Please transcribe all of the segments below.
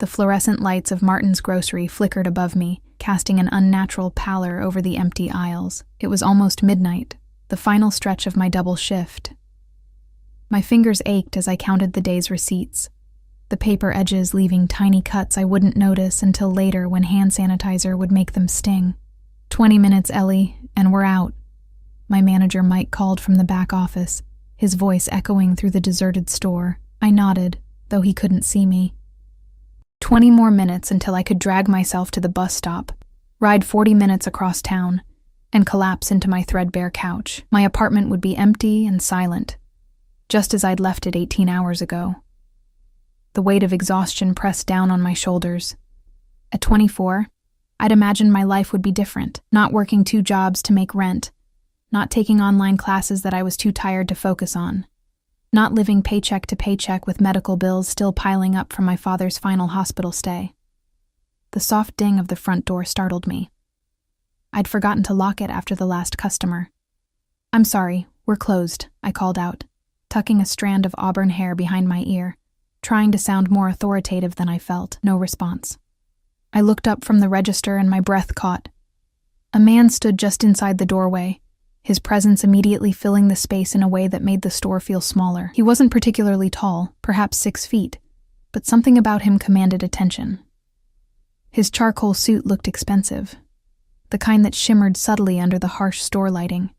The fluorescent lights of Martin's grocery flickered above me, casting an unnatural pallor over the empty aisles. It was almost midnight, the final stretch of my double shift. My fingers ached as I counted the day's receipts, the paper edges leaving tiny cuts I wouldn't notice until later when hand sanitizer would make them sting. 20 minutes, Ellie, and we're out. My manager Mike called from the back office, his voice echoing through the deserted store. I nodded, though he couldn't see me. 20 more minutes until I could drag myself to the bus stop, ride 40 minutes across town, and collapse into my threadbare couch. My apartment would be empty and silent, just as I'd left it 18 hours ago. The weight of exhaustion pressed down on my shoulders. At 24, I'd imagined my life would be different, not working 2 jobs to make rent, not taking online classes that I was too tired to focus on, not living paycheck to paycheck with medical bills still piling up from my father's final hospital stay. The soft ding of the front door startled me. I'd forgotten to lock it after the last customer. "I'm sorry, we're closed," I called out, tucking a strand of auburn hair behind my ear, trying to sound more authoritative than I felt. No response. I looked up from the register and my breath caught. A man stood just inside the doorway, his presence immediately filling the space in a way that made the store feel smaller. He wasn't particularly tall, perhaps 6 feet, but something about him commanded attention. His charcoal suit looked expensive, the kind that shimmered subtly under the harsh store lighting.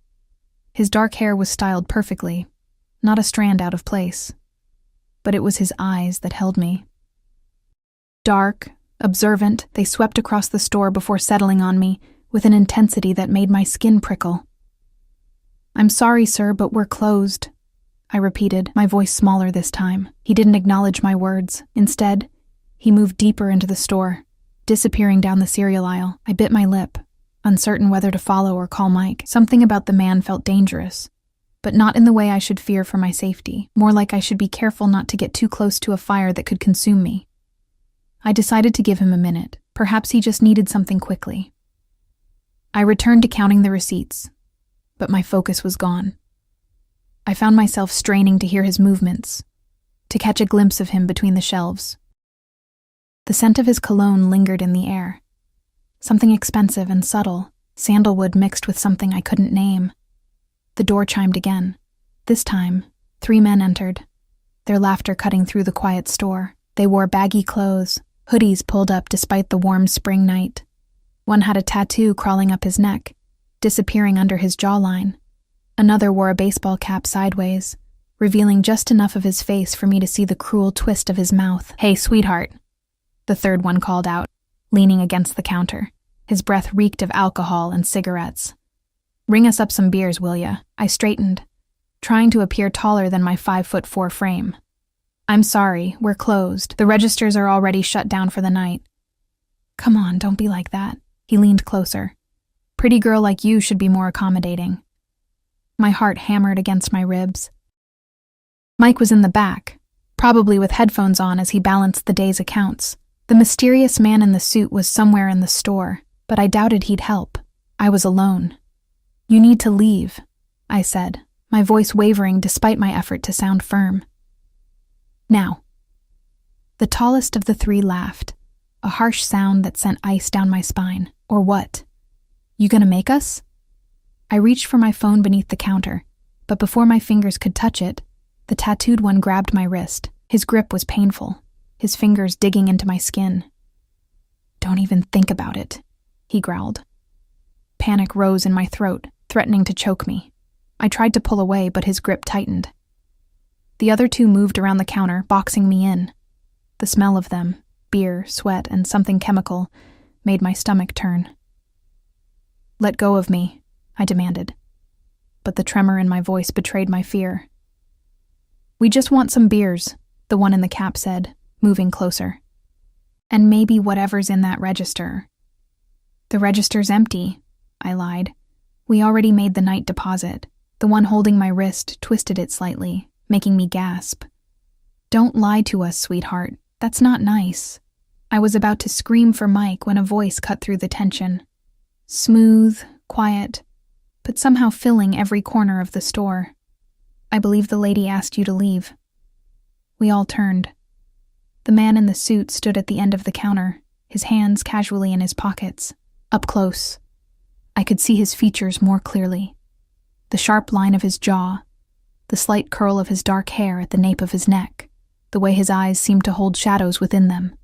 His dark hair was styled perfectly, not a strand out of place, but it was his eyes that held me. Dark, observant, they swept across the store before settling on me with an intensity that made my skin prickle. "I'm sorry, sir, but we're closed," I repeated, my voice smaller this time. He didn't acknowledge my words. Instead, he moved deeper into the store, disappearing down the cereal aisle. I bit my lip, uncertain whether to follow or call Mike. Something about the man felt dangerous, but not in the way I should fear for my safety, more like I should be careful not to get too close to a fire that could consume me. I decided to give him a minute. Perhaps he just needed something quickly. I returned to counting the receipts, but my focus was gone. I found myself straining to hear his movements, to catch a glimpse of him between the shelves. The scent of his cologne lingered in the air, something expensive and subtle, sandalwood mixed with something I couldn't name. The door chimed again. This time, 3 men entered, their laughter cutting through the quiet store. They wore baggy clothes, hoodies pulled up despite the warm spring night. One had a tattoo crawling up his neck, disappearing under his jawline. Another wore a baseball cap sideways, revealing just enough of his face for me to see the cruel twist of his mouth. "Hey, sweetheart," the third one called out, leaning against the counter. His breath reeked of alcohol and cigarettes. "Ring us up some beers, will ya?" I straightened, trying to appear taller than my 5'4" frame. "I'm sorry, we're closed. The registers are already shut down for the night." "Come on, don't be like that." He leaned closer. "Pretty girl like you should be more accommodating." My heart hammered against my ribs. Mike was in the back, probably with headphones on as he balanced the day's accounts. The mysterious man in the suit was somewhere in the store, but I doubted he'd help. I was alone. "You need to leave," I said, my voice wavering despite my effort to sound firm. "Now." The tallest of the 3 laughed, a harsh sound that sent ice down my spine. "Or what? You gonna make us?" I reached for my phone beneath the counter, but before my fingers could touch it, the tattooed one grabbed my wrist. His grip was painful, his fingers digging into my skin. "Don't even think about it," he growled. Panic rose in my throat, threatening to choke me. I tried to pull away, but his grip tightened. The other 2 moved around the counter, boxing me in. The smell of them, beer, sweat, and something chemical, made my stomach turn. "Let go of me," I demanded, but the tremor in my voice betrayed my fear. "We just want some beers," the one in the cap said, moving closer. "And maybe whatever's in that register." "The register's empty," I lied. "We already made the night deposit." The one holding my wrist twisted it slightly, making me gasp. "Don't lie to us, sweetheart. That's not nice." I was about to scream for Mike when a voice cut through the tension. Smooth, quiet, but somehow filling every corner of the store. "I believe the lady asked you to leave." We all turned. The man in the suit stood at the end of the counter, his hands casually in his pockets. Up close, I could see his features more clearly. The sharp line of his jaw, the slight curl of his dark hair at the nape of his neck, the way his eyes seemed to hold shadows within them.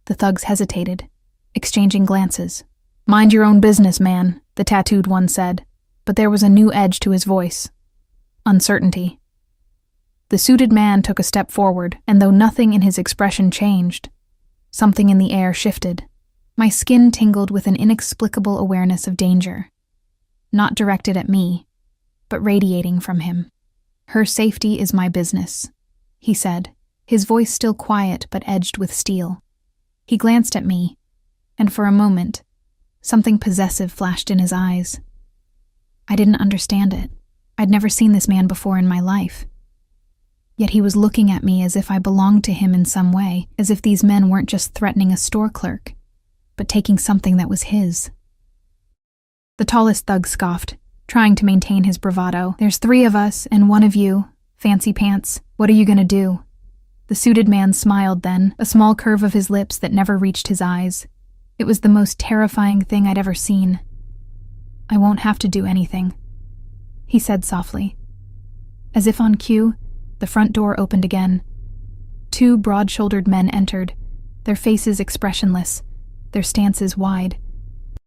The thugs hesitated, exchanging glances. "Mind your own business, man," the tattooed one said, but there was a new edge to his voice. Uncertainty. The suited man took a step forward, and though nothing in his expression changed, something in the air shifted. My skin tingled with an inexplicable awareness of danger, not directed at me, but radiating from him. "Her safety is my business," he said, his voice still quiet but edged with steel. He glanced at me, and for a moment, something possessive flashed in his eyes. I didn't understand it. I'd never seen this man before in my life. Yet he was looking at me as if I belonged to him in some way, as if these men weren't just threatening a store clerk, but taking something that was his. The tallest thug scoffed, trying to maintain his bravado. "There's 3 of us and 1 of you, fancy pants. What are you gonna do?" The suited man smiled then, a small curve of his lips that never reached his eyes. It was the most terrifying thing I'd ever seen. "I won't have to do anything," he said softly. As if on cue, the front door opened again. 2 broad-shouldered men entered, their faces expressionless, their stances wide.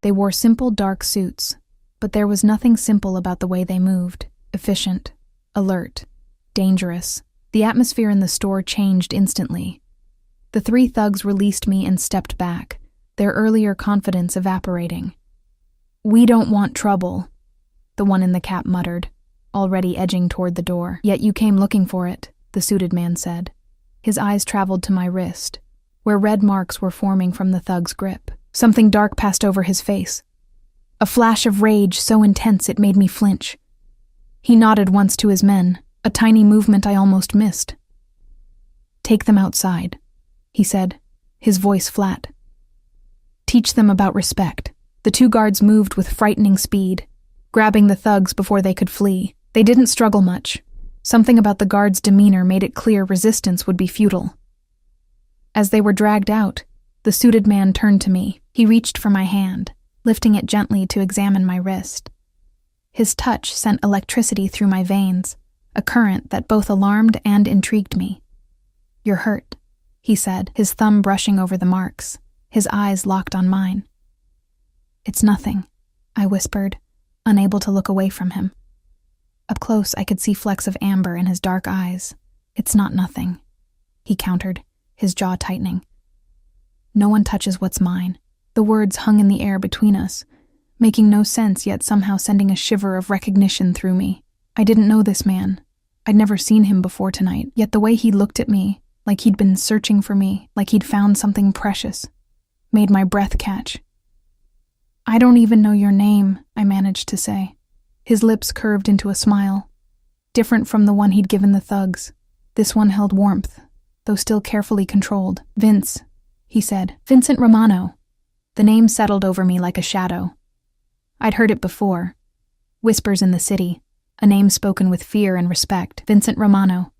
They wore simple dark suits, but there was nothing simple about the way they moved. Efficient, alert, dangerous. The atmosphere in the store changed instantly. The 3 thugs released me and stepped back, their earlier confidence evaporating. "We don't want trouble," the one in the cap muttered, already edging toward the door. "Yet you came looking for it," the suited man said. His eyes traveled to my wrist, where red marks were forming from the thug's grip. Something dark passed over his face. A flash of rage so intense it made me flinch. He nodded once to his men, a tiny movement I almost missed. "Take them outside," he said, his voice flat. "Teach them about respect." The 2 guards moved with frightening speed, grabbing the thugs before they could flee. They didn't struggle much. Something about the guards' demeanor made it clear resistance would be futile. As they were dragged out, the suited man turned to me. He reached for my hand, lifting it gently to examine my wrist. His touch sent electricity through my veins, a current that both alarmed and intrigued me. "You're hurt," he said, his thumb brushing over the marks, his eyes locked on mine. "It's nothing," I whispered, unable to look away from him. Up close, I could see flecks of amber in his dark eyes. "It's not nothing," he countered, his jaw tightening. "No one touches what's mine." The words hung in the air between us, making no sense yet somehow sending a shiver of recognition through me. I didn't know this man. I'd never seen him before tonight, yet the way he looked at me, like he'd been searching for me, like he'd found something precious, made my breath catch. "I don't even know your name," I managed to say. His lips curved into a smile, different from the one he'd given the thugs. This one held warmth, though still carefully controlled. "Vince," he said. "Vincent Romano." The name settled over me like a shadow. I'd heard it before. Whispers in the city, a name spoken with fear and respect. Vincent Romano,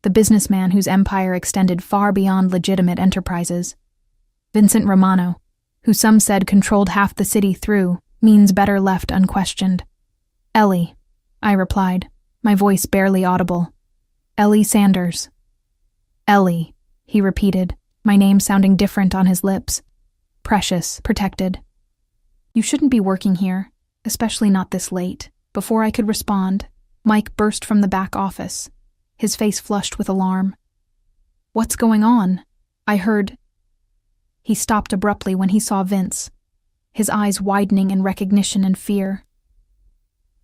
the businessman whose empire extended far beyond legitimate enterprises. Vincent Romano, who some said controlled half the city through means better left unquestioned. "Ellie," I replied, my voice barely audible. "Ellie Sanders." "Ellie," he repeated, my name sounding different on his lips. Precious, protected. "You shouldn't be working here, especially not this late." Before I could respond, Mike burst from the back office, his face flushed with alarm. "What's going on?" I heard. He stopped abruptly when he saw Vince, his eyes widening in recognition and fear.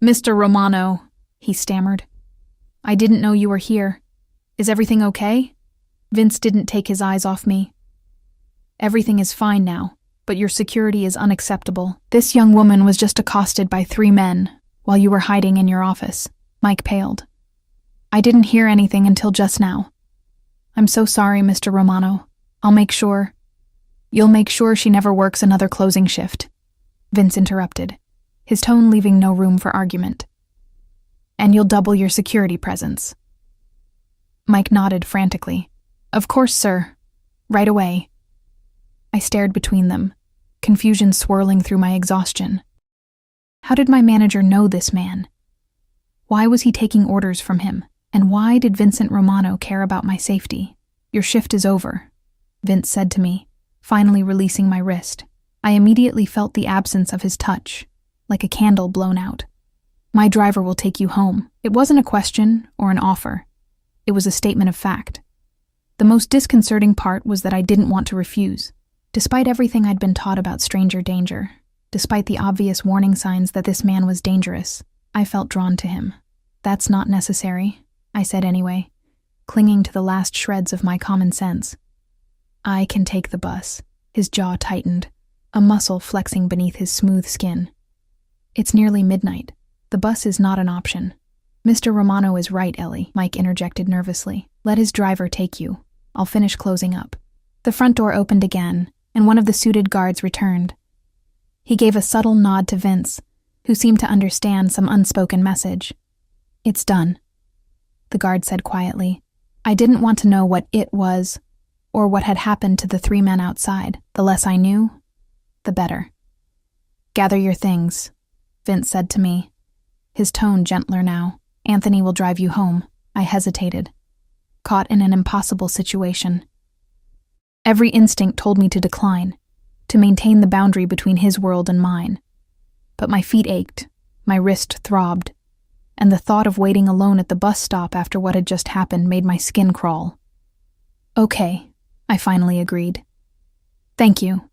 "Mr. Romano," he stammered. "I didn't know you were here. Is everything okay?" Vince didn't take his eyes off me. "Everything is fine now, but your security is unacceptable. This young woman was just accosted by 3 men while you were hiding in your office." Mike paled. "I didn't hear anything until just now. I'm so sorry, Mr. Romano. I'll make sure." "You'll make sure she never works another closing shift," Vince interrupted, his tone leaving no room for argument. "And you'll double your security presence." Mike nodded frantically. "Of course, sir." Right away. I stared between them, confusion swirling through my exhaustion. How did my manager know this man? Why was he taking orders from him? And why did Vincent Romano care about my safety? Your shift is over, Vince said to me, finally releasing my wrist. I immediately felt the absence of his touch, like a candle blown out. My driver will take you home. It wasn't a question or an offer. It was a statement of fact. The most disconcerting part was that I didn't want to refuse. Despite everything I'd been taught about stranger danger, despite the obvious warning signs that this man was dangerous, I felt drawn to him. That's not necessary, I said anyway, clinging to the last shreds of my common sense. I can take the bus. His jaw tightened, a muscle flexing beneath his smooth skin. It's nearly midnight. The bus is not an option. Mr. Romano is right, Ellie, Mike interjected nervously. Let his driver take you. I'll finish closing up. The front door opened again, and one of the suited guards returned. He gave a subtle nod to Vince, who seemed to understand some unspoken message. It's done, the guard said quietly. I didn't want to know what it was, or what had happened to the 3 men outside. The less I knew, the better. Gather your things, Vince said to me, his tone gentler now. Anthony will drive you home. I hesitated, caught in an impossible situation. Every instinct told me to decline, to maintain the boundary between his world and mine. But my feet ached, my wrist throbbed, and the thought of waiting alone at the bus stop after what had just happened made my skin crawl. Okay, I finally agreed. Thank you.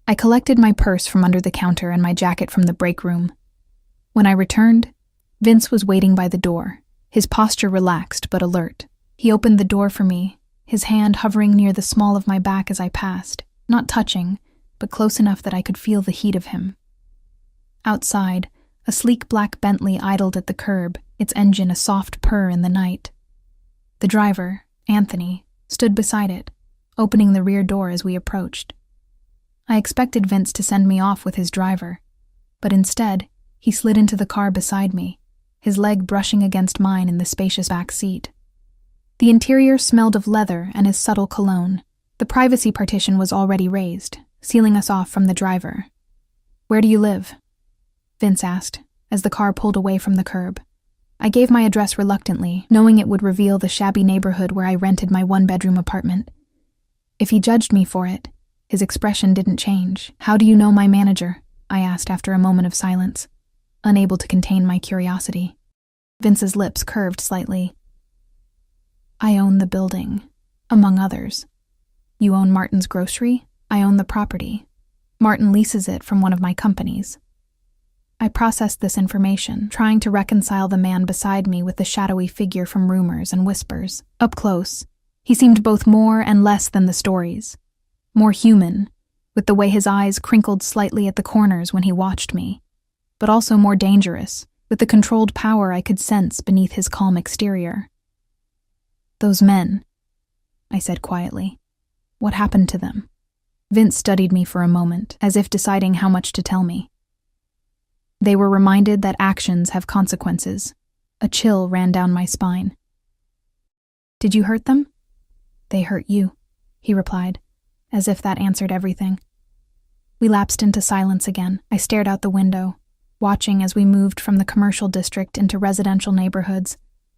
I collected my purse from under the counter and my jacket from the break room. When I returned, Vince was waiting by the door, his posture relaxed but alert. He opened the door for me, his hand hovering near the small of my back as I passed, not touching, but close enough that I could feel the heat of him. Outside, a sleek black Bentley idled at the curb, its engine a soft purr in the night. The driver, Anthony, stood beside it, opening the rear door as we approached. I expected Vince to send me off with his driver, but instead, he slid into the car beside me, his leg brushing against mine in the spacious back seat. The interior smelled of leather and his subtle cologne. The privacy partition was already raised, sealing us off from the driver. Where do you live? Vince asked, as the car pulled away from the curb. I gave my address reluctantly, knowing it would reveal the shabby neighborhood where I rented my 1-bedroom apartment. If he judged me for it, his expression didn't change. How do you know my manager? I asked after a moment of silence, unable to contain my curiosity. Vince's lips curved slightly. I own the building, among others. You own Martin's grocery? I own the property. Martin leases it from one of my companies. I processed this information, trying to reconcile the man beside me with the shadowy figure from rumors and whispers. Up close, he seemed both more and less than the stories. More human, with the way his eyes crinkled slightly at the corners when he watched me, but also more dangerous, with the controlled power I could sense beneath his calm exterior. Those men, I said quietly. What happened to them? Vince studied me for a moment, as if deciding how much to tell me. They were reminded that actions have consequences. A chill ran down my spine. Did you hurt them? They hurt you, he replied, as if that answered everything. We lapsed into silence again. I stared out the window, watching as we moved from the commercial district into residential neighborhoods,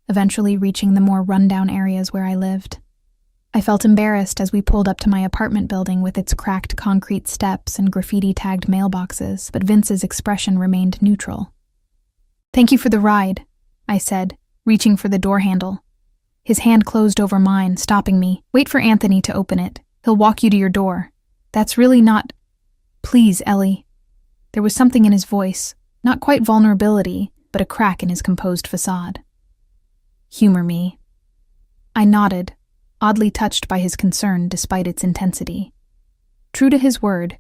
eventually reaching the more rundown areas where I lived. I felt embarrassed as we pulled up to my apartment building with its cracked concrete steps and graffiti-tagged mailboxes, but Vince's expression remained neutral. Thank you for the ride, I said, reaching for the door handle. His hand closed over mine, stopping me. Wait for Anthony to open it. He'll walk you to your door. That's really not... Please, Ellie. There was something in his voice, not quite vulnerability, but a crack in his composed facade. Humor me. I nodded, oddly touched by his concern despite its intensity. True to his word,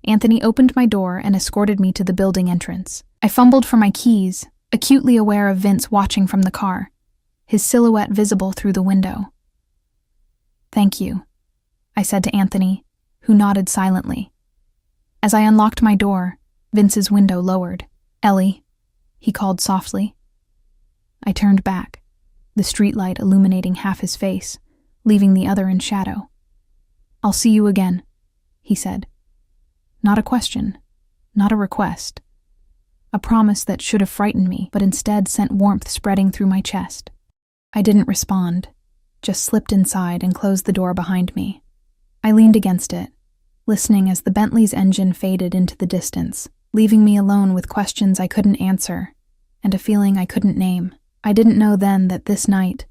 Anthony opened my door and escorted me to the building entrance. I fumbled for my keys, acutely aware of Vince watching from the car, his silhouette visible through the window. Thank you, I said to Anthony, who nodded silently. As I unlocked my door, Vince's window lowered. Ellie, he called softly. I turned back, the streetlight illuminating half his face, leaving the other in shadow. "I'll see you again," he said. Not a question, not a request. A promise that should have frightened me, but instead sent warmth spreading through my chest. I didn't respond, just slipped inside and closed the door behind me. I leaned against it, listening as the Bentley's engine faded into the distance, leaving me alone with questions I couldn't answer and a feeling I couldn't name. I didn't know then that this night,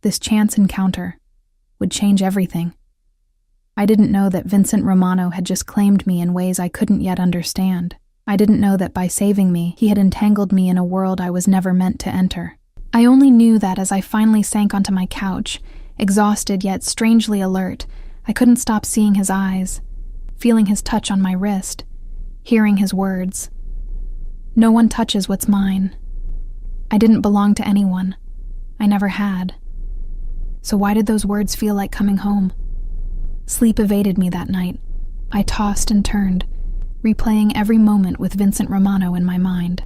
this chance encounter, would change everything. I didn't know that Vincent Romano had just claimed me in ways I couldn't yet understand. I didn't know that by saving me, he had entangled me in a world I was never meant to enter. I only knew that as I finally sank onto my couch, exhausted yet strangely alert, I couldn't stop seeing his eyes, feeling his touch on my wrist, hearing his words. "No one touches what's mine." I didn't belong to anyone. I never had. So why did those words feel like coming home? Sleep evaded me that night. I tossed and turned, replaying every moment with Vincent Romano in my mind.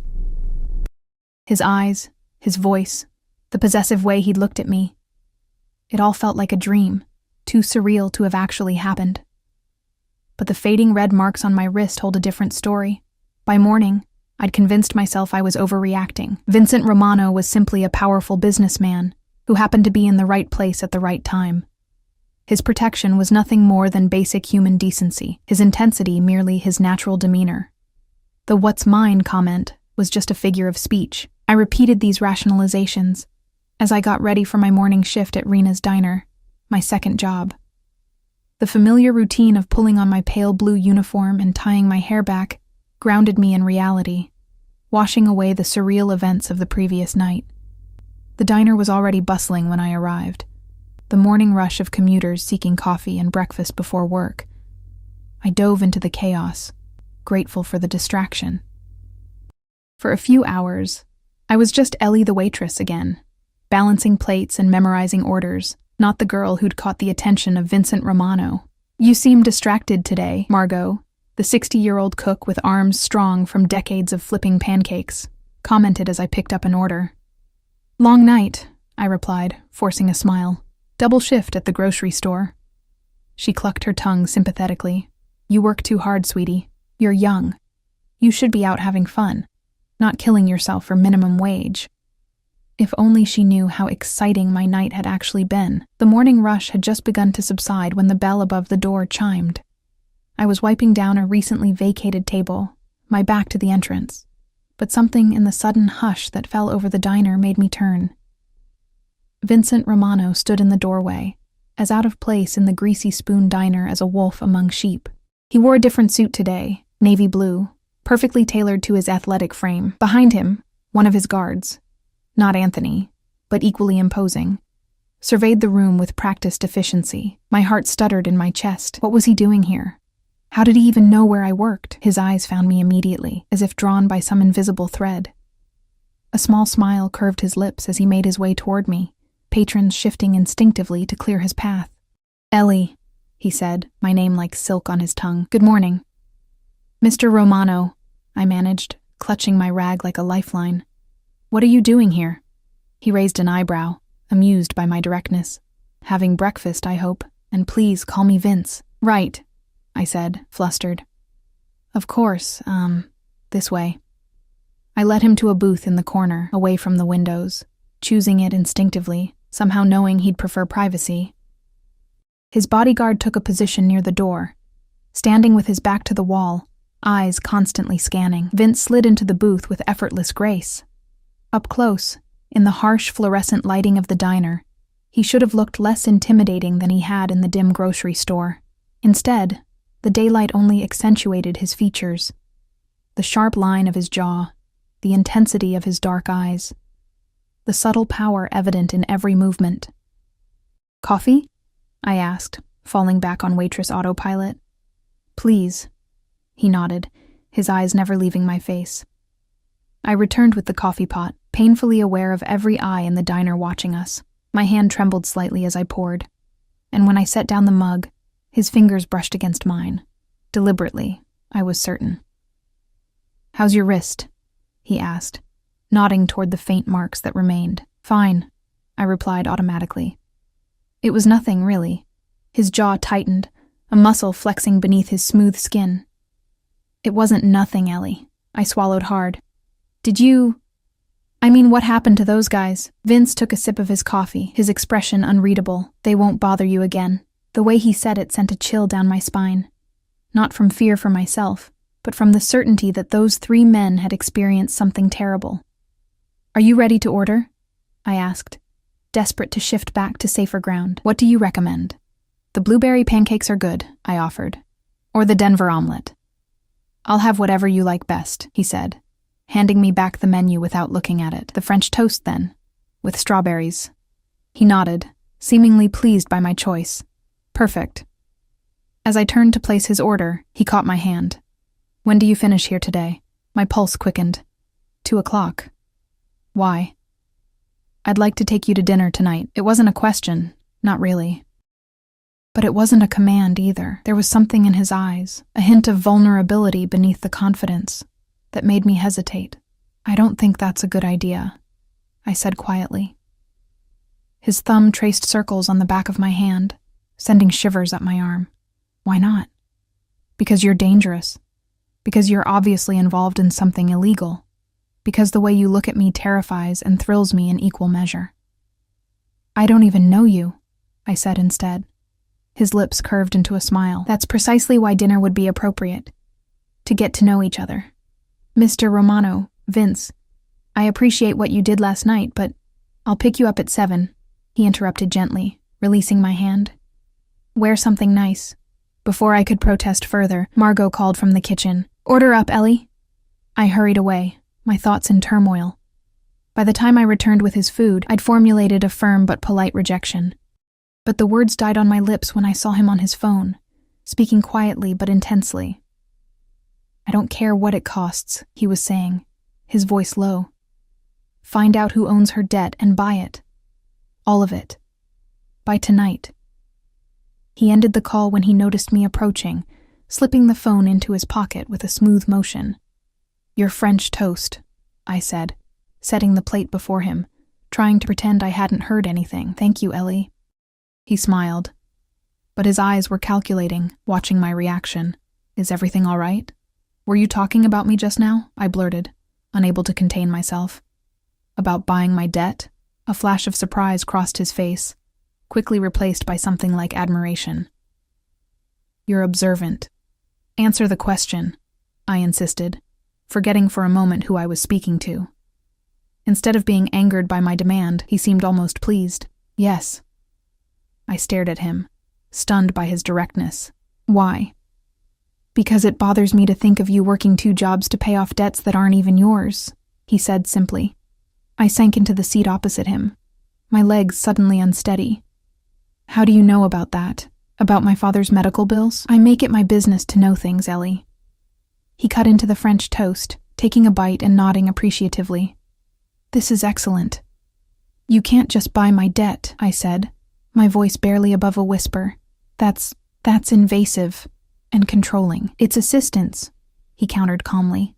His eyes, his voice, the possessive way he'd looked at me. It all felt like a dream, too surreal to have actually happened. But the fading red marks on my wrist hold a different story. By morning, I'd convinced myself I was overreacting. Vincent Romano was simply a powerful businessman who happened to be in the right place at the right time. His protection was nothing more than basic human decency, his intensity merely his natural demeanor. The "what's mine" comment was just a figure of speech. I repeated these rationalizations as I got ready for my morning shift at Rena's diner, my second job. The familiar routine of pulling on my pale blue uniform and tying my hair back grounded me in reality, washing away the surreal events of the previous night. The diner was already bustling when I arrived, the morning rush of commuters seeking coffee and breakfast before work. I dove into the chaos, grateful for the distraction. For a few hours, I was just Ellie the waitress again, balancing plates and memorizing orders, not the girl who'd caught the attention of Vincent Romano. "You seem distracted today, Margot," the 60-year-old cook with arms strong from decades of flipping pancakes, commented as I picked up an order. "Long night," I replied, forcing a smile. "Double shift at the grocery store." She clucked her tongue sympathetically. "You work too hard, sweetie. You're young. You should be out having fun, not killing yourself for minimum wage." If only she knew how exciting my night had actually been. The morning rush had just begun to subside when the bell above the door chimed. I was wiping down a recently vacated table, my back to the entrance, but something in the sudden hush that fell over the diner made me turn. Vincent Romano stood in the doorway, as out of place in the Greasy Spoon diner as a wolf among sheep. He wore a different suit today, navy blue, perfectly tailored to his athletic frame. Behind him, one of his guards, not Anthony, but equally imposing, surveyed the room with practiced efficiency. My heart stuttered in my chest. What was he doing here? How did he even know where I worked? His eyes found me immediately, as if drawn by some invisible thread. A small smile curved his lips as he made his way toward me, patrons shifting instinctively to clear his path. "Ellie," he said, my name like silk on his tongue. "Good morning." "Mr. Romano," I managed, clutching my rag like a lifeline. "What are you doing here?" He raised an eyebrow, amused by my directness. "Having breakfast, I hope, and please call me Vince." "Right," I said, flustered. "Of course, this way." I led him to a booth in the corner, away from the windows, choosing it instinctively, somehow knowing he'd prefer privacy. His bodyguard took a position near the door, standing with his back to the wall, eyes constantly scanning. Vince slid into the booth with effortless grace. Up close, in the harsh fluorescent lighting of the diner, he should have looked less intimidating than he had in the dim grocery store. Instead, the daylight only accentuated his features. The sharp line of his jaw, the intensity of his dark eyes, the subtle power evident in every movement. "Coffee?" I asked, falling back on waitress autopilot. "Please." He nodded, his eyes never leaving my face. I returned with the coffee pot, painfully aware of every eye in the diner watching us. My hand trembled slightly as I poured, and when I set down the mug, his fingers brushed against mine. Deliberately, I was certain. "How's your wrist?" he asked, nodding toward the faint marks that remained. "Fine," I replied automatically. It was nothing, really. His jaw tightened, a muscle flexing beneath his smooth skin. It wasn't nothing, Ellie. I swallowed hard. What happened to those guys? Vince took a sip of his coffee, his expression unreadable. They won't bother you again. The way he said it sent a chill down my spine. Not from fear for myself, but from the certainty that those 3 men had experienced something terrible. Are you ready to order? I asked, desperate to shift back to safer ground. What do you recommend? The blueberry pancakes are good, I offered. Or the Denver omelet. I'll have whatever you like best, he said, handing me back the menu without looking at it. The French toast, then, with strawberries. He nodded, seemingly pleased by my choice. Perfect. As I turned to place his order, he caught my hand. When do you finish here today? My pulse quickened. 2:00. Why? I'd like to take you to dinner tonight. It wasn't a question, not really. But it wasn't a command either. There was something in his eyes, a hint of vulnerability beneath the confidence, that made me hesitate. I don't think that's a good idea, I said quietly. His thumb traced circles on the back of my hand, sending shivers up my arm. Why not? Because you're dangerous. Because you're obviously involved in something illegal. Because the way you look at me terrifies and thrills me in equal measure. I don't even know you, I said instead. His lips curved into a smile. That's precisely why dinner would be appropriate. To get to know each other. Mr. Romano, Vince, I appreciate what you did last night, but I'll pick you up at 7, he interrupted gently, releasing my hand. Wear something nice. Before I could protest further, Margot called from the kitchen. Order up, Ellie. I hurried away, my thoughts in turmoil. By the time I returned with his food, I'd formulated a firm but polite rejection. But the words died on my lips when I saw him on his phone, speaking quietly but intensely. I don't care what it costs, he was saying, his voice low. Find out who owns her debt and buy it. All of it. By tonight. He ended the call when he noticed me approaching, slipping the phone into his pocket with a smooth motion. Your French toast, I said, setting the plate before him, trying to pretend I hadn't heard anything. Thank you, Ellie. He smiled, but his eyes were calculating, watching my reaction. Is everything all right? Were you talking about me just now? I blurted, unable to contain myself. About buying my debt? A flash of surprise crossed his face, quickly replaced by something like admiration. You're observant. Answer the question, I insisted, forgetting for a moment who I was speaking to. Instead of being angered by my demand, he seemed almost pleased. Yes. I stared at him, stunned by his directness. Why? Because it bothers me to think of you working 2 jobs to pay off debts that aren't even yours, he said simply. I sank into the seat opposite him, my legs suddenly unsteady. How do you know about that? About my father's medical bills? I make it my business to know things, Ellie. He cut into the French toast, taking a bite and nodding appreciatively. This is excellent. You can't just buy my debt, I said, my voice barely above a whisper. That's invasive and controlling. It's assistance, he countered calmly.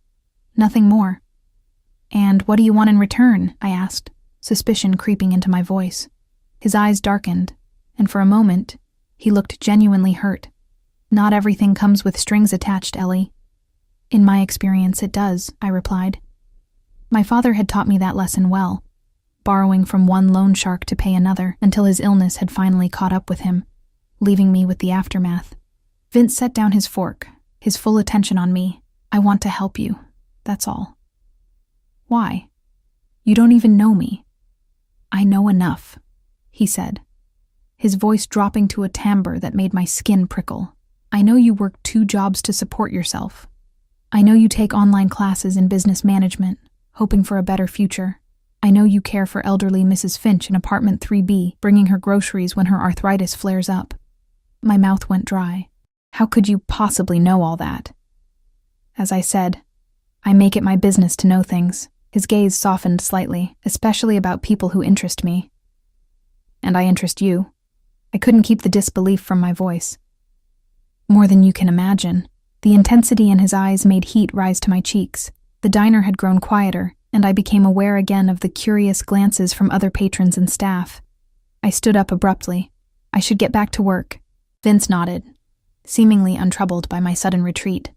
Nothing more. And what do you want in return? I asked, suspicion creeping into my voice. His eyes darkened, and for a moment, he looked genuinely hurt. Not everything comes with strings attached, Ellie. In my experience, it does, I replied. My father had taught me that lesson well, borrowing from one loan shark to pay another until his illness had finally caught up with him, leaving me with the aftermath. Vince set down his fork, his full attention on me. I want to help you, that's all. Why? You don't even know me. I know enough, he said, his voice dropping to a timbre that made my skin prickle. I know you work 2 jobs to support yourself. I know you take online classes in business management, hoping for a better future. I know you care for elderly Mrs. Finch in apartment 3B, bringing her groceries when her arthritis flares up. My mouth went dry. How could you possibly know all that? As I said, I make it my business to know things. His gaze softened slightly, especially about people who interest me. And I interest you. I couldn't keep the disbelief from my voice. More than you can imagine. The intensity in his eyes made heat rise to my cheeks. The diner had grown quieter, and I became aware again of the curious glances from other patrons and staff. I stood up abruptly. I should get back to work. Vince nodded. seemingly untroubled by my sudden retreat.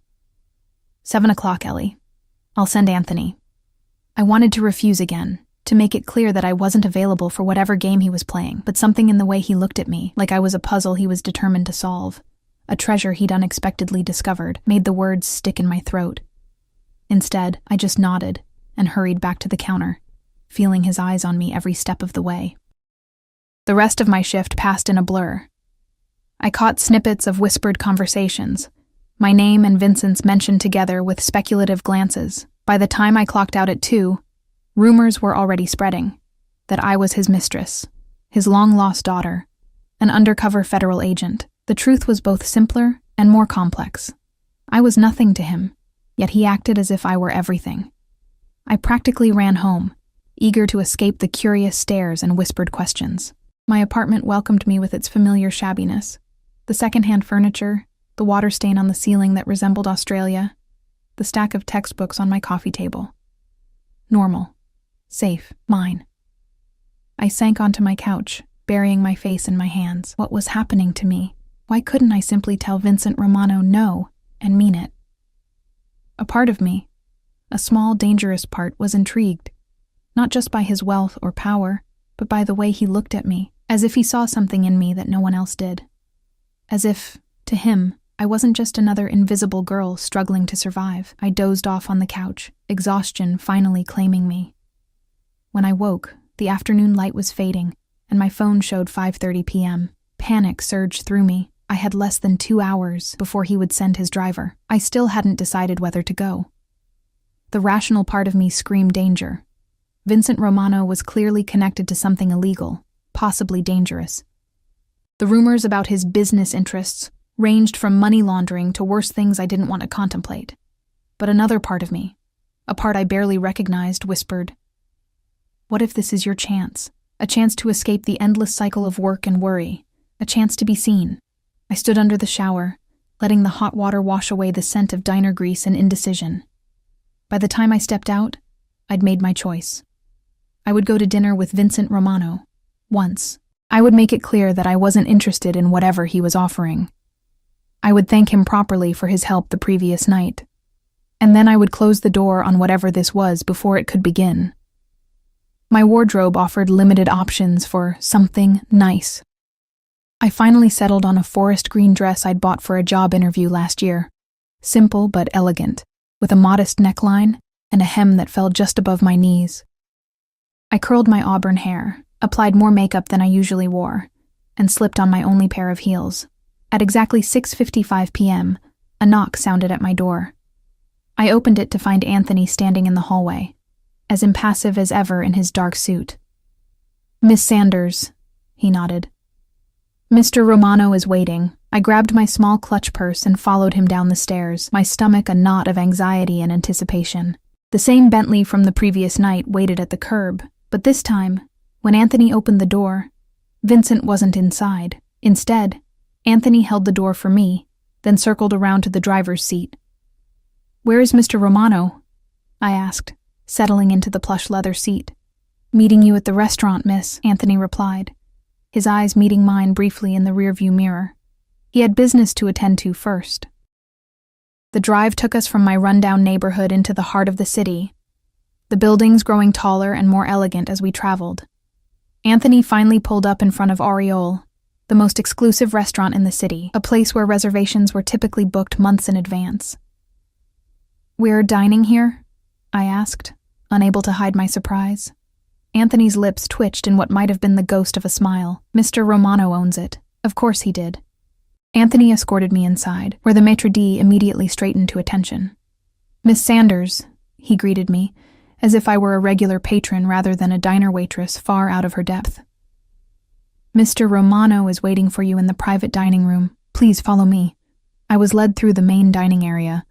7 o'clock, Ellie. I'll send Anthony. I wanted to refuse again, to make it clear that I wasn't available for whatever game he was playing, but something in the way he looked at me, like I was a puzzle he was determined to solve, a treasure he'd unexpectedly discovered, made the words stick in my throat. Instead, I just nodded and hurried back to the counter, feeling his eyes on me every step of the way. The rest of my shift passed in a blur. I caught snippets of whispered conversations, my name and Vincent's mentioned together with speculative glances. By the time I clocked out at 2, rumors were already spreading that I was his mistress, his long-lost daughter, an undercover federal agent. The truth was both simpler and more complex. I was nothing to him, yet he acted as if I were everything. I practically ran home, eager to escape the curious stares and whispered questions. My apartment welcomed me with its familiar shabbiness. The second-hand furniture, the water stain on the ceiling that resembled Australia, the stack of textbooks on my coffee table. Normal. Safe. Mine. I sank onto my couch, burying my face in my hands. What was happening to me? Why couldn't I simply tell Vincent Romano no and mean it? A part of me, a small, dangerous part, was intrigued, not just by his wealth or power, but by the way he looked at me, as if he saw something in me that no one else did. As if, to him, I wasn't just another invisible girl struggling to survive. I dozed off on the couch, exhaustion finally claiming me. When I woke, the afternoon light was fading, and my phone showed 5:30 p.m. Panic surged through me. I had less than 2 hours before he would send his driver. I still hadn't decided whether to go. The rational part of me screamed danger. Vincent Romano was clearly connected to something illegal, possibly dangerous. The rumors about his business interests ranged from money laundering to worse things I didn't want to contemplate. But another part of me, a part I barely recognized, whispered, "What if this is your chance? A chance to escape the endless cycle of work and worry, a chance to be seen." I stood under the shower, letting the hot water wash away the scent of diner grease and indecision. By the time I stepped out, I'd made my choice. I would go to dinner with Vincent Romano. Once. I would make it clear that I wasn't interested in whatever he was offering. I would thank him properly for his help the previous night. And then I would close the door on whatever this was before it could begin. My wardrobe offered limited options for something nice. I finally settled on a forest green dress I'd bought for a job interview last year. Simple but elegant, with a modest neckline and a hem that fell just above my knees. I curled my auburn hair, applied more makeup than I usually wore, and slipped on my only pair of heels. At exactly 6:55 p.m., a knock sounded at my door. I opened it to find Anthony standing in the hallway, as impassive as ever in his dark suit. "Miss Sanders," he nodded. "Mr. Romano is waiting." I grabbed my small clutch purse and followed him down the stairs, my stomach a knot of anxiety and anticipation. The same Bentley from the previous night waited at the curb, but this time, when Anthony opened the door, Vincent wasn't inside. Instead, Anthony held the door for me, then circled around to the driver's seat. "Where is Mr. Romano?" I asked, settling into the plush leather seat. "Meeting you at the restaurant, miss," Anthony replied, his eyes meeting mine briefly in the rearview mirror. He had business to attend to first. The drive took us from my rundown neighborhood into the heart of the city, the buildings growing taller and more elegant as we traveled. Anthony finally pulled up in front of Aureole, the most exclusive restaurant in the city, a place where reservations were typically booked months in advance. "We're dining here?" I asked, unable to hide my surprise. Anthony's lips twitched in what might have been the ghost of a smile. "Mr. Romano owns it." Of course he did. Anthony escorted me inside, where the maitre d' immediately straightened to attention. "Miss Sanders," he greeted me, as if I were a regular patron rather than a diner waitress far out of her depth. "Mr. Romano is waiting for you in the private dining room. Please follow me." I was led through the main dining area,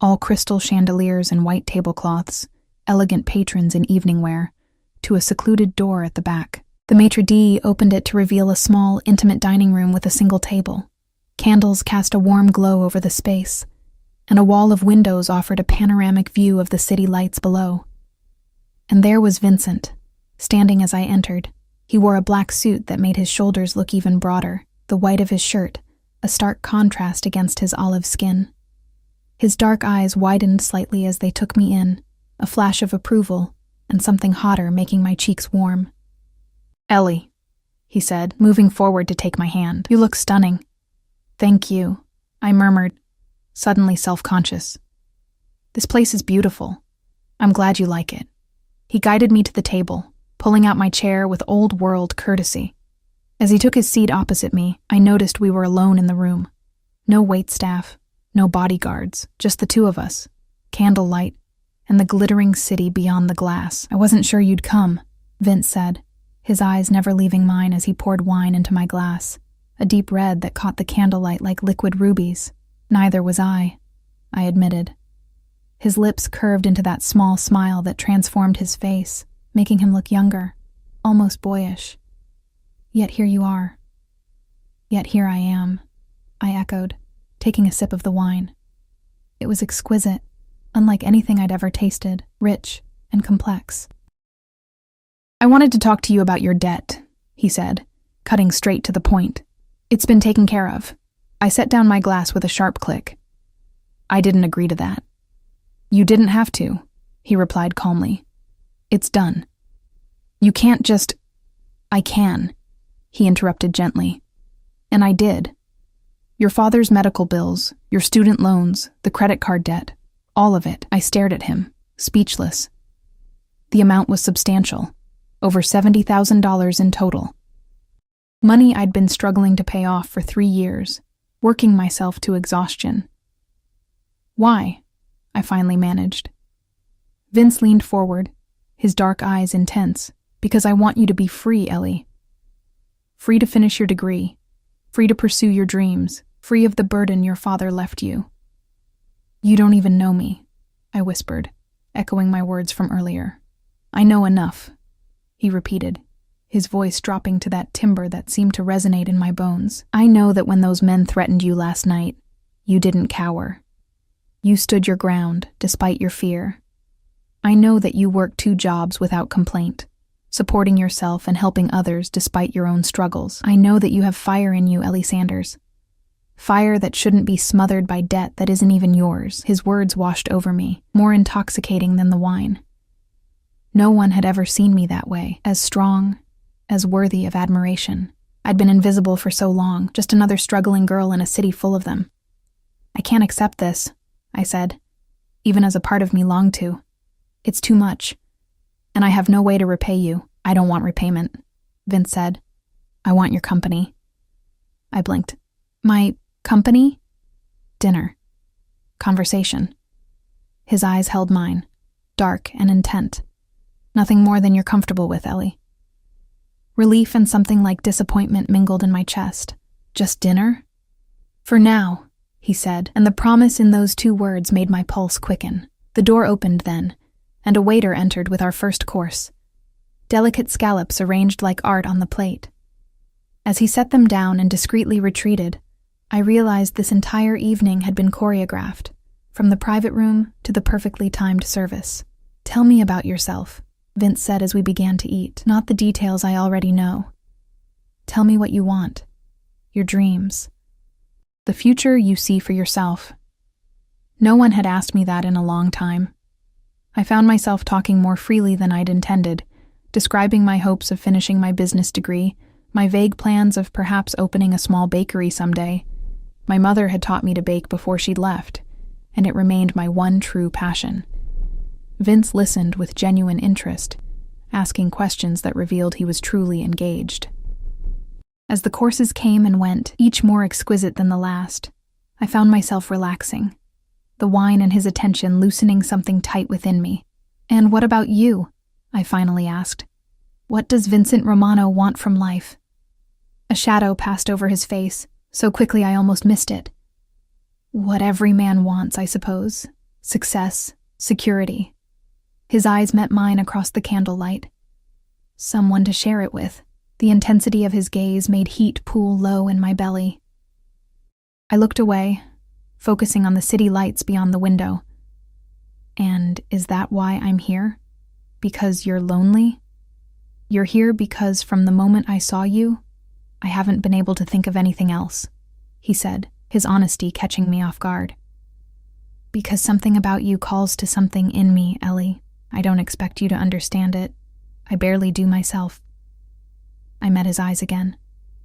all crystal chandeliers and white tablecloths, elegant patrons in evening wear, to a secluded door at the back. The maitre d' opened it to reveal a small, intimate dining room with a single table. Candles cast a warm glow over the space, and a wall of windows offered a panoramic view of the city lights below. And there was Vincent, standing as I entered. He wore a black suit that made his shoulders look even broader, the white of his shirt, a stark contrast against his olive skin. His dark eyes widened slightly as they took me in, a flash of approval, and something hotter making my cheeks warm. "Ellie," he said, moving forward to take my hand. "You look stunning." "Thank you," I murmured, suddenly self-conscious. "This place is beautiful. I'm glad you like it." He guided me to the table, pulling out my chair with old-world courtesy. As he took his seat opposite me, I noticed we were alone in the room. No waitstaff, no bodyguards, just the two of us, candlelight, and the glittering city beyond the glass. "I wasn't sure you'd come," Vince said, his eyes never leaving mine as he poured wine into my glass, a deep red that caught the candlelight like liquid rubies. "Neither was I admitted. His lips curved into that small smile that transformed his face, making him look younger, almost boyish. "Yet here you are." "Yet here I am," I echoed, taking a sip of the wine. It was exquisite, unlike anything I'd ever tasted, rich and complex. "I wanted to talk to you about your debt," he said, cutting straight to the point. "It's been taken care of." I set down my glass with a sharp click. "I didn't agree to that." "You didn't have to," he replied calmly. "It's done." "You can't just—" "I can," he interrupted gently. "And I did. Your father's medical bills, your student loans, the credit card debt, all of it." I stared at him, speechless. The amount was substantial, over $70,000 in total. Money I'd been struggling to pay off for 3 years, working myself to exhaustion. "Why?" I finally managed. Vince leaned forward, his dark eyes intense. "Because I want you to be free, Ellie. Free to finish your degree, free to pursue your dreams, free of the burden your father left you." "You don't even know me," I whispered, echoing my words from earlier. "I know enough," he repeated, his voice dropping to that timbre that seemed to resonate in my bones. "I know that when those men threatened you last night, you didn't cower. You stood your ground, despite your fear. I know that you worked 2 jobs without complaint, supporting yourself and helping others despite your own struggles. I know that you have fire in you, Ellie Sanders. Fire that shouldn't be smothered by debt that isn't even yours." His words washed over me, more intoxicating than the wine. No one had ever seen me that way, as strong, as worthy of admiration. I'd been invisible for so long, just another struggling girl in a city full of them. "I can't accept this," I said, even as a part of me longed to. "It's too much. And I have no way to repay you." "I don't want repayment," Vince said. "I want your company." I blinked. "My company?" "Dinner. Conversation." His eyes held mine, dark and intent. "Nothing more than you're comfortable with, Ellie." Relief and something like disappointment mingled in my chest. "Just dinner?" "For now," he said, and the promise in those 2 words made my pulse quicken. The door opened then, and a waiter entered with our first course. Delicate scallops arranged like art on the plate. As he set them down and discreetly retreated, I realized this entire evening had been choreographed, from the private room to the perfectly timed service. "Tell me about yourself," Vince said as we began to eat. "Not the details I already know. Tell me what you want, your dreams, the future you see for yourself." No one had asked me that in a long time. I found myself talking more freely than I'd intended, describing my hopes of finishing my business degree, my vague plans of perhaps opening a small bakery someday. My mother had taught me to bake before she'd left, and it remained my one true passion. Vince listened with genuine interest, asking questions that revealed he was truly engaged. As the courses came and went, each more exquisite than the last, I found myself relaxing, the wine and his attention loosening something tight within me. "And what about you?" I finally asked. "What does Vincent Romano want from life?" A shadow passed over his face, so quickly I almost missed it. "What every man wants, I suppose. Success, security." His eyes met mine across the candlelight. Someone to share it with. The intensity of his gaze made heat pool low in my belly. I looked away, focusing on the city lights beyond the window. "And is that why I'm here? Because you're lonely? You're here because from the moment I saw you, I haven't been able to think of anything else." he said, his honesty catching me off guard. Because something about you calls to something in me, Ellie. I don't expect you to understand it. I barely do myself. I met his eyes again,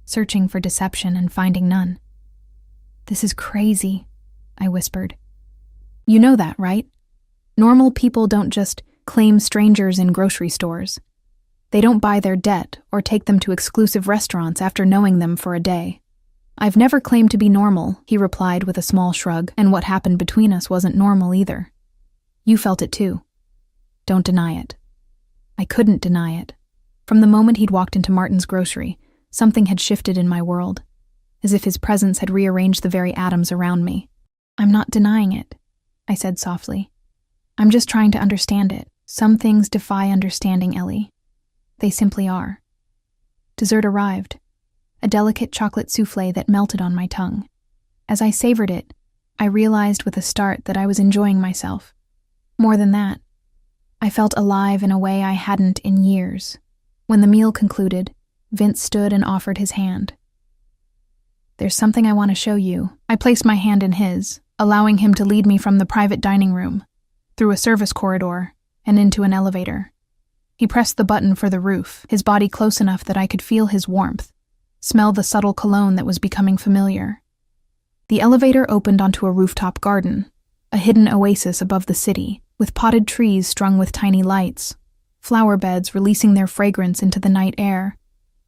searching for deception and finding none. This is crazy, I whispered. You know that, right? Normal people don't just claim strangers in grocery stores. They don't buy their debt or take them to exclusive restaurants after knowing them for a day. I've never claimed to be normal, he replied with a small shrug, and what happened between us wasn't normal either. You felt it too. Don't deny it. I couldn't deny it. From the moment he'd walked into Martin's grocery, something had shifted in my world, as if his presence had rearranged the very atoms around me. I'm not denying it, I said softly. I'm just trying to understand it. Some things defy understanding, Ellie. They simply are. Dessert arrived, a delicate chocolate souffle that melted on my tongue. As I savored it, I realized with a start that I was enjoying myself. More than that, I felt alive in a way I hadn't in years. When the meal concluded, Vince stood and offered his hand. There's something I want to show you. I placed my hand in his, allowing him to lead me from the private dining room, through a service corridor, and into an elevator. He pressed the button for the roof, his body close enough that I could feel his warmth, smell the subtle cologne that was becoming familiar. The elevator opened onto a rooftop garden, a hidden oasis above the city, with potted trees strung with tiny lights, flower beds releasing their fragrance into the night air,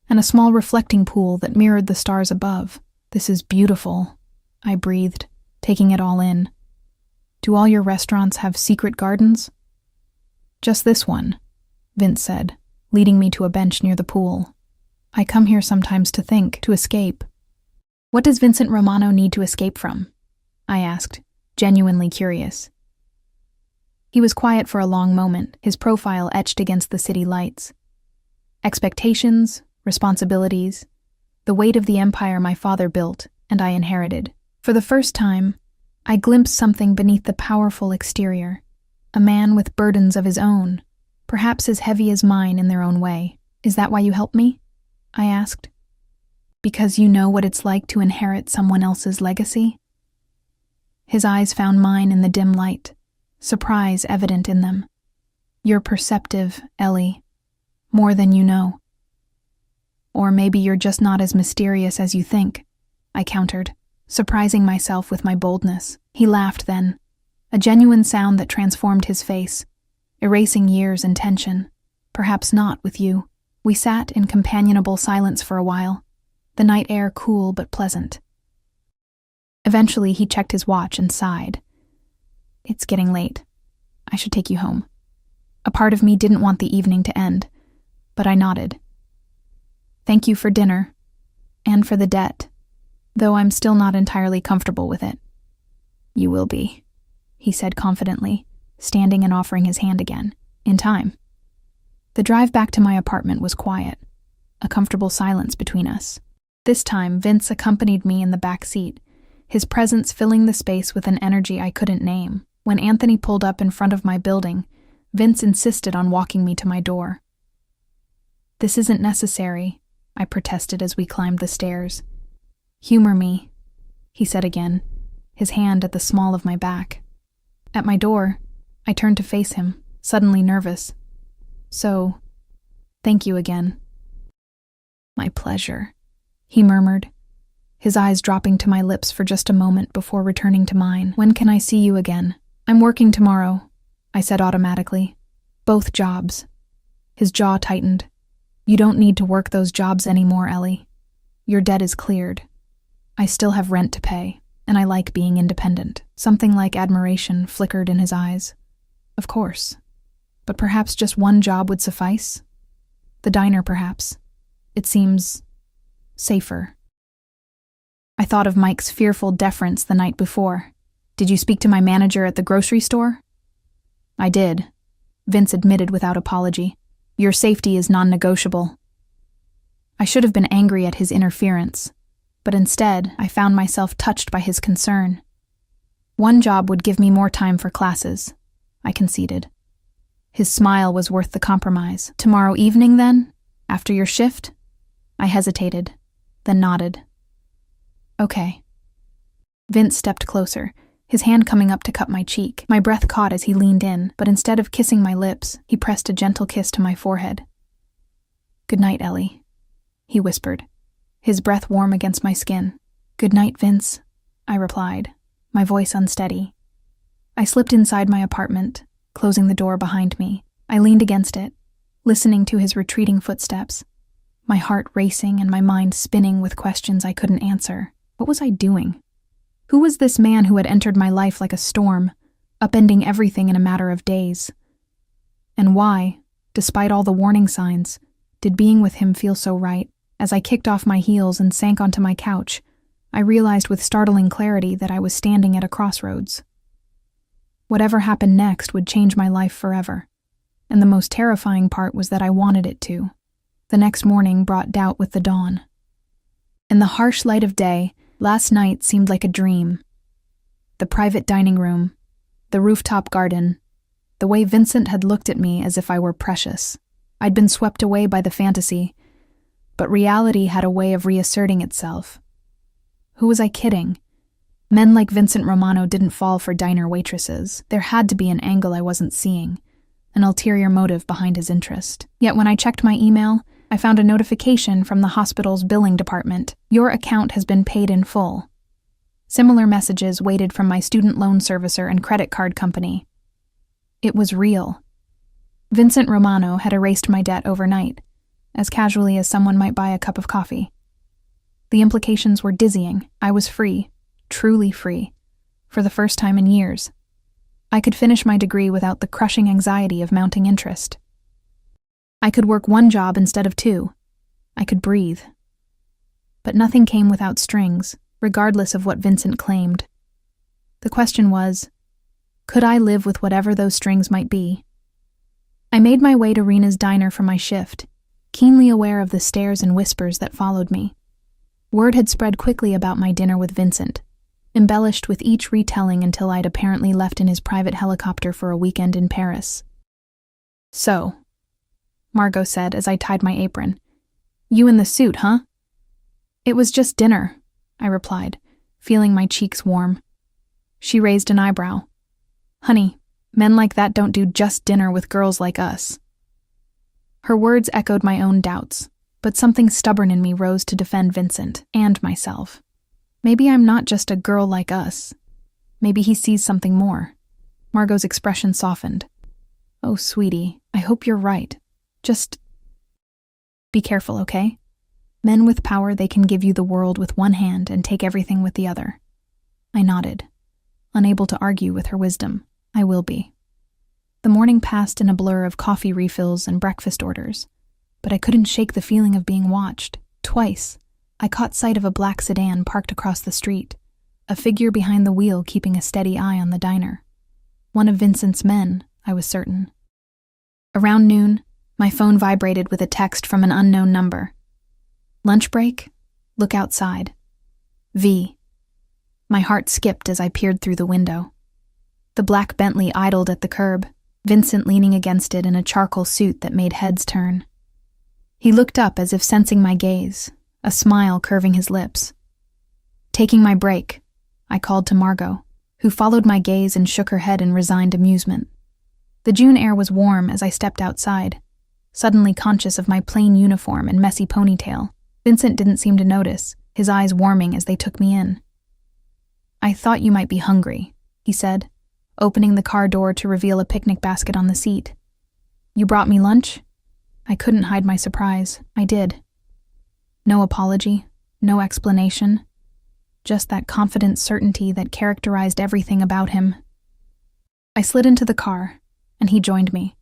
and a small reflecting pool that mirrored the stars above. This is beautiful, I breathed, taking it all in. Do all your restaurants have secret gardens? Just this one, Vince said, leading me to a bench near the pool. I come here sometimes to think, to escape. What does Vincent Romano need to escape from? I asked, genuinely curious. He was quiet for a long moment, his profile etched against the city lights. Expectations, responsibilities, the weight of the empire my father built and I inherited. For the first time, I glimpsed something beneath the powerful exterior, a man with burdens of his own, perhaps as heavy as mine in their own way. Is that why you helped me? I asked. Because you know what it's like to inherit someone else's legacy? His eyes found mine in the dim light, surprise evident in them. You're perceptive, Ellie, more than you know. Or maybe you're just not as mysterious as you think, I countered, surprising myself with my boldness. He laughed then, a genuine sound that transformed his face, erasing years and tension. Perhaps not with you. We sat in companionable silence for a while, the night air cool but pleasant. Eventually he checked his watch and sighed. It's getting late. I should take you home. A part of me didn't want the evening to end, but I nodded. Thank you for dinner, and for the debt, though I'm still not entirely comfortable with it. You will be, he said confidently, standing and offering his hand again, in time. The drive back to my apartment was quiet, a comfortable silence between us. This time, Vince accompanied me in the back seat, his presence filling the space with an energy I couldn't name. When Anthony pulled up in front of my building, Vince insisted on walking me to my door. This isn't necessary, I protested as we climbed the stairs. Humor me, he said again, his hand at the small of my back. At my door, I turned to face him, suddenly nervous. So, thank you again. My pleasure, he murmured, his eyes dropping to my lips for just a moment before returning to mine. When can I see you again? I'm working tomorrow, I said automatically. Both jobs. His jaw tightened. You don't need to work those jobs anymore, Ellie. Your debt is cleared. I still have rent to pay, and I like being independent. Something like admiration flickered in his eyes. Of course. But perhaps just one job would suffice? The diner, perhaps. It seems safer. I thought of Mike's fearful deference the night before. Did you speak to my manager at the grocery store? I did, Vince admitted without apology. Your safety is non-negotiable. I should have been angry at his interference, but instead I found myself touched by his concern. One job would give me more time for classes, I conceded. His smile was worth the compromise. Tomorrow evening, then? After your shift? I hesitated, then nodded. Okay, Vince stepped closer, his hand coming up to cup my cheek. My breath caught as he leaned in, but instead of kissing my lips, he pressed a gentle kiss to my forehead. "Good night, Ellie," he whispered, his breath warm against my skin. "Good night, Vince," I replied, my voice unsteady. I slipped inside my apartment, closing the door behind me. I leaned against it, listening to his retreating footsteps, my heart racing and my mind spinning with questions I couldn't answer. What was I doing? Who was this man who had entered my life like a storm, upending everything in a matter of days? And why, despite all the warning signs, did being with him feel so right? As I kicked off my heels and sank onto my couch, I realized with startling clarity that I was standing at a crossroads. Whatever happened next would change my life forever, and the most terrifying part was that I wanted it to. The next morning brought doubt with the dawn. In the harsh light of day, last night seemed like a dream. The private dining room, the rooftop garden, the way Vincent had looked at me as if I were precious. I'd been swept away by the fantasy, but reality had a way of reasserting itself. Who was I kidding? Men like Vincent Romano didn't fall for diner waitresses. There had to be an angle I wasn't seeing, an ulterior motive behind his interest. Yet when I checked my email, I found a notification from the hospital's billing department. "Your account has been paid in full." Similar messages waited from my student loan servicer and credit card company. It was real. Vincent Romano had erased my debt overnight, as casually as someone might buy a cup of coffee. The implications were dizzying. I was free, truly free, for the first time in years. I could finish my degree without the crushing anxiety of mounting interest. I could work one job instead of two. I could breathe. But nothing came without strings, regardless of what Vincent claimed. The question was, could I live with whatever those strings might be? I made my way to Rena's diner for my shift, keenly aware of the stares and whispers that followed me. Word had spread quickly about my dinner with Vincent, embellished with each retelling until I'd apparently left in his private helicopter for a weekend in Paris. "So," Margot said as I tied my apron, "you in the suit, huh?" "It was just dinner," I replied, feeling my cheeks warm. She raised an eyebrow. "Honey, men like that don't do just dinner with girls like us." Her words echoed my own doubts, but something stubborn in me rose to defend Vincent and myself. Maybe I'm not just a girl like us. Maybe he sees something more. Margot's expression softened. "Oh, sweetie, I hope you're right. Just be careful, okay? Men with power, they can give you the world with one hand and take everything with the other." I nodded, unable to argue with her wisdom. I will be. The morning passed in a blur of coffee refills and breakfast orders, but I couldn't shake the feeling of being watched. Twice, I caught sight of a black sedan parked across the street, a figure behind the wheel keeping a steady eye on the diner. One of Vincent's men, I was certain. Around noon, my phone vibrated with a text from an unknown number. "Lunch break? Look outside. V." My heart skipped as I peered through the window. The black Bentley idled at the curb, Vincent leaning against it in a charcoal suit that made heads turn. He looked up as if sensing my gaze, a smile curving his lips. "Taking my break," I called to Margot, who followed my gaze and shook her head in resigned amusement. The June air was warm as I stepped outside, suddenly conscious of my plain uniform and messy ponytail. Vincent didn't seem to notice, his eyes warming as they took me in. "I thought you might be hungry," he said, opening the car door to reveal a picnic basket on the seat. "You brought me lunch?" I couldn't hide my surprise. I did. No apology, no explanation, just that confident certainty that characterized everything about him. I slid into the car, and he joined me,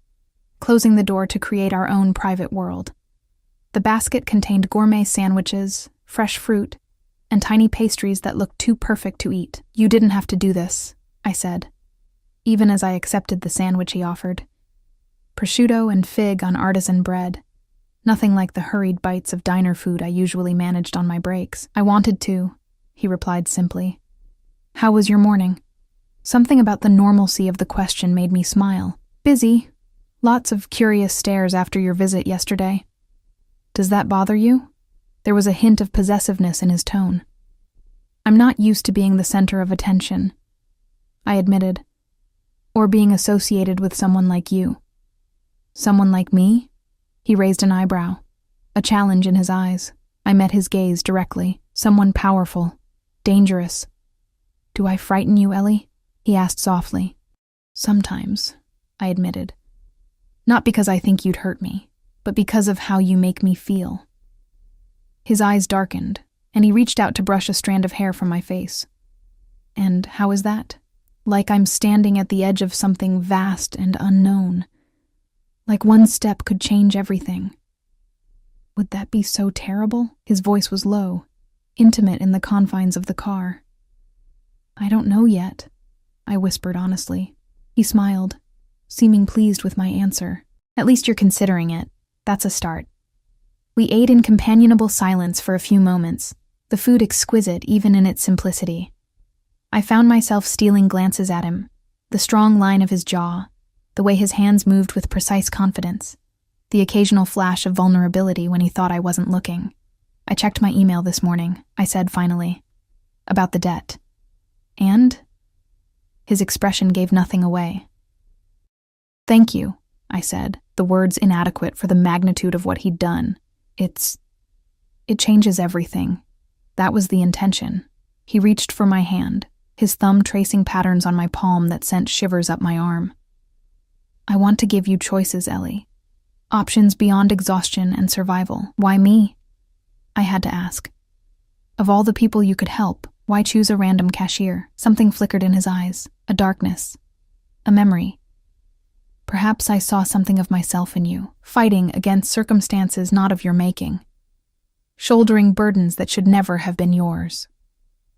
closing the door to create our own private world. The basket contained gourmet sandwiches, fresh fruit, and tiny pastries that looked too perfect to eat. "You didn't have to do this," I said, even as I accepted the sandwich he offered. Prosciutto and fig on artisan bread, nothing like the hurried bites of diner food I usually managed on my breaks. "I wanted to," he replied simply. "How was your morning?" Something about the normalcy of the question made me smile. "Busy. Lots of curious stares after your visit yesterday." "Does that bother you?" There was a hint of possessiveness in his tone. I'm not used to being the center of attention, I admitted, or being associated with someone like you. Someone like me? He raised an eyebrow, a challenge in his eyes. I met his gaze directly. Someone powerful, dangerous. Do I frighten you, Ellie? He asked softly. Sometimes, I admitted. Not because I think you'd hurt me, but because of how you make me feel. His eyes darkened, and he reached out to brush a strand of hair from my face. And how is that? Like I'm standing at the edge of something vast and unknown. Like one step could change everything. Would that be so terrible? His voice was low, intimate in the confines of the car. I don't know yet, I whispered honestly. He smiled, seeming pleased with my answer. At least you're considering it. That's a start. We ate in companionable silence for a few moments, the food exquisite even in its simplicity. I found myself stealing glances at him, the strong line of his jaw, the way his hands moved with precise confidence, the occasional flash of vulnerability when he thought I wasn't looking. I checked my email this morning, I said finally, about the debt. And? His expression gave nothing away. Thank you, I said, the words inadequate for the magnitude of what he'd done. It changes everything. That was the intention. He reached for my hand, his thumb tracing patterns on my palm that sent shivers up my arm. I want to give you choices, Ellie. Options beyond exhaustion and survival. Why me? I had to ask. Of all the people you could help, why choose a random cashier? Something flickered in his eyes, a darkness, a memory. Perhaps I saw something of myself in you, fighting against circumstances not of your making, shouldering burdens that should never have been yours.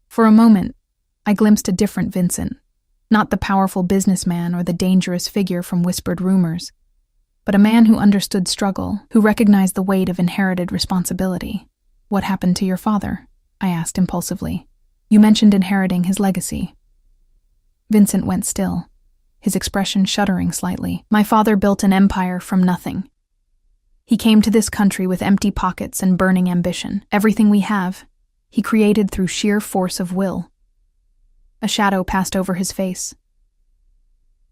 For a moment, I glimpsed a different Vincent, not the powerful businessman or the dangerous figure from whispered rumors, but a man who understood struggle, who recognized the weight of inherited responsibility. What happened to your father? I asked impulsively. You mentioned inheriting his legacy. Vincent went still, his expression shuddering slightly. My father built an empire from nothing. He came to this country with empty pockets and burning ambition. Everything we have, he created through sheer force of will. A shadow passed over his face.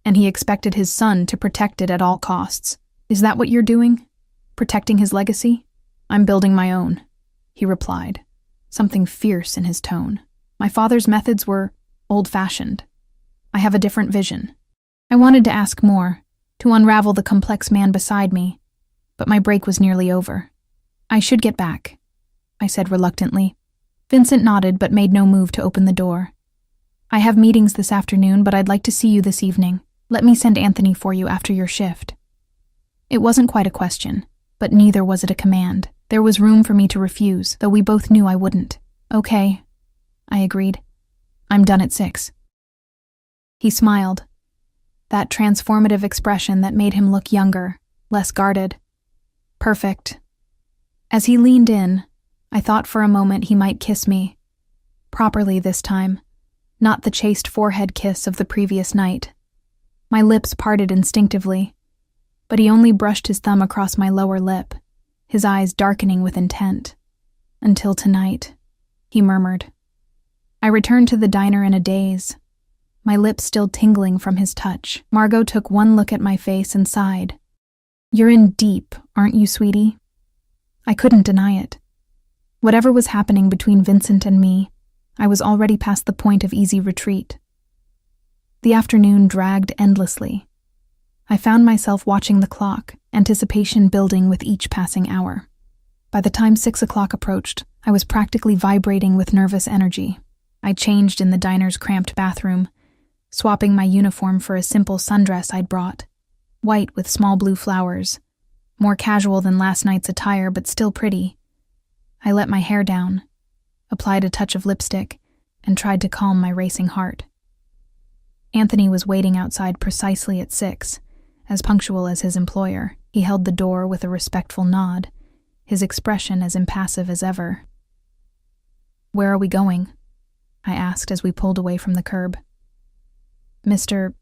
And he expected his son to protect it at all costs. Is that what you're doing? Protecting his legacy? I'm building my own, he replied, something fierce in his tone. My father's methods were old-fashioned. I have a different vision. I wanted to ask more, to unravel the complex man beside me, but my break was nearly over. I should get back, I said reluctantly. Vincent nodded but made no move to open the door. I have meetings this afternoon, but I'd like to see you this evening. Let me send Anthony for you after your shift. It wasn't quite a question, but neither was it a command. There was room for me to refuse, though we both knew I wouldn't. Okay, I agreed. I'm done at 6. He smiled, that transformative expression that made him look younger, less guarded. Perfect. As he leaned in, I thought for a moment he might kiss me. Properly this time, not the chaste forehead kiss of the previous night. My lips parted instinctively, but he only brushed his thumb across my lower lip, his eyes darkening with intent. Until tonight, he murmured. I returned to the diner in a daze, my lips still tingling from his touch. Margot took one look at my face and sighed. You're in deep, aren't you, sweetie? I couldn't deny it. Whatever was happening between Vincent and me, I was already past the point of easy retreat. The afternoon dragged endlessly. I found myself watching the clock, anticipation building with each passing hour. By the time 6 o'clock approached, I was practically vibrating with nervous energy. I changed in the diner's cramped bathroom, swapping my uniform for a simple sundress I'd brought, white with small blue flowers, more casual than last night's attire but still pretty. I let my hair down, applied a touch of lipstick, and tried to calm my racing heart. Anthony was waiting outside precisely at 6, as punctual as his employer. He held the door with a respectful nod, his expression as impassive as ever. Where are we going? I asked as we pulled away from the curb. Mr.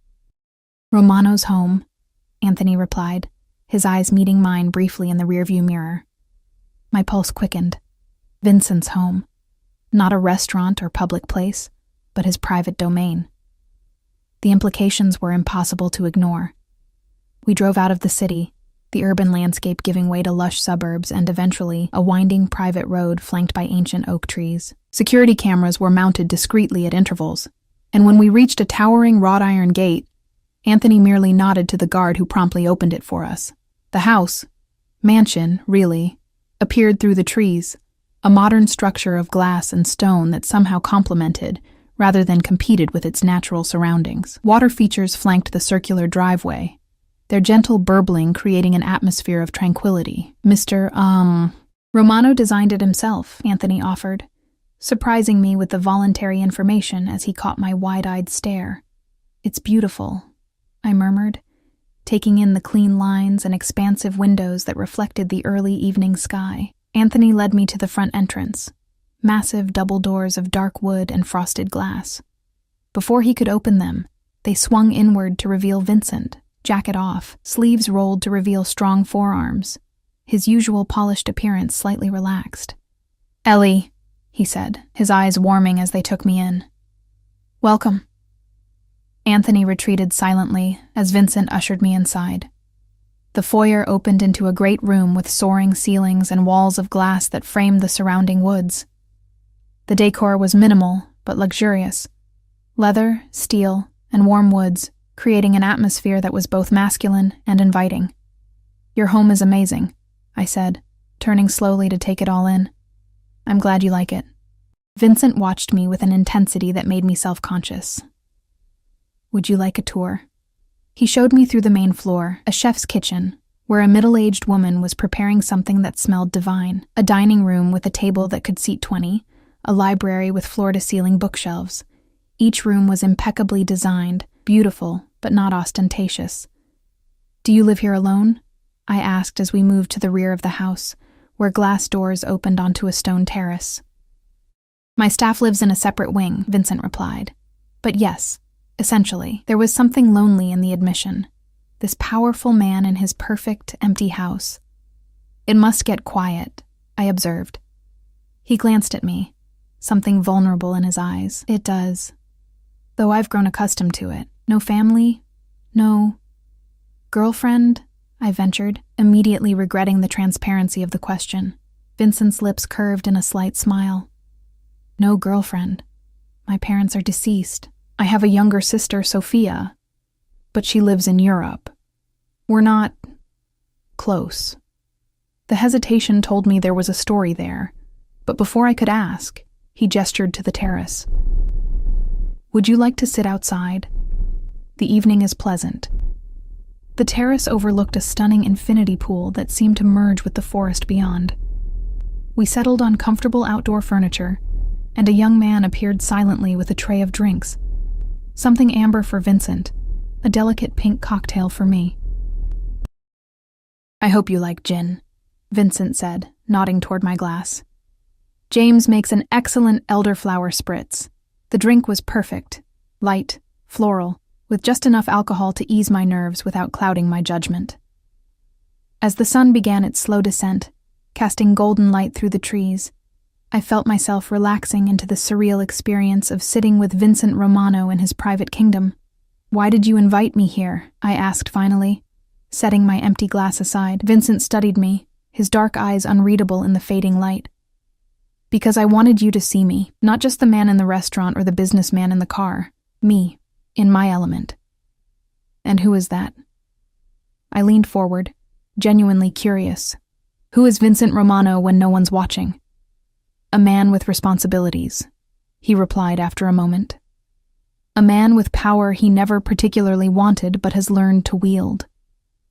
Romano's home, Anthony replied, his eyes meeting mine briefly in the rearview mirror. My pulse quickened. Vincent's home. Not a restaurant or public place, but his private domain. The implications were impossible to ignore. We drove out of the city, the urban landscape giving way to lush suburbs and eventually a winding private road flanked by ancient oak trees. Security cameras were mounted discreetly at intervals, and when we reached a towering wrought iron gate, Anthony merely nodded to the guard who promptly opened it for us. The house, mansion, really, appeared through the trees, a modern structure of glass and stone that somehow complemented, rather than competed with its natural surroundings. Water features flanked the circular driveway, their gentle burbling creating an atmosphere of tranquility. Romano designed it himself, Anthony offered, surprising me with the voluntary information as he caught my wide-eyed stare. It's beautiful, I murmured, taking in the clean lines and expansive windows that reflected the early evening sky. Anthony led me to the front entrance, massive double doors of dark wood and frosted glass. Before he could open them, they swung inward to reveal Vincent, jacket off, sleeves rolled to reveal strong forearms, his usual polished appearance slightly relaxed. "Ellie," he said, his eyes warming as they took me in. "Welcome." Anthony retreated silently as Vincent ushered me inside. The foyer opened into a great room with soaring ceilings and walls of glass that framed the surrounding woods. The decor was minimal but luxurious. Leather, steel, and warm woods, creating an atmosphere that was both masculine and inviting. "Your home is amazing," I said, turning slowly to take it all in. "I'm glad you like it." Vincent watched me with an intensity that made me self-conscious. "Would you like a tour?" He showed me through the main floor, a chef's kitchen, where a middle-aged woman was preparing something that smelled divine, a dining room with a table that could seat 20, a library with floor-to-ceiling bookshelves. Each room was impeccably designed, beautiful, but not ostentatious. "Do you live here alone?" I asked as we moved to the rear of the house, where glass doors opened onto a stone terrace. "My staff lives in a separate wing," Vincent replied. "But yes, essentially, there was something lonely in the admission. This powerful man in his perfect, empty house. It must get quiet," I observed. He glanced at me, something vulnerable in his eyes. "It does. Though I've grown accustomed to it. No family? No girlfriend?" I ventured, immediately regretting the transparency of the question. Vincent's lips curved in a slight smile. "No girlfriend. My parents are deceased. I have a younger sister, Sophia, but she lives in Europe. We're not close." The hesitation told me there was a story there, but before I could ask, he gestured to the terrace. "Would you like to sit outside? The evening is pleasant." The terrace overlooked a stunning infinity pool that seemed to merge with the forest beyond. We settled on comfortable outdoor furniture, and a young man appeared silently with a tray of drinks. Something amber for Vincent, a delicate pink cocktail for me. "I hope you like gin," Vincent said, nodding toward my glass. "James makes an excellent elderflower spritz. The drink was perfect, light, floral, with just enough alcohol to ease my nerves without clouding my judgment." As the sun began its slow descent, casting golden light through the trees, I felt myself relaxing into the surreal experience of sitting with Vincent Romano in his private kingdom. "Why did you invite me here?" I asked finally, setting my empty glass aside. Vincent studied me, his dark eyes unreadable in the fading light. "Because I wanted you to see me, not just the man in the restaurant or the businessman in the car. Me, in my element." "And who is that?" I leaned forward, genuinely curious. "Who is Vincent Romano when no one's watching?" "A man with responsibilities," he replied after a moment. "A man with power he never particularly wanted but has learned to wield.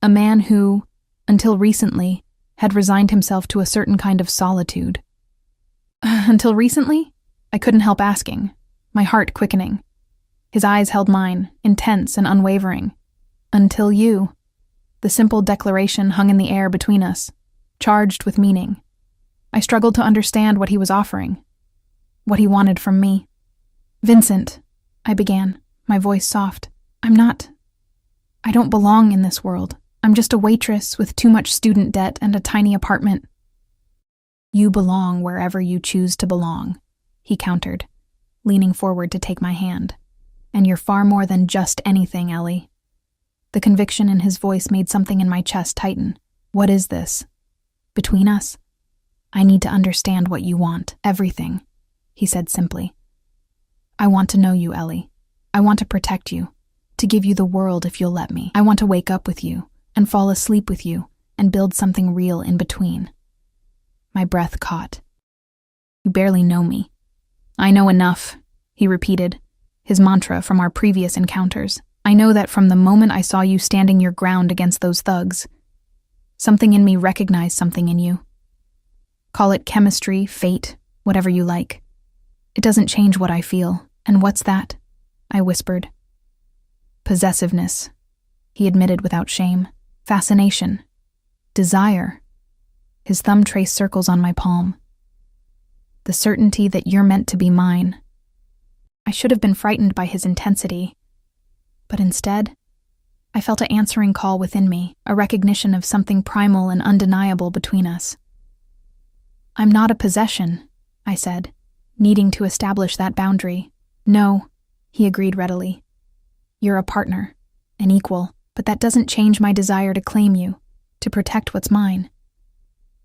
A man who, until recently, had resigned himself to a certain kind of solitude." "Until recently?" I couldn't help asking, my heart quickening. His eyes held mine, intense and unwavering. "Until you." The simple declaration hung in the air between us, charged with meaning. I struggled to understand what he was offering, what he wanted from me. "Vincent," I began, my voice soft, I don't belong in this world. I'm just a waitress with too much student debt and a tiny apartment." "You belong wherever you choose to belong," he countered, leaning forward to take my hand. And you're far more than just anything, Ellie. The conviction in his voice made something in my chest tighten. What is this? Between us? I need to understand what you want. Everything, he said simply. I want to know you, Ellie. I want to protect you, to give you the world if you'll let me. I want to wake up with you and fall asleep with you and build something real in between. My breath caught. You barely know me. I know enough, he repeated, his mantra from our previous encounters. I know that from the moment I saw you standing your ground against those thugs. Something in me recognized something in you. Call it chemistry, fate, whatever you like. It doesn't change what I feel. And what's that? I whispered. Possessiveness, he admitted without shame. Fascination. Desire. His thumb traced circles on my palm. The certainty that you're meant to be mine. I should have been frightened by his intensity, but instead, I felt an answering call within me, a recognition of something primal and undeniable between us. I'm not a possession, I said, needing to establish that boundary. No, he agreed readily. You're a partner, an equal, but that doesn't change my desire to claim you, to protect what's mine.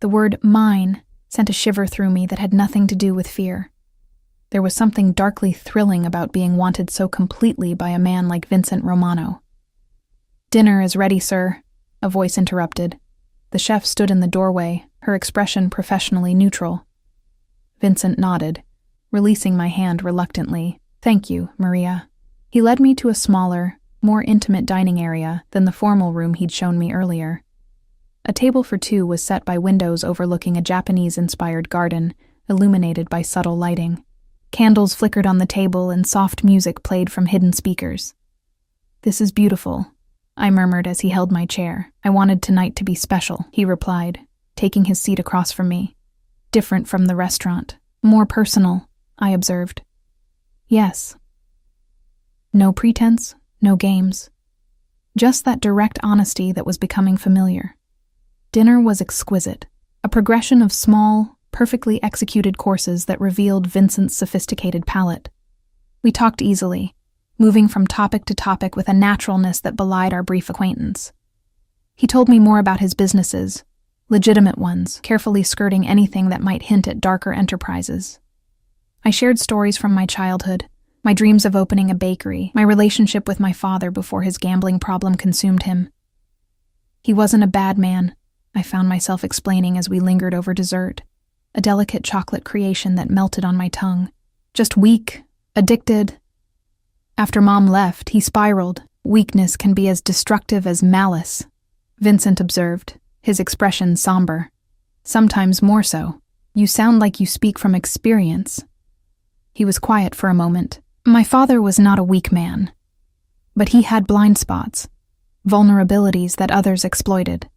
The word mine sent a shiver through me that had nothing to do with fear. There was something darkly thrilling about being wanted so completely by a man like Vincent Romano. Dinner is ready, sir, a voice interrupted. The chef stood in the doorway, her expression professionally neutral. Vincent nodded, releasing my hand reluctantly. Thank you, Maria. He led me to a smaller, more intimate dining area than the formal room he'd shown me earlier. A table for two was set by windows overlooking a Japanese-inspired garden, illuminated by subtle lighting. Candles flickered on the table and soft music played from hidden speakers. This is beautiful, I murmured as he held my chair. I wanted tonight to be special, he replied, taking his seat across from me. Different from the restaurant. More personal, I observed. Yes. No pretense, no games. Just that direct honesty that was becoming familiar. Dinner was exquisite, a progression of small, perfectly executed courses that revealed Vincent's sophisticated palate. We talked easily, moving from topic to topic with a naturalness that belied our brief acquaintance. He told me more about his businesses, legitimate ones, carefully skirting anything that might hint at darker enterprises. I shared stories from my childhood, my dreams of opening a bakery, my relationship with my father before his gambling problem consumed him. He wasn't a bad man, I found myself explaining as we lingered over dessert, a delicate chocolate creation that melted on my tongue. Just weak, addicted. After Mom left, he spiraled. Weakness can be as destructive as malice, Vincent observed, his expression somber. Sometimes more so. You sound like you speak from experience. He was quiet for a moment. My father was not a weak man, but he had blind spots, vulnerabilities that others exploited.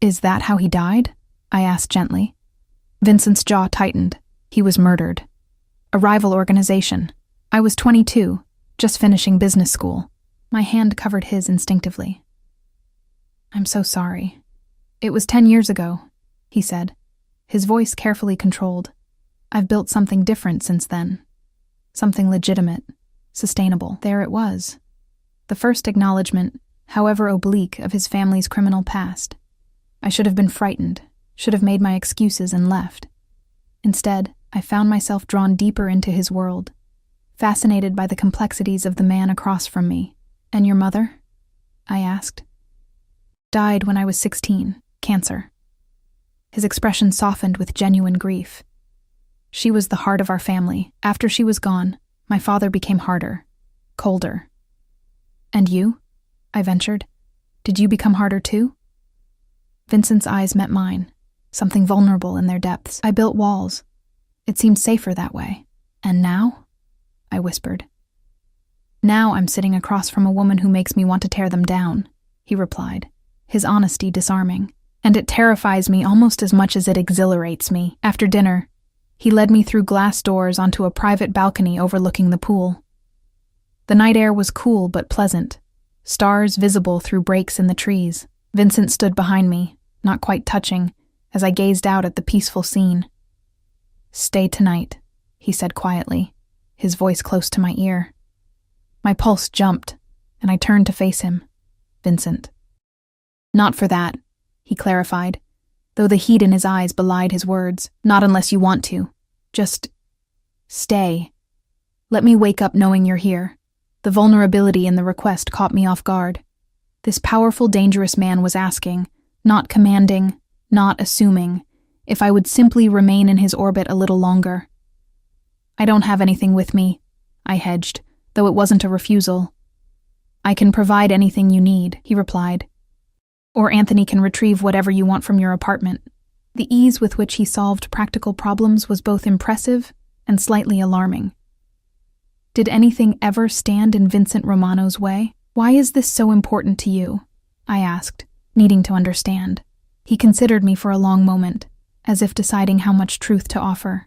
Is that how he died? I asked gently. Vincent's jaw tightened. He was murdered. A rival organization. I was 22, just finishing business school. My hand covered his instinctively. I'm so sorry. It was 10 years ago, he said, his voice carefully controlled. I've built something different since then. Something legitimate, sustainable. There it was. The first acknowledgement, however oblique, of his family's criminal past. I should have been frightened, should have made my excuses and left. Instead, I found myself drawn deeper into his world, fascinated by the complexities of the man across from me. And your mother? I asked. Died when I was 16, cancer. His expression softened with genuine grief. She was the heart of our family. After she was gone, my father became harder, colder. And you? I ventured. Did you become harder too? Vincent's eyes met mine, something vulnerable in their depths. I built walls. It seemed safer that way. And now? I whispered. Now I'm sitting across from a woman who makes me want to tear them down, he replied, his honesty disarming. And it terrifies me almost as much as it exhilarates me. After dinner, he led me through glass doors onto a private balcony overlooking the pool. The night air was cool but pleasant, stars visible through breaks in the trees. Vincent stood behind me, not quite touching, as I gazed out at the peaceful scene. Stay tonight, he said quietly, his voice close to my ear. My pulse jumped, and I turned to face him. Vincent. Not for that, he clarified, though the heat in his eyes belied his words. Not unless you want to. Just stay. Let me wake up knowing you're here. The vulnerability in the request caught me off guard. This powerful, dangerous man was asking, not commanding, not assuming, if I would simply remain in his orbit a little longer. I don't have anything with me, I hedged, though it wasn't a refusal. I can provide anything you need, he replied. Or Anthony can retrieve whatever you want from your apartment. The ease with which he solved practical problems was both impressive and slightly alarming. Did anything ever stand in Vincent Romano's way? Why is this so important to you? I asked, needing to understand. He considered me for a long moment, as if deciding how much truth to offer.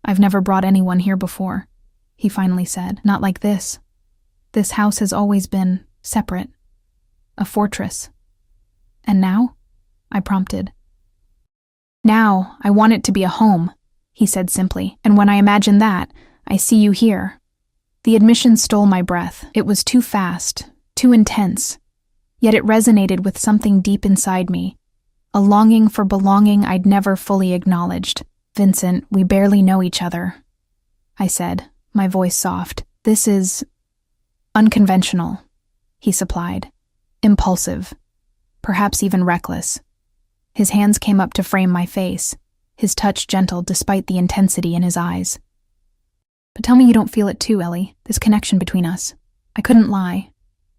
I've never brought anyone here before, he finally said. Not like this. This house has always been separate. A fortress. And now? I prompted. Now, I want it to be a home, he said simply, and when I imagine that, I see you here. The admission stole my breath. It was too fast, too intense, yet it resonated with something deep inside me, a longing for belonging I'd never fully acknowledged. Vincent, we barely know each other, I said, my voice soft. This is unconventional, he supplied, impulsive, perhaps even reckless. His hands came up to frame my face, his touch gentle despite the intensity in his eyes. But tell me you don't feel it too, Ellie, this connection between us. I couldn't lie.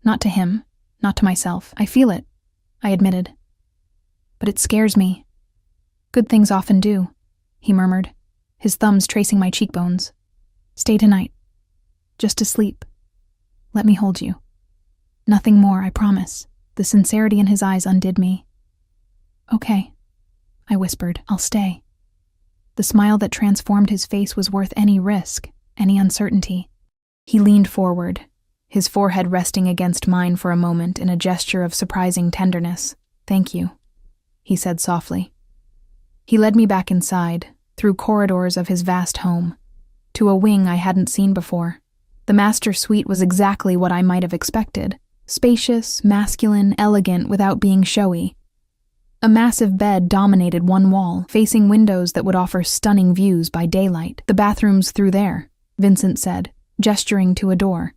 Not to him, not to myself. I feel it, I admitted. But it scares me. Good things often do, he murmured, his thumbs tracing my cheekbones. Stay tonight. Just to sleep. Let me hold you. Nothing more, I promise. The sincerity in his eyes undid me. Okay, I whispered, I'll stay. The smile that transformed his face was worth any risk, any uncertainty. He leaned forward, his forehead resting against mine for a moment in a gesture of surprising tenderness. Thank you, he said softly. He led me back inside, through corridors of his vast home, to a wing I hadn't seen before. The master suite was exactly what I might have expected. Spacious, masculine, elegant without being showy. A massive bed dominated one wall, facing windows that would offer stunning views by daylight. The bathroom's through there, Vincent said, gesturing to a door.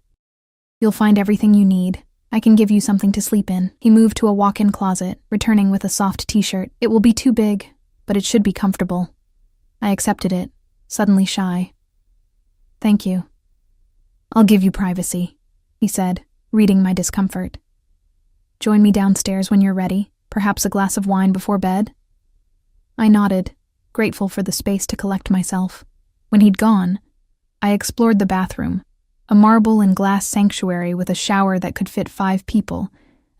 You'll find everything you need. I can give you something to sleep in. He moved to a walk-in closet, returning with a soft t-shirt. It will be too big, but it should be comfortable. I accepted it, suddenly shy. Thank you. I'll give you privacy, he said, reading my discomfort. Join me downstairs when you're ready. Perhaps a glass of wine before bed? I nodded, grateful for the space to collect myself. When he'd gone, I explored the bathroom, a marble and glass sanctuary with a shower that could fit 5 people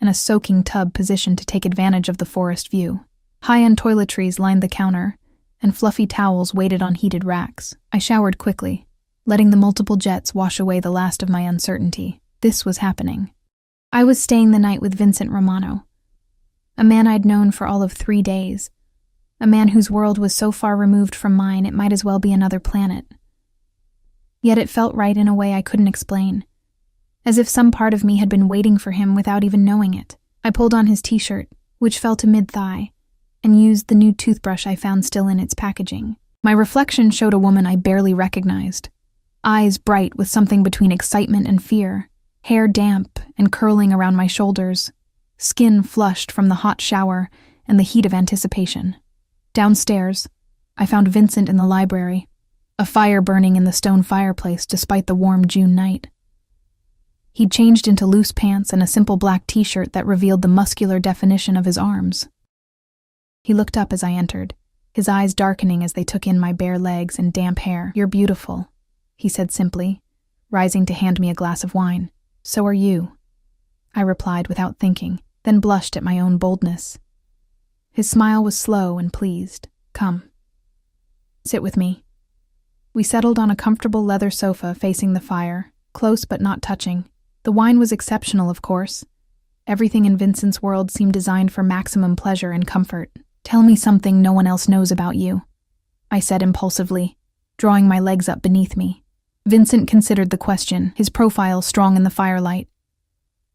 and a soaking tub positioned to take advantage of the forest view. High-end toiletries lined the counter, and fluffy towels waited on heated racks. I showered quickly, letting the multiple jets wash away the last of my uncertainty. This was happening. I was staying the night with Vincent Romano, a man I'd known for all of 3 days, a man whose world was so far removed from mine it might as well be another planet. Yet it felt right in a way I couldn't explain, as if some part of me had been waiting for him without even knowing it. I pulled on his t-shirt, which fell to mid-thigh, and used the new toothbrush I found still in its packaging. My reflection showed a woman I barely recognized, eyes bright with something between excitement and fear, hair damp and curling around my shoulders, skin flushed from the hot shower and the heat of anticipation. Downstairs, I found Vincent in the library, a fire burning in the stone fireplace despite the warm June night. He'd changed into loose pants and a simple black t-shirt that revealed the muscular definition of his arms. He looked up as I entered, his eyes darkening as they took in my bare legs and damp hair. You're beautiful, he said simply, rising to hand me a glass of wine. So are you, I replied without thinking, then blushed at my own boldness. His smile was slow and pleased. Come. Sit with me. We settled on a comfortable leather sofa facing the fire, close but not touching. The wine was exceptional, of course. Everything in Vincent's world seemed designed for maximum pleasure and comfort. Tell me something no one else knows about you, I said impulsively, drawing my legs up beneath me. Vincent considered the question, his profile strong in the firelight.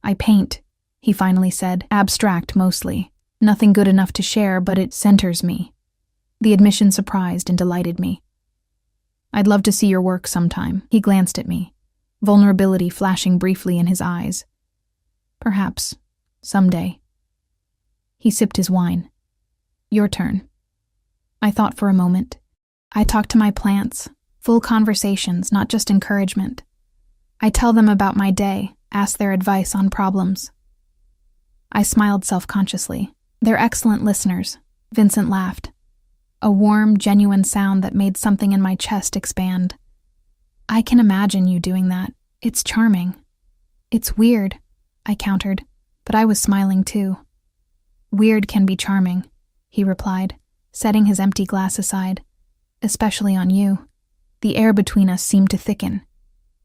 "I paint," he finally said, "abstract mostly. Nothing good enough to share, but it centers me." The admission surprised and delighted me. "I'd love to see your work sometime." He glanced at me, vulnerability flashing briefly in his eyes. "Perhaps. Someday." He sipped his wine. "Your turn." I thought for a moment. I talk to my plants, full conversations, not just encouragement. I tell them about my day, ask their advice on problems. I smiled self-consciously. "They're excellent listeners." Vincent laughed. A warm, genuine sound that made something in my chest expand. "I can imagine you doing that. It's charming." "It's weird," I countered, but I was smiling too. "Weird can be charming," he replied, setting his empty glass aside. "Especially on you." The air between us seemed to thicken,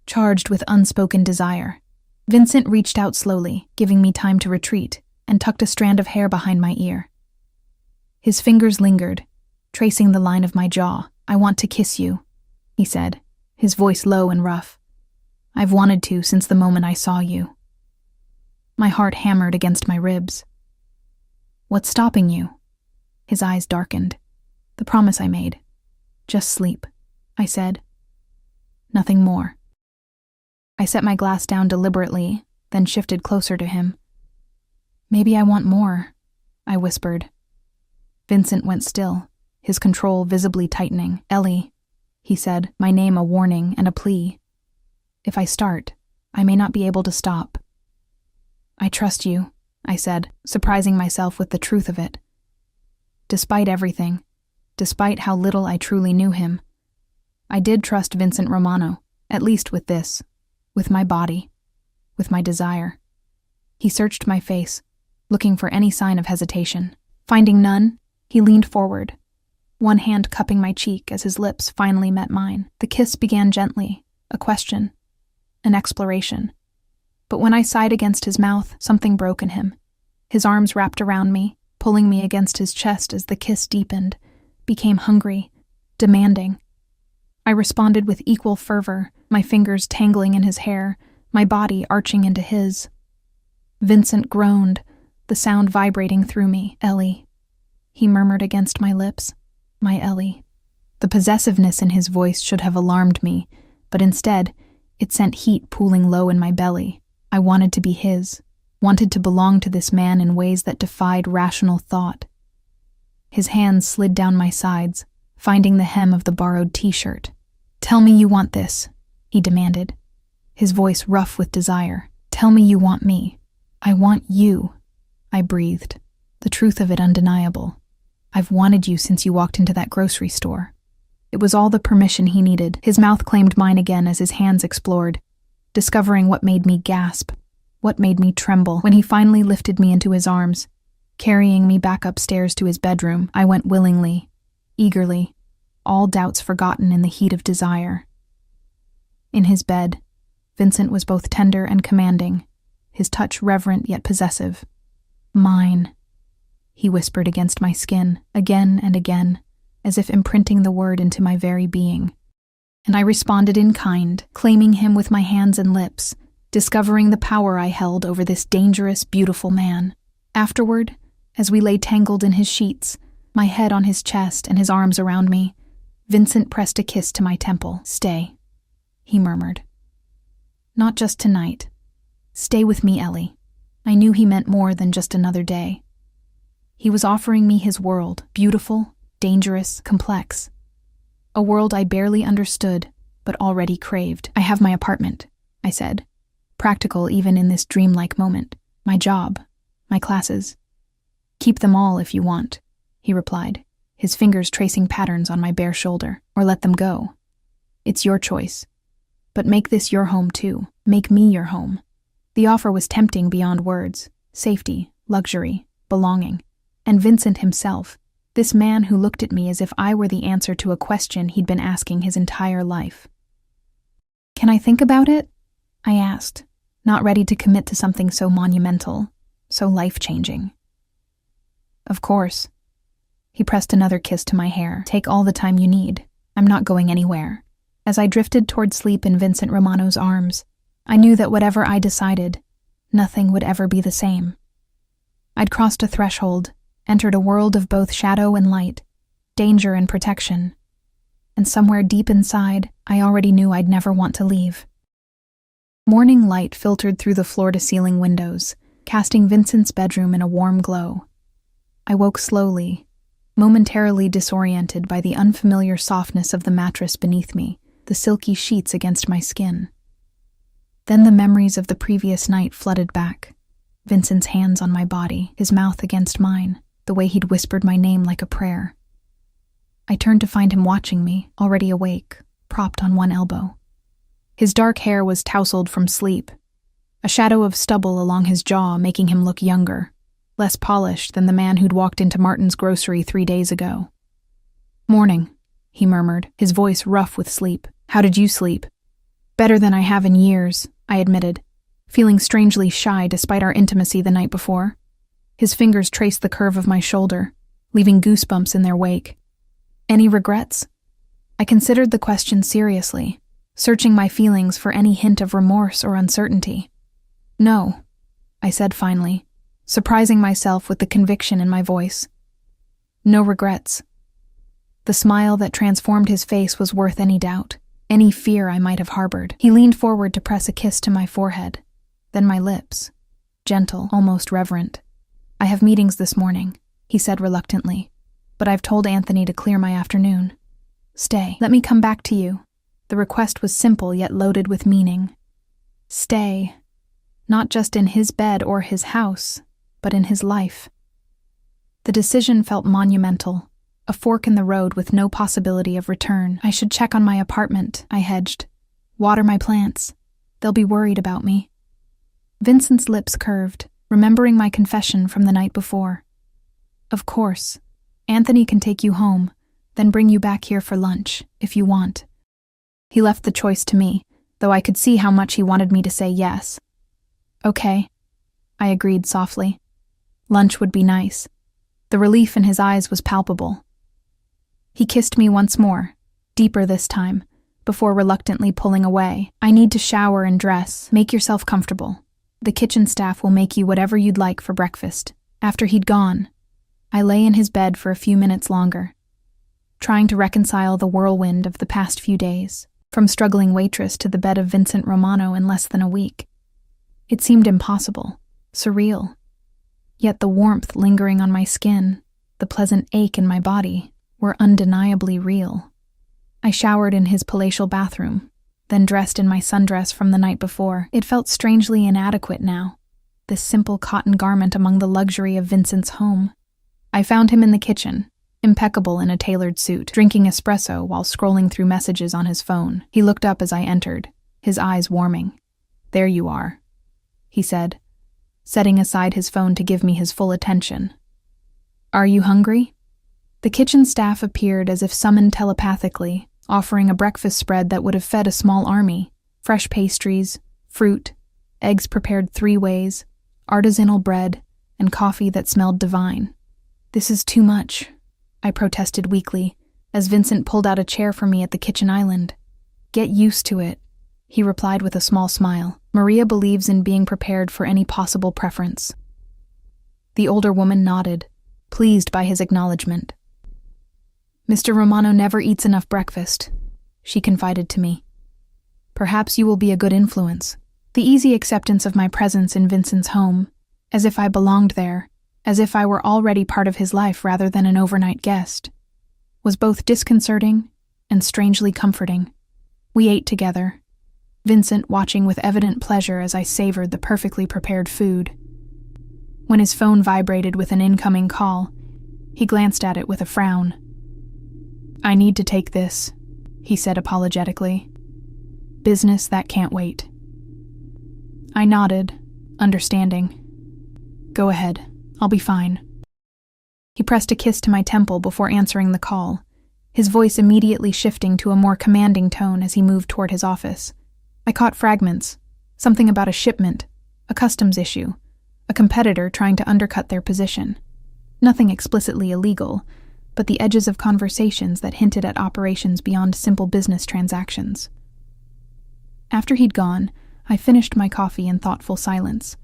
charged with unspoken desire. Vincent reached out slowly, giving me time to retreat, and tucked a strand of hair behind my ear. His fingers lingered, tracing the line of my jaw. "I want to kiss you," he said, his voice low and rough. "I've wanted to since the moment I saw you." My heart hammered against my ribs. "What's stopping you?" His eyes darkened. "The promise I made. Just sleep," I said. "Nothing more." I set my glass down deliberately, then shifted closer to him. "Maybe I want more," I whispered. Vincent went still, his control visibly tightening. "Ellie," he said, my name a warning and a plea. "If I start, I may not be able to stop." "I trust you," I said, surprising myself with the truth of it. Despite everything, despite how little I truly knew him, I did trust Vincent Romano, at least with this, with my body, with my desire. He searched my face, looking for any sign of hesitation. Finding none, he leaned forward, one hand cupping my cheek as his lips finally met mine. The kiss began gently, a question, an exploration. But when I sighed against his mouth, something broke in him. His arms wrapped around me, pulling me against his chest as the kiss deepened, became hungry, demanding. I responded with equal fervor, my fingers tangling in his hair, my body arching into his. Vincent groaned, the sound vibrating through me. "Ellie," he murmured against my lips. "My Ellie." The possessiveness in his voice should have alarmed me, but instead, it sent heat pooling low in my belly. I wanted to be his, wanted to belong to this man in ways that defied rational thought. His hands slid down my sides, finding the hem of the borrowed t-shirt. "Tell me you want this," he demanded, his voice rough with desire. "Tell me you want me." "I want you," I breathed, the truth of it undeniable. "I've wanted you since you walked into that grocery store." It was all the permission he needed. His mouth claimed mine again as his hands explored, discovering what made me gasp, what made me tremble. When he finally lifted me into his arms, carrying me back upstairs to his bedroom, I went willingly, eagerly, all doubts forgotten in the heat of desire. In his bed, Vincent was both tender and commanding, his touch reverent yet possessive. "Mine," he whispered against my skin, again and again, as if imprinting the word into my very being. And I responded in kind, claiming him with my hands and lips, discovering the power I held over this dangerous, beautiful man. Afterward, as we lay tangled in his sheets, my head on his chest and his arms around me, Vincent pressed a kiss to my temple. "Stay," he murmured. "Not just tonight. Stay with me, Ellie." I knew he meant more than just another day. He was offering me his world, beautiful, dangerous, complex. A world I barely understood, but already craved. "I have my apartment," I said, practical even in this dreamlike moment. "My job, my classes. Keep them all if you want," he replied, his fingers tracing patterns on my bare shoulder. "Or let them go. It's your choice. But make this your home too. Make me your home." The offer was tempting beyond words. Safety, luxury, belonging. And Vincent himself, this man who looked at me as if I were the answer to a question he'd been asking his entire life. "Can I think about it?" I asked, not ready to commit to something so monumental, so life-changing. "Of course." He pressed another kiss to my hair. "Take all the time you need. I'm not going anywhere. As I drifted toward sleep in Vincent Romano's arms, I knew that whatever I decided, nothing would ever be the same. I'd crossed a threshold, entered a world of both shadow and light, danger and protection, and somewhere deep inside, I already knew I'd never want to leave. Morning light filtered through the floor-to-ceiling windows, casting Vincent's bedroom in a warm glow. I woke slowly, momentarily disoriented by the unfamiliar softness of the mattress beneath me, the silky sheets against my skin. Then the memories of the previous night flooded back. Vincent's hands on my body, his mouth against mine, the way he'd whispered my name like a prayer. I turned to find him watching me, already awake, propped on one elbow. His dark hair was tousled from sleep, a shadow of stubble along his jaw making him look younger, less polished than the man who'd walked into Martin's grocery 3 days ago. "Morning," he murmured, his voice rough with sleep. "How did you sleep?" "Better than I have in years," I admitted, feeling strangely shy despite our intimacy the night before. His fingers traced the curve of my shoulder, leaving goosebumps in their wake. "Any regrets?" I considered the question seriously, searching my feelings for any hint of remorse or uncertainty. "No," I said finally, surprising myself with the conviction in my voice. "No regrets." The smile that transformed his face was worth any doubt, any fear I might have harbored. He leaned forward to press a kiss to my forehead, then my lips, gentle, almost reverent. "I have meetings this morning," he said reluctantly, "but I've told Anthony to clear my afternoon. Stay. Let me come back to you." The request was simple yet loaded with meaning. Stay. Not just in his bed or his house, but in his life. The decision felt monumental, a fork in the road with no possibility of return. I should check on my apartment, I hedged. Water my plants. They'll be worried about me. Vincent's lips curved, remembering my confession from the night before. "Of course. Anthony can take you home, then bring you back here for lunch, if you want." He left the choice to me, though I could see how much he wanted me to say yes. "Okay," I agreed softly. Lunch would be nice. The relief in his eyes was palpable. He kissed me once more, deeper this time, before reluctantly pulling away. "I need to shower and dress. Make yourself comfortable. The kitchen staff will make you whatever you'd like for breakfast." After he'd gone, I lay in his bed for a few minutes longer, trying to reconcile the whirlwind of the past few days, from struggling waitress to the bed of Vincent Romano in less than a week. It seemed impossible, surreal. Yet the warmth lingering on my skin, the pleasant ache in my body, were undeniably real. I showered in his palatial bathroom, then dressed in my sundress from the night before. It felt strangely inadequate now, this simple cotton garment among the luxury of Vincent's home. I found him in the kitchen, impeccable in a tailored suit, drinking espresso while scrolling through messages on his phone. He looked up as I entered, his eyes warming. "There you are," he said, setting aside his phone to give me his full attention. "Are you hungry?" The kitchen staff appeared as if summoned telepathically, offering a breakfast spread that would have fed a small army. Fresh pastries, fruit, eggs prepared 3 ways, artisanal bread, and coffee that smelled divine. "This is too much," I protested weakly, as Vincent pulled out a chair for me at the kitchen island. "Get used to it," he replied with a small smile. "Maria believes in being prepared for any possible preference." The older woman nodded, pleased by his acknowledgement. "Mr. Romano never eats enough breakfast," she confided to me. "Perhaps you will be a good influence." The easy acceptance of my presence in Vincent's home, as if I belonged there, as if I were already part of his life rather than an overnight guest, was both disconcerting and strangely comforting. We ate together, Vincent watching with evident pleasure as I savored the perfectly prepared food. When his phone vibrated with an incoming call, he glanced at it with a frown. "I need to take this," he said apologetically. "Business that can't wait." I nodded, understanding. "Go ahead. I'll be fine." He pressed a kiss to my temple before answering the call, his voice immediately shifting to a more commanding tone as he moved toward his office. I caught fragments, something about a shipment, a customs issue, a competitor trying to undercut their position. Nothing explicitly illegal, but the edges of conversations that hinted at operations beyond simple business transactions. After he'd gone, I finished my coffee in thoughtful silence.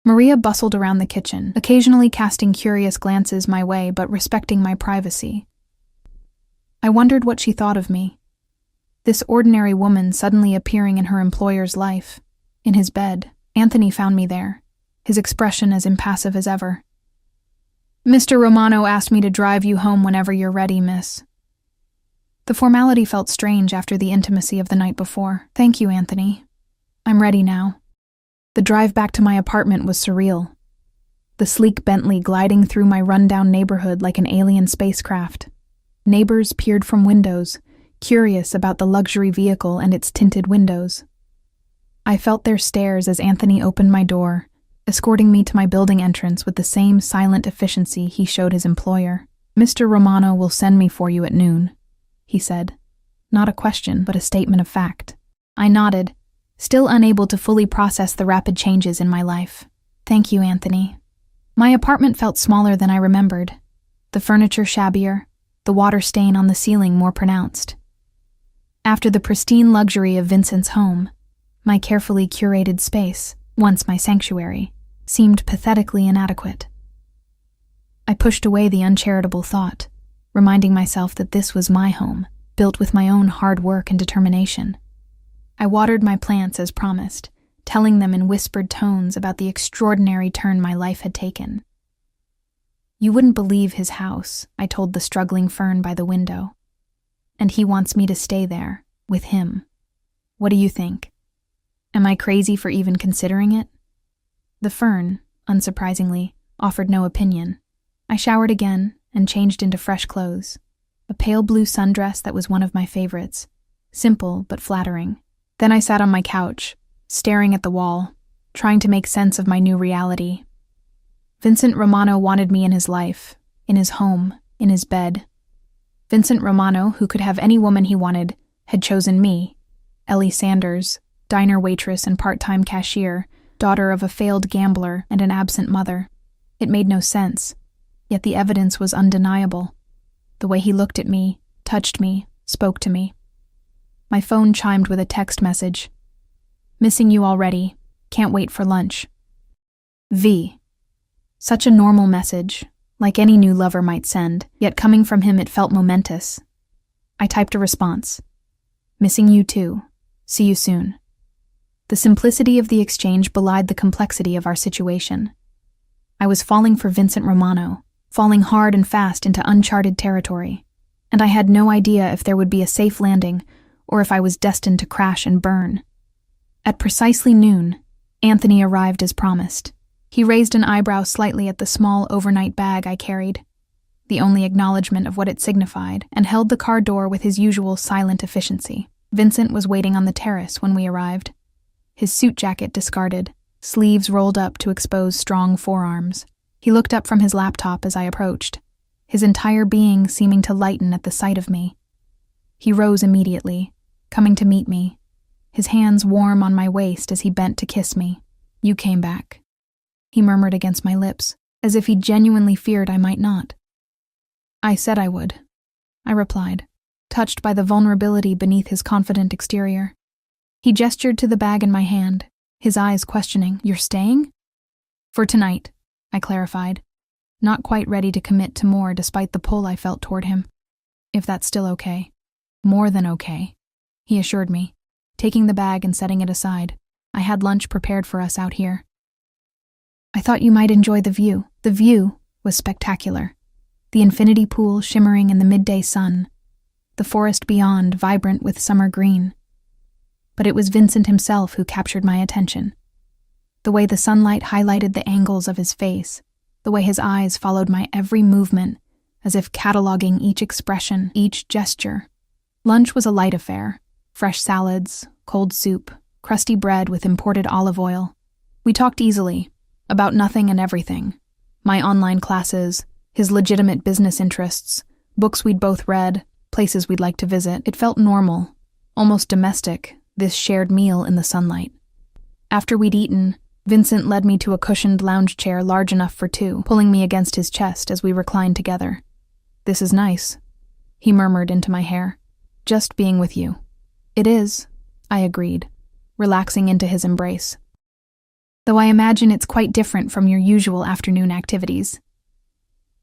Maria bustled around the kitchen, occasionally casting curious glances my way but respecting my privacy. I wondered what she thought of me. This ordinary woman suddenly appearing in her employer's life. In his bed, Anthony found me there, his expression as impassive as ever. "Mr. Romano asked me to drive you home whenever you're ready, miss." The formality felt strange after the intimacy of the night before. "Thank you, Anthony. I'm ready now." The drive back to my apartment was surreal. The sleek Bentley gliding through my rundown neighborhood like an alien spacecraft. Neighbors peered from windows, curious about the luxury vehicle and its tinted windows. I felt their stares as Anthony opened my door, escorting me to my building entrance with the same silent efficiency he showed his employer. "Mr. Romano will send me for you at noon," he said. Not a question, but a statement of fact. I nodded, still unable to fully process the rapid changes in my life. "Thank you, Anthony." My apartment felt smaller than I remembered. The furniture shabbier, the water stain on the ceiling more pronounced. After the pristine luxury of Vincent's home, my carefully curated space, once my sanctuary, seemed pathetically inadequate. I pushed away the uncharitable thought, reminding myself that this was my home, built with my own hard work and determination. I watered my plants as promised, telling them in whispered tones about the extraordinary turn my life had taken. "You wouldn't believe his house," I told the struggling fern by the window. "And he wants me to stay there, with him. What do you think? Am I crazy for even considering it?" The fern, unsurprisingly, offered no opinion. I showered again and changed into fresh clothes. A pale blue sundress that was one of my favorites, simple but flattering. Then I sat on my couch, staring at the wall, trying to make sense of my new reality. Vincent Romano wanted me in his life, in his home, in his bed. Vincent Romano, who could have any woman he wanted, had chosen me, Ellie Sanders, diner waitress and part-time cashier, daughter of a failed gambler and an absent mother. It made no sense, yet the evidence was undeniable. The way he looked at me, touched me, spoke to me. My phone chimed with a text message. "Missing you already. Can't wait for lunch. V." Such a normal message, like any new lover might send, yet coming from him it felt momentous. I typed a response. "Missing you too. See you soon." The simplicity of the exchange belied the complexity of our situation. I was falling for Vincent Romano, falling hard and fast into uncharted territory, and I had no idea if there would be a safe landing or if I was destined to crash and burn. At precisely noon, Anthony arrived as promised. He raised an eyebrow slightly at the small overnight bag I carried, the only acknowledgement of what it signified, and held the car door with his usual silent efficiency. Vincent was waiting on the terrace when we arrived. His suit jacket discarded, sleeves rolled up to expose strong forearms. He looked up from his laptop as I approached, his entire being seeming to lighten at the sight of me. He rose immediately, coming to meet me, his hands warm on my waist as he bent to kiss me. "You came back," he murmured against my lips, as if he genuinely feared I might not. "I said I would," I replied, touched by the vulnerability beneath his confident exterior. He gestured to the bag in my hand, his eyes questioning. "You're staying?" "For tonight," I clarified, not quite ready to commit to more despite the pull I felt toward him. "If that's still okay." "More than okay," he assured me, taking the bag and setting it aside. "I had lunch prepared for us out here." "I thought you might enjoy the view." The view was spectacular. The infinity pool shimmering in the midday sun, the forest beyond vibrant with summer green. But it was Vincent himself who captured my attention. The way the sunlight highlighted the angles of his face, the way his eyes followed my every movement, as if cataloging each expression, each gesture. Lunch was a light affair. Fresh salads, cold soup, crusty bread with imported olive oil. We talked easily, about nothing and everything. My online classes, his legitimate business interests, books we'd both read, places we'd like to visit. It felt normal, almost domestic, this shared meal in the sunlight. After we'd eaten, Vincent led me to a cushioned lounge chair large enough for two, pulling me against his chest as we reclined together. "This is nice," he murmured into my hair. "Just being with you." "It is," I agreed, relaxing into his embrace. "Though I imagine it's quite different from your usual afternoon activities."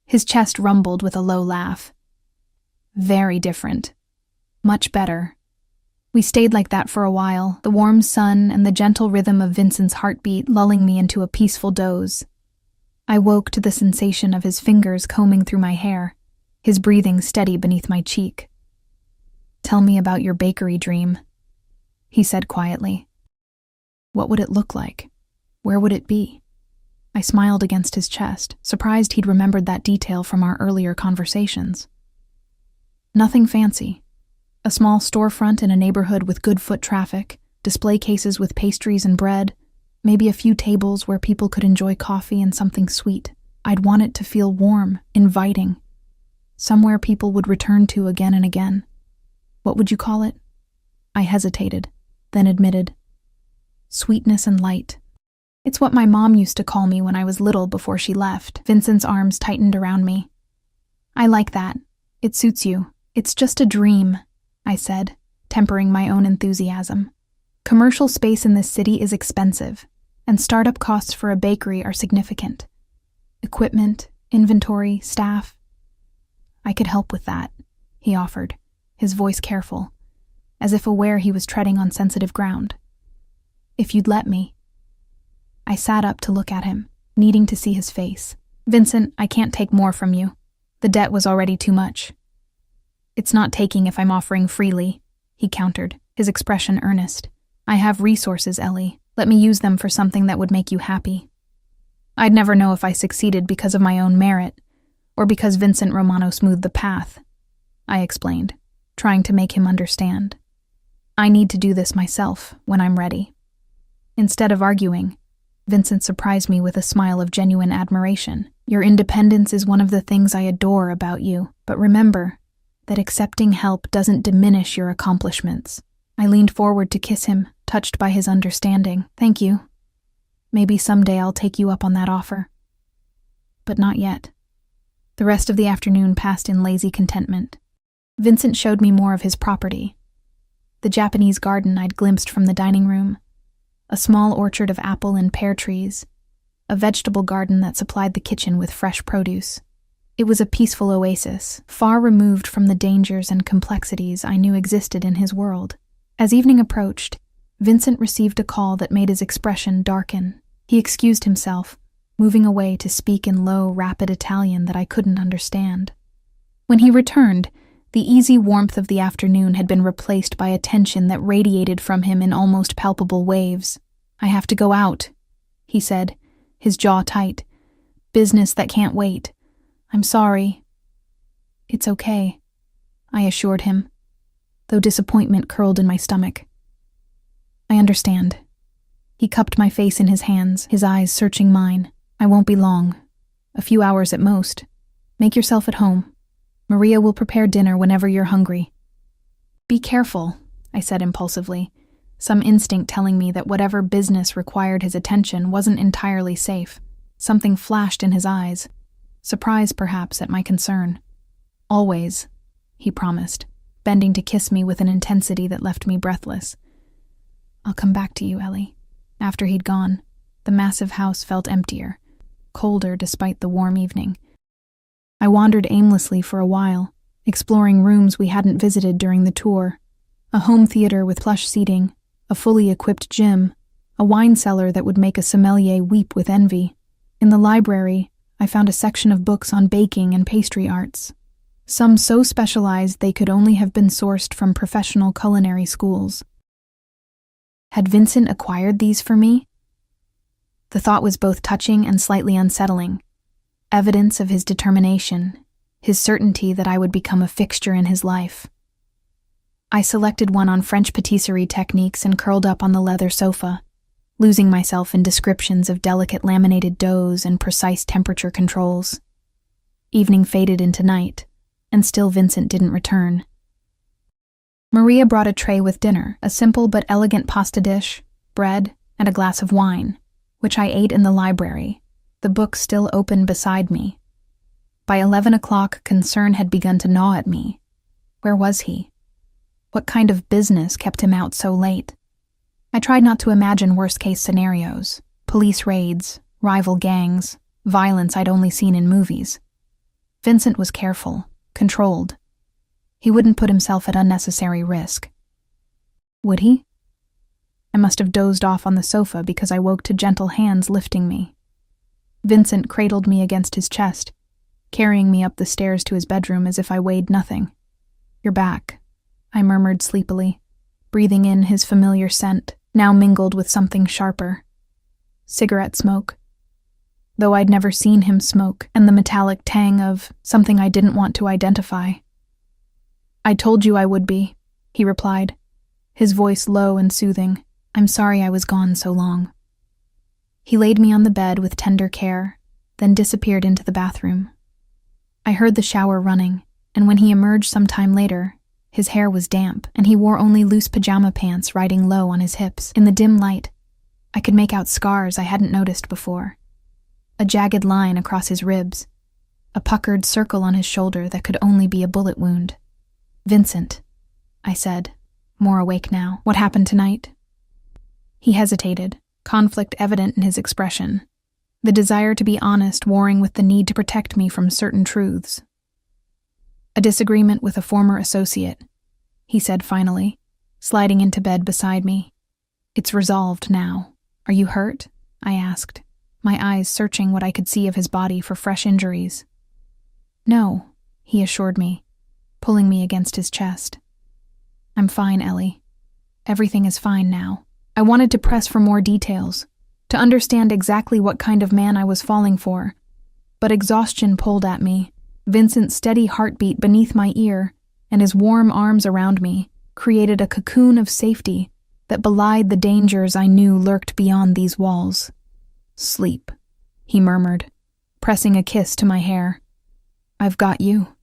His chest rumbled with a low laugh. "Very different. Much better." We stayed like that for a while, the warm sun and the gentle rhythm of Vincent's heartbeat lulling me into a peaceful doze. I woke to the sensation of his fingers combing through my hair, his breathing steady beneath my cheek. "Tell me about your bakery dream," he said quietly. "What would it look like? Where would it be?" I smiled against his chest, surprised he'd remembered that detail from our earlier conversations. "Nothing fancy. A small storefront in a neighborhood with good foot traffic, display cases with pastries and bread, maybe a few tables where people could enjoy coffee and something sweet. I'd want it to feel warm, inviting. Somewhere people would return to again and again. What would you call it?" I hesitated, then admitted, "Sweetness and light. It's what my mom used to call me when I was little before she left." Vincent's arms tightened around me. "I like that. It suits you. It's just a dream," I said, tempering my own enthusiasm. "Commercial space in this city is expensive, and startup costs for a bakery are significant. Equipment, inventory, staff. I could help with that," he offered, his voice careful, as if aware he was treading on sensitive ground. "If you'd let me." I sat up to look at him, needing to see his face. "Vincent, I can't take more from you. The debt was already too much." "It's not taking if I'm offering freely," he countered, his expression earnest. "I have resources, Ellie. Let me use them for something that would make you happy." I'd never know if I succeeded because of my own merit, or because Vincent Romano smoothed the path, I explained, trying to make him understand. "I need to do this myself when I'm ready." Instead of arguing, Vincent surprised me with a smile of genuine admiration. "Your independence is one of the things I adore about you, but remember that accepting help doesn't diminish your accomplishments." I leaned forward to kiss him, touched by his understanding. "Thank you. Maybe someday I'll take you up on that offer." But not yet. The rest of the afternoon passed in lazy contentment. Vincent showed me more of his property. The Japanese garden I'd glimpsed from the dining room, a small orchard of apple and pear trees, a vegetable garden that supplied the kitchen with fresh produce. It was a peaceful oasis, far removed from the dangers and complexities I knew existed in his world. As evening approached, Vincent received a call that made his expression darken. He excused himself, moving away to speak in low, rapid Italian that I couldn't understand. When he returned, the easy warmth of the afternoon had been replaced by a tension that radiated from him in almost palpable waves. "I have to go out," he said, his jaw tight. "Business that can't wait. I'm sorry." "It's okay," I assured him, though disappointment curled in my stomach. "I understand." He cupped my face in his hands, his eyes searching mine. "I won't be long. A few hours at most. Make yourself at home. Maria will prepare dinner whenever you're hungry." "Be careful," I said impulsively, some instinct telling me that whatever business required his attention wasn't entirely safe. Something flashed in his eyes, surprise perhaps at my concern. "Always," he promised, bending to kiss me with an intensity that left me breathless. "I'll come back to you, Ellie." After he'd gone, the massive house felt emptier, colder despite the warm evening. I wandered aimlessly for a while, exploring rooms we hadn't visited during the tour. A home theater with plush seating, a fully equipped gym, a wine cellar that would make a sommelier weep with envy. In the library, I found a section of books on baking and pastry arts, some so specialized they could only have been sourced from professional culinary schools. Had Vincent acquired these for me? The thought was both touching and slightly unsettling. Evidence of his determination, his certainty that I would become a fixture in his life. I selected one on French patisserie techniques and curled up on the leather sofa, losing myself in descriptions of delicate laminated doughs and precise temperature controls. Evening faded into night, and still Vincent didn't return. Maria brought a tray with dinner, a simple but elegant pasta dish, bread, and a glass of wine, which I ate in the library, the book still open beside me. By 11 o'clock, concern had begun to gnaw at me. Where was he? What kind of business kept him out so late? I tried not to imagine worst-case scenarios: police raids, rival gangs, violence I'd only seen in movies. Vincent was careful, controlled. He wouldn't put himself at unnecessary risk. Would he? I must have dozed off on the sofa because I woke to gentle hands lifting me. Vincent cradled me against his chest, carrying me up the stairs to his bedroom as if I weighed nothing. "You're back," I murmured sleepily, breathing in his familiar scent, now mingled with something sharper. Cigarette smoke. Though I'd never seen him smoke, and the metallic tang of something I didn't want to identify. "I told you I would be," he replied, his voice low and soothing. "I'm sorry I was gone so long." He laid me on the bed with tender care, then disappeared into the bathroom. I heard the shower running, and when he emerged some time later, his hair was damp, and he wore only loose pajama pants riding low on his hips. In the dim light, I could make out scars I hadn't noticed before. A jagged line across his ribs, a puckered circle on his shoulder that could only be a bullet wound. "Vincent," I said, more awake now. "What happened tonight?" He hesitated, conflict evident in his expression, the desire to be honest warring with the need to protect me from certain truths. "A disagreement with a former associate," he said finally, sliding into bed beside me. "It's resolved now. Are you hurt?" I asked, my eyes searching what I could see of his body for fresh injuries. "No," he assured me, pulling me against his chest. "I'm fine, Ellie. Everything is fine now." I wanted to press for more details, to understand exactly what kind of man I was falling for, but exhaustion pulled at me. Vincent's steady heartbeat beneath my ear and his warm arms around me created a cocoon of safety that belied the dangers I knew lurked beyond these walls. "Sleep," he murmured, pressing a kiss to my hair. "I've got you."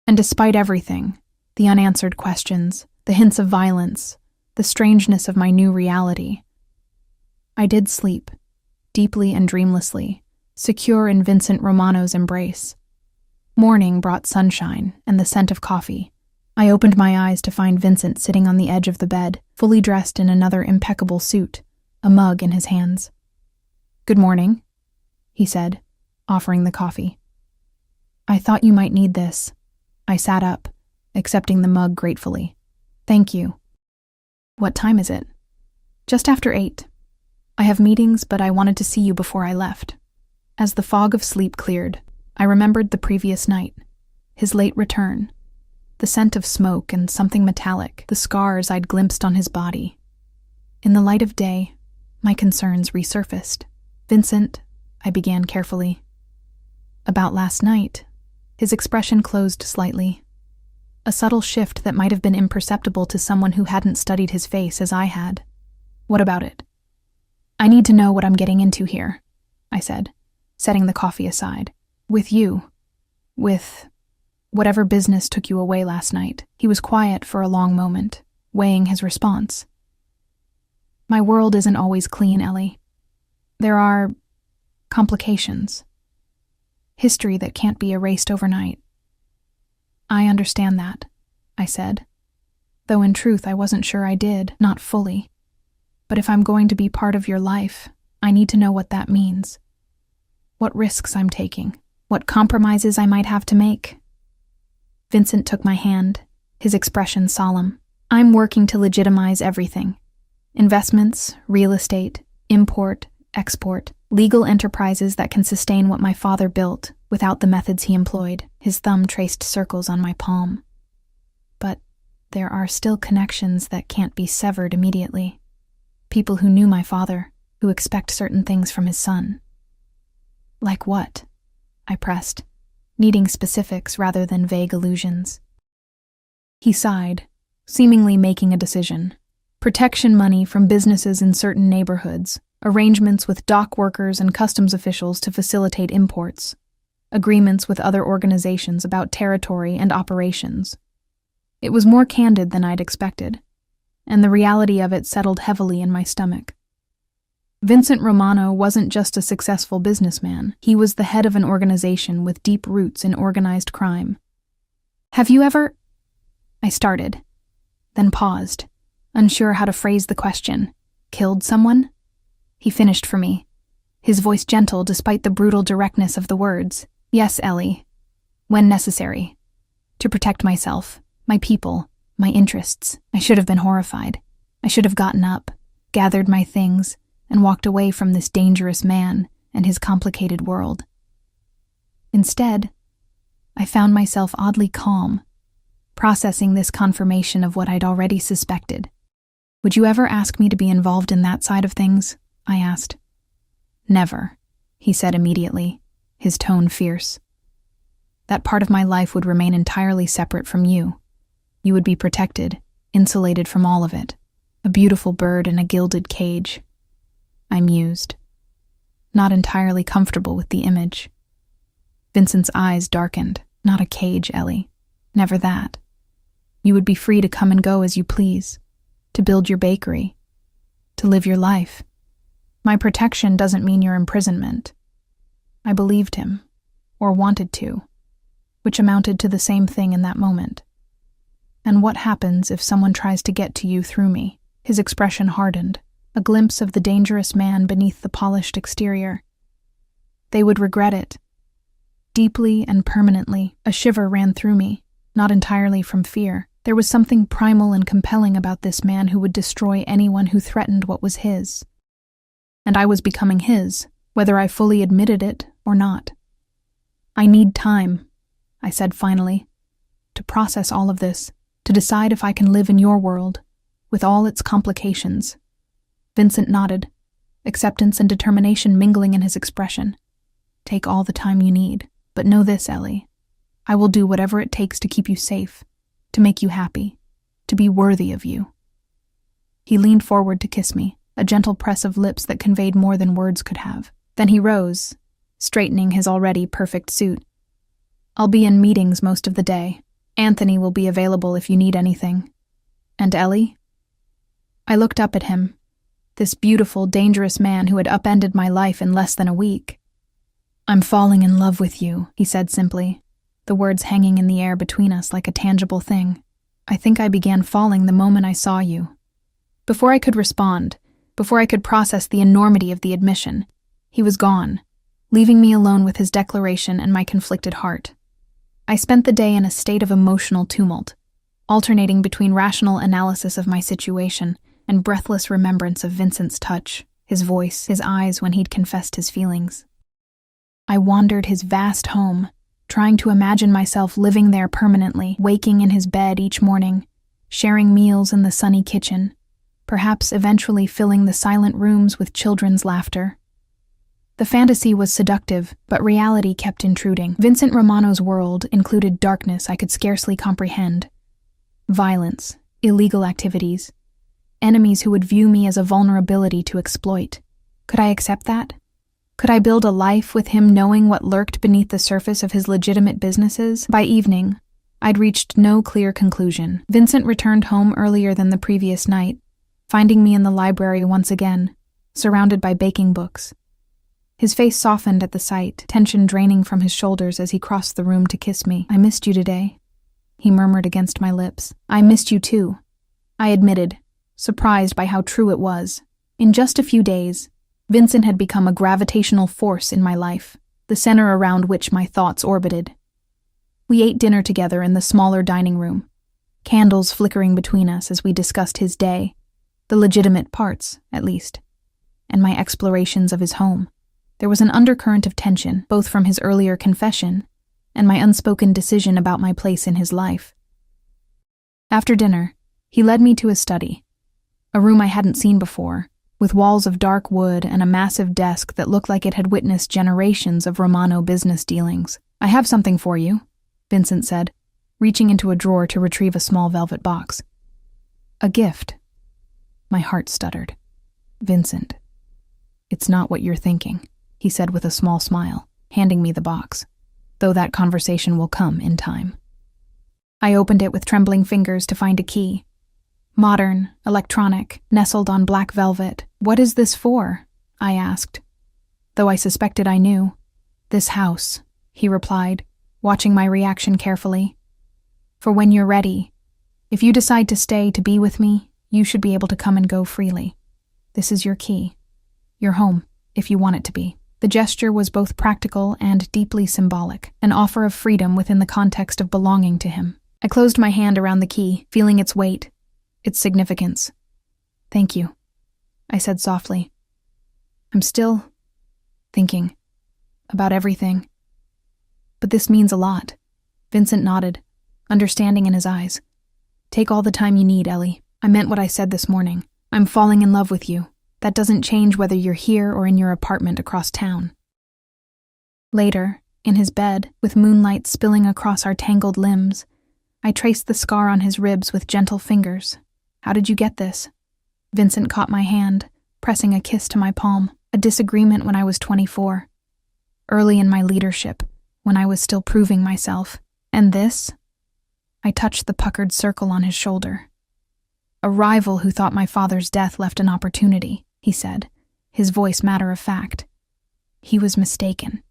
And despite everything, the unanswered questions, the hints of violence, the strangeness of my new reality, I did sleep, deeply and dreamlessly, secure in Vincent Romano's embrace. Morning brought sunshine and the scent of coffee. I opened my eyes to find Vincent sitting on the edge of the bed, fully dressed in another impeccable suit, a mug in his hands. "Good morning," he said, offering the coffee. "I thought you might need this." I sat up, accepting the mug gratefully. "Thank you." "What time is it?" "Just after 8. I have meetings, but I wanted to see you before I left." As the fog of sleep cleared, I remembered the previous night, his late return, the scent of smoke and something metallic, the scars I'd glimpsed on his body. In the light of day, my concerns resurfaced. "Vincent," I began carefully. "About last night," his expression closed slightly. A subtle shift that might have been imperceptible to someone who hadn't studied his face as I had. "What about it?" "I need to know what I'm getting into here," I said, setting the coffee aside. "With you. With whatever business took you away last night." He was quiet for a long moment, weighing his response. "My world isn't always clean, Ellie. There are complications. History that can't be erased overnight." "I understand that," I said, though in truth I wasn't sure I did, not fully. "But if I'm going to be part of your life, I need to know what that means. What risks I'm taking, what compromises I might have to make." Vincent took my hand, his expression solemn. "I'm working to legitimize everything. Investments, real estate, import, export, legal enterprises that can sustain what my father built without the methods he employed." His thumb traced circles on my palm. "But there are still connections that can't be severed immediately. People who knew my father, who expect certain things from his son." "Like what?" I pressed, needing specifics rather than vague allusions. He sighed, seemingly making a decision. Protection money from businesses in certain neighborhoods, arrangements with dock workers and customs officials to facilitate imports, agreements with other organizations about territory and operations. It was more candid than I'd expected, and the reality of it settled heavily in my stomach. Vincent Romano wasn't just a successful businessman. He was the head of an organization with deep roots in organized crime. "Have you ever—" I started, then paused, unsure how to phrase the question. "Killed someone?" He finished for me, his voice gentle despite the brutal directness of the words. "Yes, Ellie. When necessary. To protect myself, my people, my interests." I should have been horrified. I should have gotten up, gathered my things, and walked away from this dangerous man and his complicated world. Instead, I found myself oddly calm, processing this confirmation of what I'd already suspected. "Would you ever ask me to be involved in that side of things?" I asked. "Never," he said immediately, his tone fierce. "That part of my life would remain entirely separate from you. You would be protected, insulated from all of it. A beautiful bird in a gilded cage." I mused, not entirely comfortable with the image. Vincent's eyes darkened. "Not a cage, Ellie. Never that. You would be free to come and go as you please, to build your bakery, to live your life. My protection doesn't mean your imprisonment." I believed him, or wanted to, which amounted to the same thing in that moment. "And what happens if someone tries to get to you through me?" His expression hardened, a glimpse of the dangerous man beneath the polished exterior. "They would regret it. Deeply and permanently." A shiver ran through me, not entirely from fear. There was something primal and compelling about this man who would destroy anyone who threatened what was his. And I was becoming his, whether I fully admitted it or not. "I need time," I said finally, "to process all of this, to decide if I can live in your world, with all its complications." Vincent nodded, acceptance and determination mingling in his expression. "Take all the time you need, but know this, Ellie. I will do whatever it takes to keep you safe, to make you happy, to be worthy of you." He leaned forward to kiss me, a gentle press of lips that conveyed more than words could have. Then he rose, straightening his already perfect suit. "I'll be in meetings most of the day. Anthony will be available if you need anything. And Ellie?" I looked up at him, this beautiful, dangerous man who had upended my life in less than a week. "I'm falling in love with you," he said simply, the words hanging in the air between us like a tangible thing. "I think I began falling the moment I saw you." Before I could respond, before I could process the enormity of the admission, he was gone, leaving me alone with his declaration and my conflicted heart. I spent the day in a state of emotional tumult, alternating between rational analysis of my situation and breathless remembrance of Vincent's touch, his voice, his eyes when he'd confessed his feelings. I wandered his vast home, trying to imagine myself living there permanently, waking in his bed each morning, sharing meals in the sunny kitchen, perhaps eventually filling the silent rooms with children's laughter. The fantasy was seductive, but reality kept intruding. Vincent Romano's world included darkness I could scarcely comprehend. Violence, illegal activities, enemies who would view me as a vulnerability to exploit. Could I accept that? Could I build a life with him knowing what lurked beneath the surface of his legitimate businesses? By evening, I'd reached no clear conclusion. Vincent returned home earlier than the previous night, finding me in the library once again, surrounded by baking books. His face softened at the sight, tension draining from his shoulders as he crossed the room to kiss me. "I missed you today," he murmured against my lips. "I missed you too," I admitted, surprised by how true it was. In just a few days, Vincent had become a gravitational force in my life, the center around which my thoughts orbited. We ate dinner together in the smaller dining room, candles flickering between us as we discussed his day, the legitimate parts, at least, and my explorations of his home. There was an undercurrent of tension, both from his earlier confession and my unspoken decision about my place in his life. After dinner, he led me to his study, a room I hadn't seen before, with walls of dark wood and a massive desk that looked like it had witnessed generations of Romano business dealings. "I have something for you," Vincent said, reaching into a drawer to retrieve a small velvet box. "A gift." My heart stuttered. "Vincent, it's not what you're thinking," he said with a small smile, handing me the box, "though that conversation will come in time." I opened it with trembling fingers to find a key. Modern, electronic, nestled on black velvet. "What is this for?" I asked, though I suspected I knew. This house, he replied, watching my reaction carefully. For when you're ready, if you decide to stay to be with me, you should be able to come and go freely. This is your key. Your home, if you want it to be. The gesture was both practical and deeply symbolic, an offer of freedom within the context of belonging to him. I closed my hand around the key, feeling its weight, its significance. Thank you, I said softly. I'm still thinking about everything. But this means a lot. Vincent nodded, understanding in his eyes. Take all the time you need, Ellie. I meant what I said this morning. I'm falling in love with you. That doesn't change whether you're here or in your apartment across town. Later, in his bed, with moonlight spilling across our tangled limbs, I traced the scar on his ribs with gentle fingers. How did you get this? Vincent caught my hand, pressing a kiss to my palm. A disagreement when I was 24. Early in my leadership, when I was still proving myself. And this? I touched the puckered circle on his shoulder. A rival who thought my father's death left an opportunity, he said, his voice matter of fact. He was mistaken.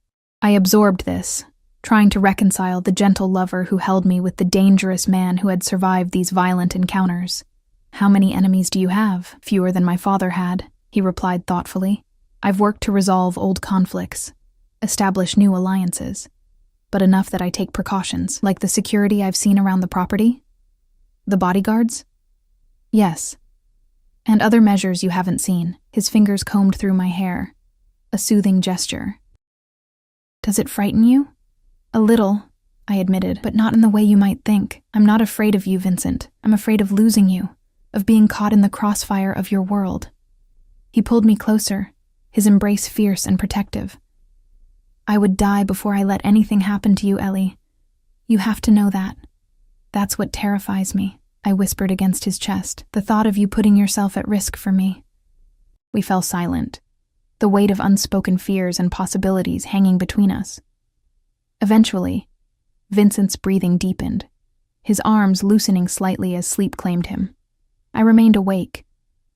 I absorbed this, trying to reconcile the gentle lover who held me with the dangerous man who had survived these violent encounters. How many enemies do you have? Fewer than my father had, he replied thoughtfully. I've worked to resolve old conflicts, establish new alliances, but enough that I take precautions, like the security I've seen around the property? The bodyguards? Yes. And other measures you haven't seen. His fingers combed through my hair, a soothing gesture. Does it frighten you? A little, I admitted, but not in the way you might think. I'm not afraid of you, Vincent. I'm afraid of losing you, of being caught in the crossfire of your world. He pulled me closer, his embrace fierce and protective. I would die before I let anything happen to you, Ellie. You have to know that. That's what terrifies me, I whispered against his chest, the thought of you putting yourself at risk for me. We fell silent, the weight of unspoken fears and possibilities hanging between us. Eventually, Vincent's breathing deepened, his arms loosening slightly as sleep claimed him. I remained awake,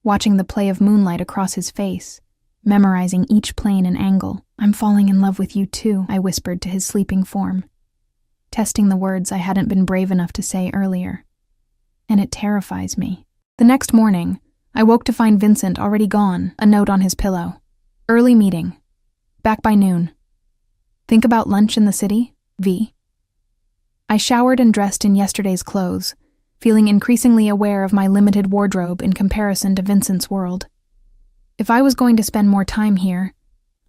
watching the play of moonlight across his face, memorizing each plane and angle. I'm falling in love with you too, I whispered to his sleeping form, testing the words I hadn't been brave enough to say earlier. And it terrifies me. The next morning, I woke to find Vincent already gone, a note on his pillow. Early meeting. Back by noon. Think about lunch in the city? V. I showered and dressed in yesterday's clothes, feeling increasingly aware of my limited wardrobe in comparison to Vincent's world. If I was going to spend more time here,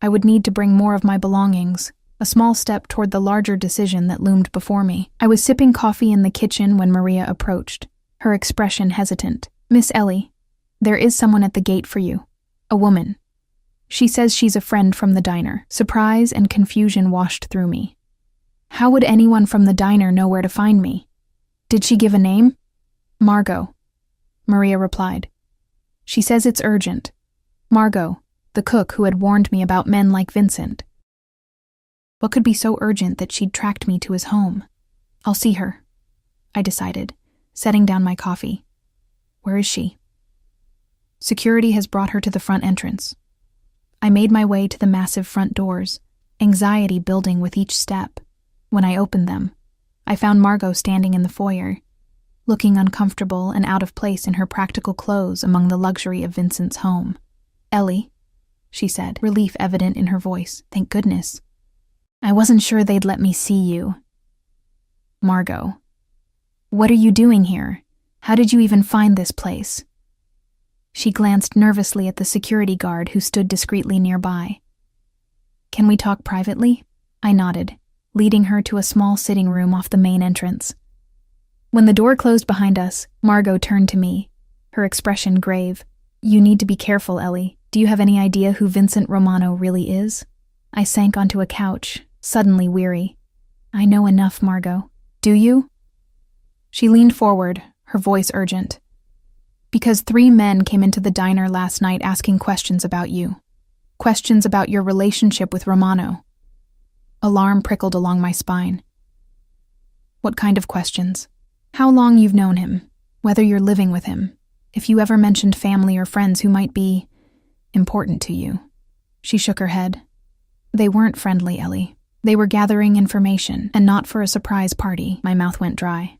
I would need to bring more of my belongings, a small step toward the larger decision that loomed before me. I was sipping coffee in the kitchen when Maria approached, her expression hesitant. Miss Ellie, there is someone at the gate for you. A woman. She says she's a friend from the diner. Surprise and confusion washed through me. How would anyone from the diner know where to find me? Did she give a name? Margot, Maria replied. She says it's urgent. Margot, the cook who had warned me about men like Vincent. What could be so urgent that she'd tracked me to his home? I'll see her, I decided, setting down my coffee. Where is she? Security has brought her to the front entrance. I made my way to the massive front doors, anxiety building with each step. When I opened them, I found Margot standing in the foyer, looking uncomfortable and out of place in her practical clothes among the luxury of Vincent's home. Ellie, she said, relief evident in her voice. Thank goodness. I wasn't sure they'd let me see you. Margot, what are you doing here? How did you even find this place? She glanced nervously at the security guard who stood discreetly nearby. Can we talk privately? I nodded, leading her to a small sitting room off the main entrance. When the door closed behind us, Margot turned to me, her expression grave. You need to be careful, Ellie. Do you have any idea who Vincent Romano really is? I sank onto a couch, suddenly weary. I know enough, Margot. Do you? She leaned forward, her voice urgent. Because 3 men came into the diner last night asking questions about you. Questions about your relationship with Romano. Alarm prickled along my spine. What kind of questions? How long you've known him, whether you're living with him, if you ever mentioned family or friends who might be important to you. She shook her head. They weren't friendly, Ellie. They were gathering information, and not for a surprise party. My mouth went dry.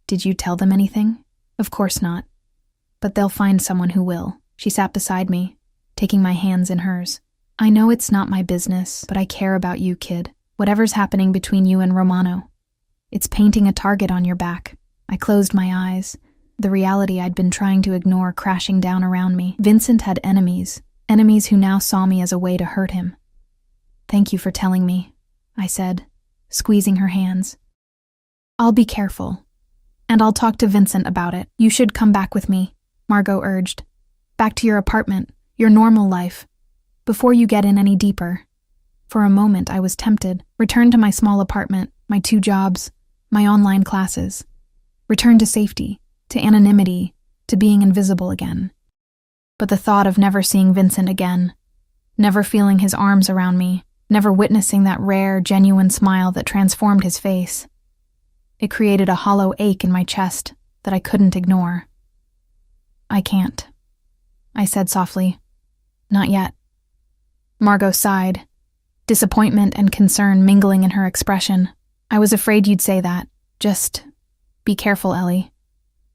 Did you tell them anything? Of course not. But they'll find someone who will. She sat beside me, taking my hands in hers. I know it's not my business, but I care about you, kid. Whatever's happening between you and Romano. It's painting a target on your back. I closed my eyes, the reality I'd been trying to ignore crashing down around me. Vincent had enemies who now saw me as a way to hurt him. Thank you for telling me, I said, squeezing her hands. I'll be careful, and I'll talk to Vincent about it. You should come back with me, Margot urged. Back to your apartment, your normal life, before you get in any deeper. For a moment I was tempted. Return to my small apartment, my 2 jobs, my online classes. Return to safety, to anonymity, to being invisible again. But the thought of never seeing Vincent again, never feeling his arms around me, never witnessing that rare, genuine smile that transformed his face, it created a hollow ache in my chest that I couldn't ignore. I can't, I said softly. Not yet. Margot sighed, disappointment and concern mingling in her expression. I was afraid you'd say that. Just be careful, Ellie.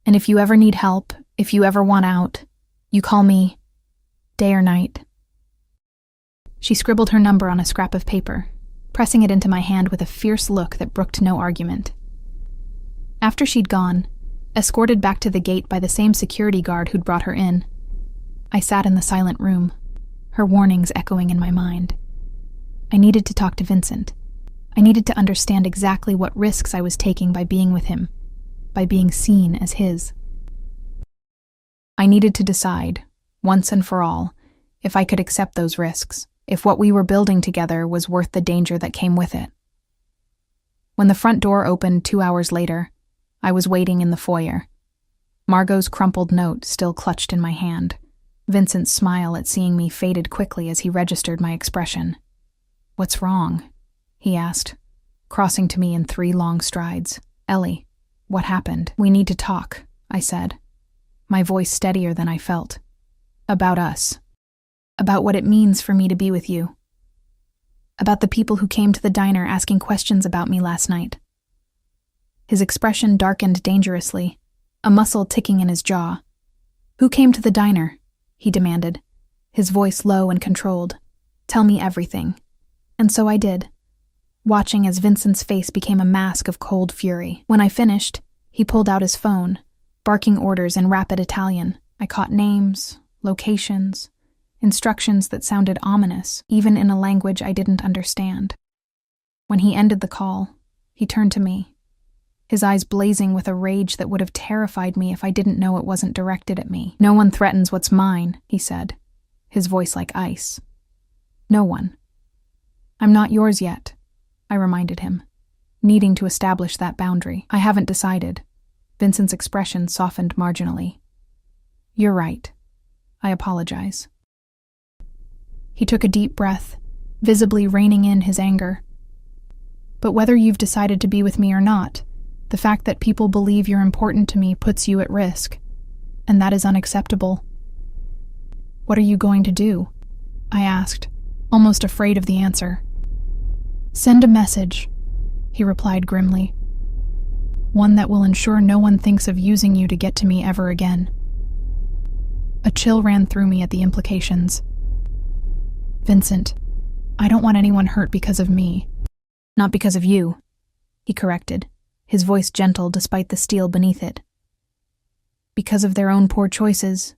And if you ever need help, if you ever want out, you call me, day or night. She scribbled her number on a scrap of paper, pressing it into my hand with a fierce look that brooked no argument. After she'd gone, escorted back to the gate by the same security guard who'd brought her in, I sat in the silent room, her warnings echoing in my mind. I needed to talk to Vincent. I needed to understand exactly what risks I was taking by being with him, by being seen as his. I needed to decide, once and for all, if I could accept those risks, if what we were building together was worth the danger that came with it. When the front door opened 2 hours later, I was waiting in the foyer. Margot's crumpled note still clutched in my hand. Vincent's smile at seeing me faded quickly as he registered my expression. What's wrong? He asked, crossing to me in 3 long strides. Ellie, what happened? We need to talk, I said, my voice steadier than I felt. About us. About what it means for me to be with you. About the people who came to the diner asking questions about me last night. His expression darkened dangerously, a muscle ticking in his jaw. Who came to the diner? He demanded, his voice low and controlled. Tell me everything. And so I did, watching as Vincent's face became a mask of cold fury. When I finished, he pulled out his phone, barking orders in rapid Italian. I caught names, locations, instructions that sounded ominous, even in a language I didn't understand. When he ended the call, he turned to me, his eyes blazing with a rage that would have terrified me if I didn't know it wasn't directed at me. No one threatens what's mine, he said, his voice like ice. No one. I'm not yours yet, I reminded him, needing to establish that boundary. I haven't decided. Vincent's expression softened marginally. You're right. I apologize. He took a deep breath, visibly reining in his anger. But whether you've decided to be with me or not, the fact that people believe you're important to me puts you at risk, and that is unacceptable. What are you going to do? I asked, almost afraid of the answer. Send a message, he replied grimly. One that will ensure no one thinks of using you to get to me ever again. A chill ran through me at the implications. Vincent, I don't want anyone hurt because of me. Not because of you, he corrected, his voice gentle despite the steel beneath it. Because of their own poor choices.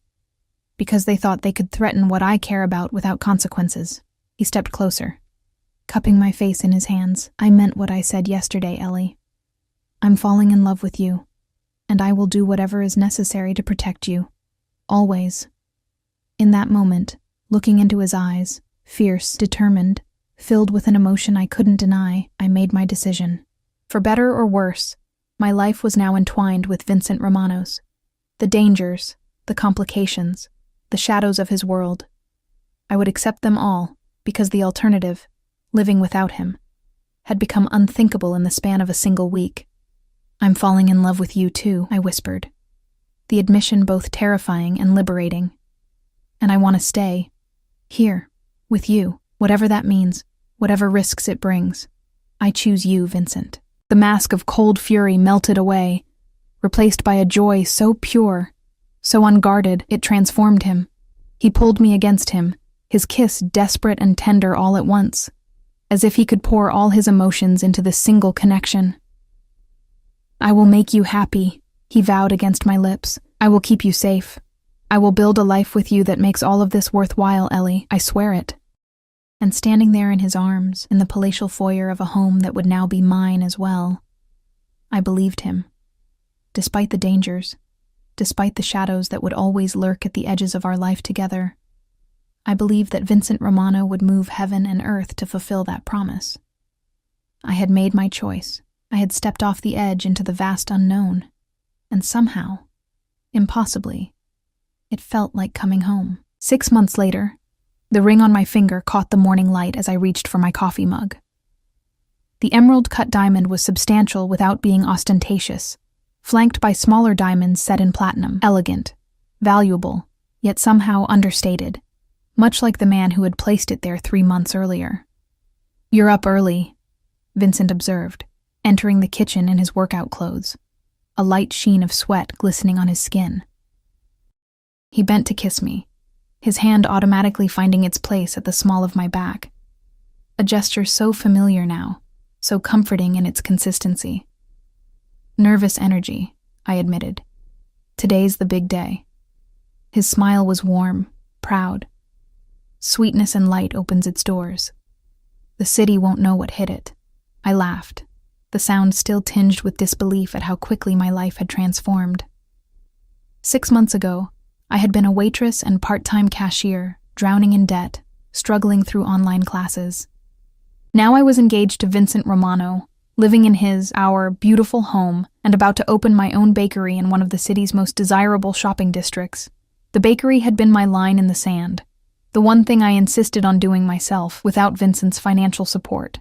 Because they thought they could threaten what I care about without consequences. He stepped closer, cupping my face in his hands. I meant what I said yesterday, Ellie. I'm falling in love with you, and I will do whatever is necessary to protect you. Always. In that moment, looking into his eyes, fierce, determined, filled with an emotion I couldn't deny, I made my decision. For better or worse, my life was now entwined with Vincent Romano's. The dangers, the complications, the shadows of his world. I would accept them all, because the alternative, living without him, had become unthinkable in the span of a single week. I'm falling in love with you too, I whispered, the admission both terrifying and liberating. And I want to stay, here, With you, whatever that means, whatever risks it brings. I choose you, Vincent. The mask of cold fury melted away, replaced by a joy so pure, so unguarded, it transformed him. He pulled me against him, his kiss desperate and tender all at once, as if he could pour all his emotions into this single connection. I will make you happy, he vowed against my lips. I will keep you safe. I will build a life with you that makes all of this worthwhile, Ellie. I swear it. And standing there in his arms, in the palatial foyer of a home that would now be mine as well, I believed him. Despite the dangers, despite the shadows that would always lurk at the edges of our life together, I believed that Vincent Romano would move heaven and earth to fulfill that promise. I had made my choice. I had stepped off the edge into the vast unknown, and somehow, impossibly, it felt like coming home. 6 months later, the ring on my finger caught the morning light as I reached for my coffee mug. The emerald-cut diamond was substantial without being ostentatious, flanked by smaller diamonds set in platinum, elegant, valuable, yet somehow understated, much like the man who had placed it there 3 months earlier. "You're up early," Vincent observed, entering the kitchen in his workout clothes, a light sheen of sweat glistening on his skin. He bent to kiss me, his hand automatically finding its place at the small of my back, a gesture so familiar now, so comforting in its consistency. "Nervous energy," I admitted. "Today's the big day." His smile was warm, proud. Sweetness and light opens its doors. The city won't know what hit it. I laughed, the sound still tinged with disbelief at how quickly my life had transformed. 6 months ago, I had been a waitress and part-time cashier, drowning in debt, struggling through online classes. Now I was engaged to Vincent Romano, living in our beautiful home, and about to open my own bakery in one of the city's most desirable shopping districts. The bakery had been my line in the sand, the one thing I insisted on doing myself without Vincent's financial support.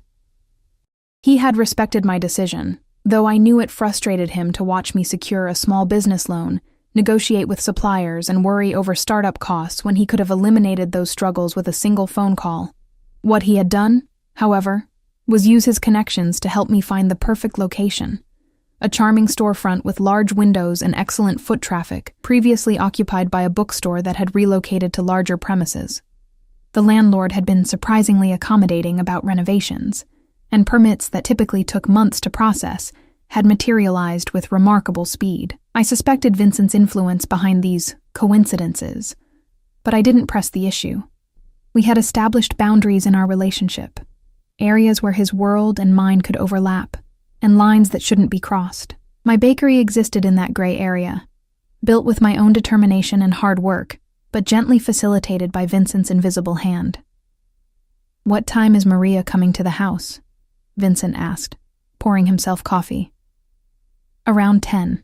He had respected my decision, though I knew it frustrated him to watch me secure a small business loan, negotiate with suppliers, and worry over startup costs when he could have eliminated those struggles with a single phone call. What he had done, however, was use his connections to help me find the perfect location. A charming storefront with large windows and excellent foot traffic, previously occupied by a bookstore that had relocated to larger premises. The landlord had been surprisingly accommodating about renovations, and permits that typically took months to process had materialized with remarkable speed. I suspected Vincent's influence behind these coincidences, but I didn't press the issue. We had established boundaries in our relationship, areas where his world and mine could overlap, and lines that shouldn't be crossed. My bakery existed in that gray area, built with my own determination and hard work, but gently facilitated by Vincent's invisible hand. "What time is Maria coming to the house?" Vincent asked, pouring himself coffee. "Around 10.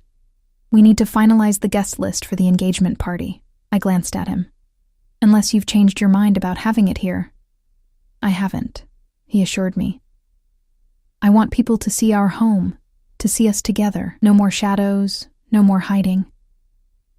We need to finalize the guest list for the engagement party." I glanced at him. "Unless you've changed your mind about having it here." "I haven't," he assured me. "I want people to see our home, to see us together. No more shadows, no more hiding."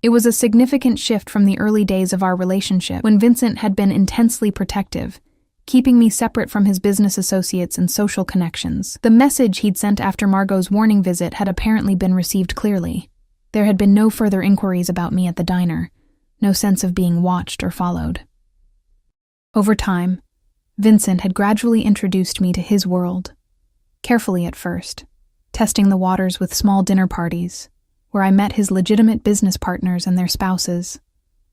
It was a significant shift from the early days of our relationship, when Vincent had been intensely protective, keeping me separate from his business associates and social connections. The message he'd sent after Margot's warning visit had apparently been received clearly. There had been no further inquiries about me at the diner, no sense of being watched or followed. Over time, Vincent had gradually introduced me to his world, carefully at first, testing the waters with small dinner parties, where I met his legitimate business partners and their spouses,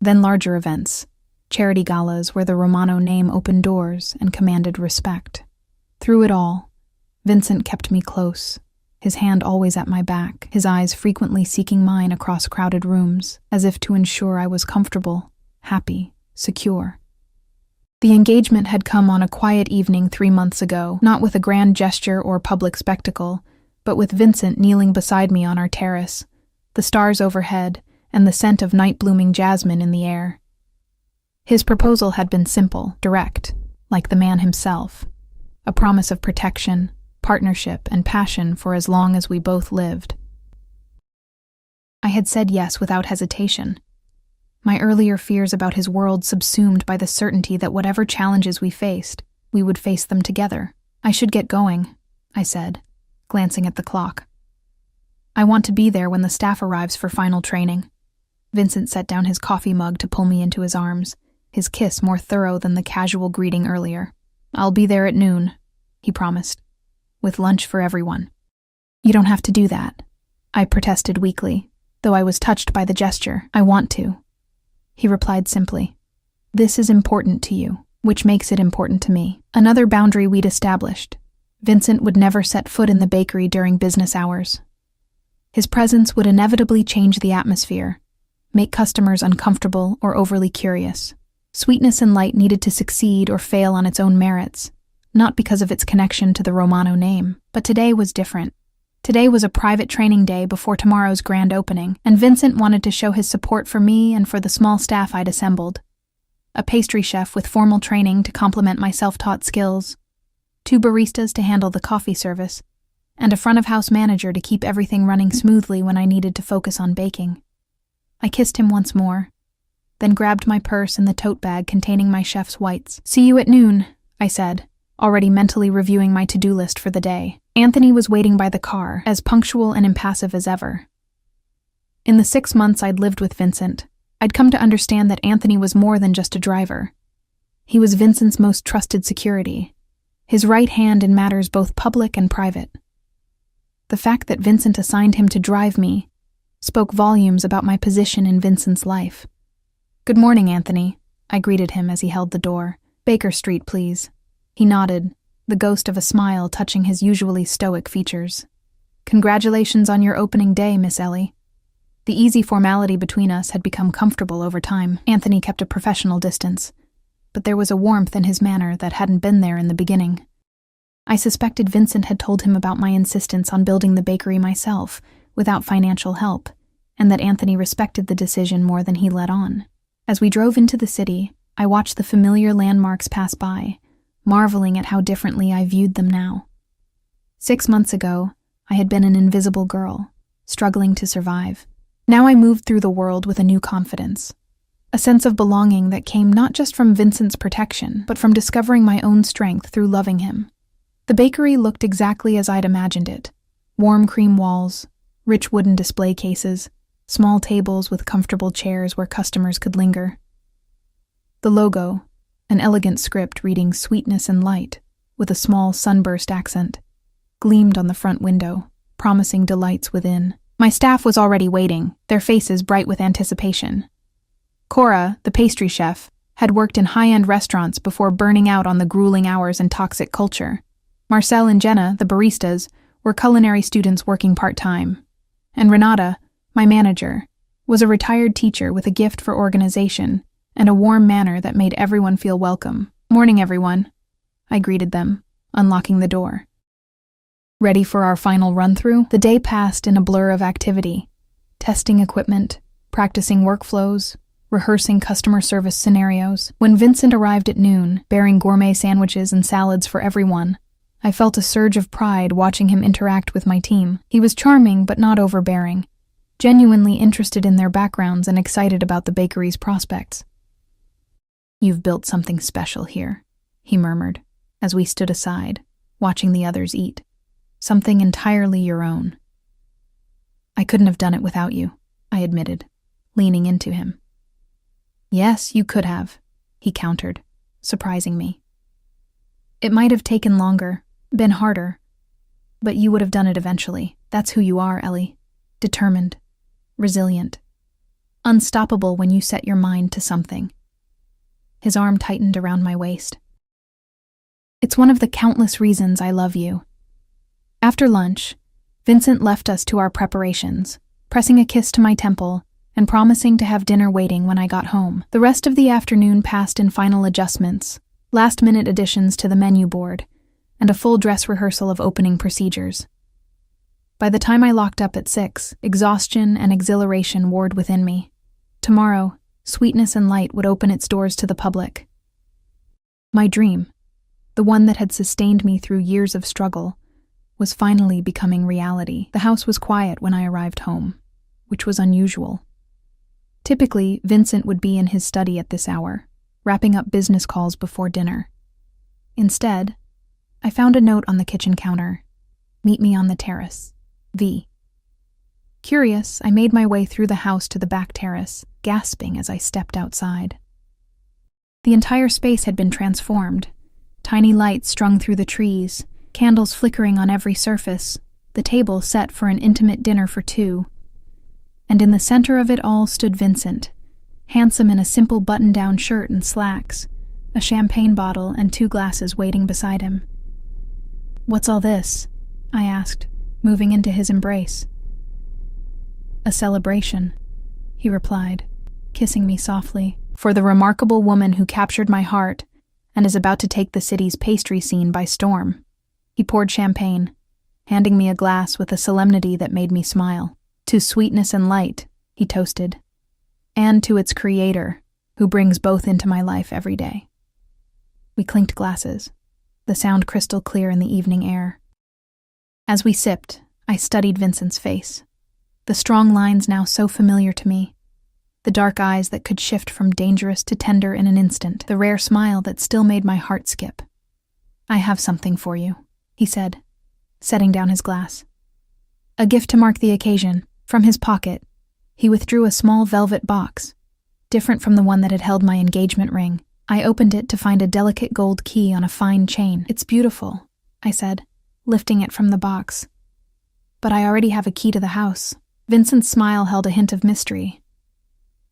then larger events, charity galas where the Romano name opened doors and commanded respect. Through it all, Vincent kept me close, his hand always at my back, his eyes frequently seeking mine across crowded rooms, as if to ensure I was comfortable, happy, secure. The engagement had come on a quiet evening 3 months ago, not with a grand gesture or public spectacle, but with Vincent kneeling beside me on our terrace, the stars overhead, and the scent of night-blooming jasmine in the air. His proposal had been simple, direct, like the man himself, a promise of protection, partnership, and passion for as long as we both lived. I had said yes without hesitation. my earlier fears about his world subsumed by the certainty that whatever challenges we faced, we would face them together. "I should get going," I said, glancing at the clock. "I want to be there when the staff arrives for final training." Vincent set down his coffee mug to pull me into his arms, his kiss more thorough than the casual greeting earlier. "I'll be there at noon," he promised, "with lunch for everyone." "You don't have to do that," I protested weakly, though I was touched by the gesture. "I want to." He replied simply, "This is important to you, which makes it important to me." Another boundary we'd established. Vincent would never set foot in the bakery during business hours. His presence would inevitably change the atmosphere, make customers uncomfortable or overly curious. Sweetness and Light needed to succeed or fail on its own merits, not because of its connection to the Romano name. But today was different. Today was a private training day before tomorrow's grand opening, and Vincent wanted to show his support for me and for the small staff I'd assembled. A pastry chef with formal training to complement my self-taught skills, 2 baristas to handle the coffee service, and a front-of-house manager to keep everything running smoothly when I needed to focus on baking. I kissed him once more, then grabbed my purse and the tote bag containing my chef's whites. "See you at noon," I said, already mentally reviewing my to-do list for the day. Anthony was waiting by the car, as punctual and impassive as ever. In the 6 months I'd lived with Vincent, I'd come to understand that Anthony was more than just a driver. He was Vincent's most trusted security, his right hand in matters both public and private. The fact that Vincent assigned him to drive me spoke volumes about my position in Vincent's life. "Good morning, Anthony," I greeted him as he held the door. "Baker Street, please." He nodded, the ghost of a smile touching his usually stoic features. "Congratulations on your opening day, Miss Ellie." The easy formality between us had become comfortable over time. Anthony kept a professional distance, but there was a warmth in his manner that hadn't been there in the beginning. I suspected Vincent had told him about my insistence on building the bakery myself, without financial help, and that Anthony respected the decision more than he let on. As we drove into the city, I watched the familiar landmarks pass by, marveling at how differently I viewed them now. 6 months ago, I had been an invisible girl, struggling to survive. Now I moved through the world with a new confidence, a sense of belonging that came not just from Vincent's protection, but from discovering my own strength through loving him. The bakery looked exactly as I'd imagined it: warm cream walls, rich wooden display cases, small tables with comfortable chairs where customers could linger. The logo, an elegant script reading "Sweetness and Light" with a small sunburst accent, gleamed on the front window, promising delights within. My staff was already waiting, their faces bright with anticipation. Cora, the pastry chef, had worked in high-end restaurants before burning out on the grueling hours and toxic culture. Marcel and Jenna, the baristas, were culinary students working part-time. And Renata, my manager, was a retired teacher with a gift for organization and a warm manner that made everyone feel welcome. "Morning, everyone," I greeted them, unlocking the door. Ready for our final run-through? The day passed in a blur of activity, testing equipment, practicing workflows, rehearsing customer service scenarios. When Vincent arrived at noon, bearing gourmet sandwiches and salads for everyone, I felt a surge of pride watching him interact with my team. He was charming but not overbearing, genuinely interested in their backgrounds and excited about the bakery's prospects. "You've built something special here," he murmured, as we stood aside, watching the others eat. "Something entirely your own." "I couldn't have done it without you," I admitted, leaning into him. "Yes, you could have," he countered, surprising me. "It might have taken longer, been harder, but you would have done it eventually. That's who you are, Ellie. Determined, resilient, unstoppable when you set your mind to something." His arm tightened around my waist. "It's one of the countless reasons I love you." After lunch, Vincent left us to our preparations, pressing a kiss to my temple and promising to have dinner waiting when I got home. The rest of the afternoon passed in final adjustments, last-minute additions to the menu board, and a full dress rehearsal of opening procedures. By the time I locked up at 6, exhaustion and exhilaration warred within me. Tomorrow, Sweetness and Light would open its doors to the public. My dream, the one that had sustained me through years of struggle, was finally becoming reality. The house was quiet when I arrived home, which was unusual. Typically, Vincent would be in his study at this hour, wrapping up business calls before dinner. Instead, I found a note on the kitchen counter. Meet me on the terrace. V. Curious, I made my way through the house to the back terrace, gasping as I stepped outside. The entire space had been transformed. Tiny lights strung through the trees, candles flickering on every surface, the table set for an intimate dinner for two. And in the center of it all stood Vincent, handsome in a simple button-down shirt and slacks, a champagne bottle and 2 glasses waiting beside him. "What's all this?" I asked, moving into his embrace. "A celebration," he replied, kissing me softly, "for the remarkable woman who captured my heart and is about to take the city's pastry scene by storm." He poured champagne, handing me a glass with a solemnity that made me smile. "To sweetness and light," he toasted, "and to its creator, who brings both into my life every day." We clinked glasses, the sound crystal clear in the evening air. As we sipped, I studied Vincent's face. The strong lines now so familiar to me, the dark eyes that could shift from dangerous to tender in an instant, the rare smile that still made my heart skip. "I have something for you," he said, setting down his glass. "A gift to mark the occasion." From his pocket, he withdrew a small velvet box, different from the one that had held my engagement ring. I opened it to find a delicate gold key on a fine chain. "It's beautiful," I said, lifting it from the box. "But I already have a key to the house." Vincent's smile held a hint of mystery.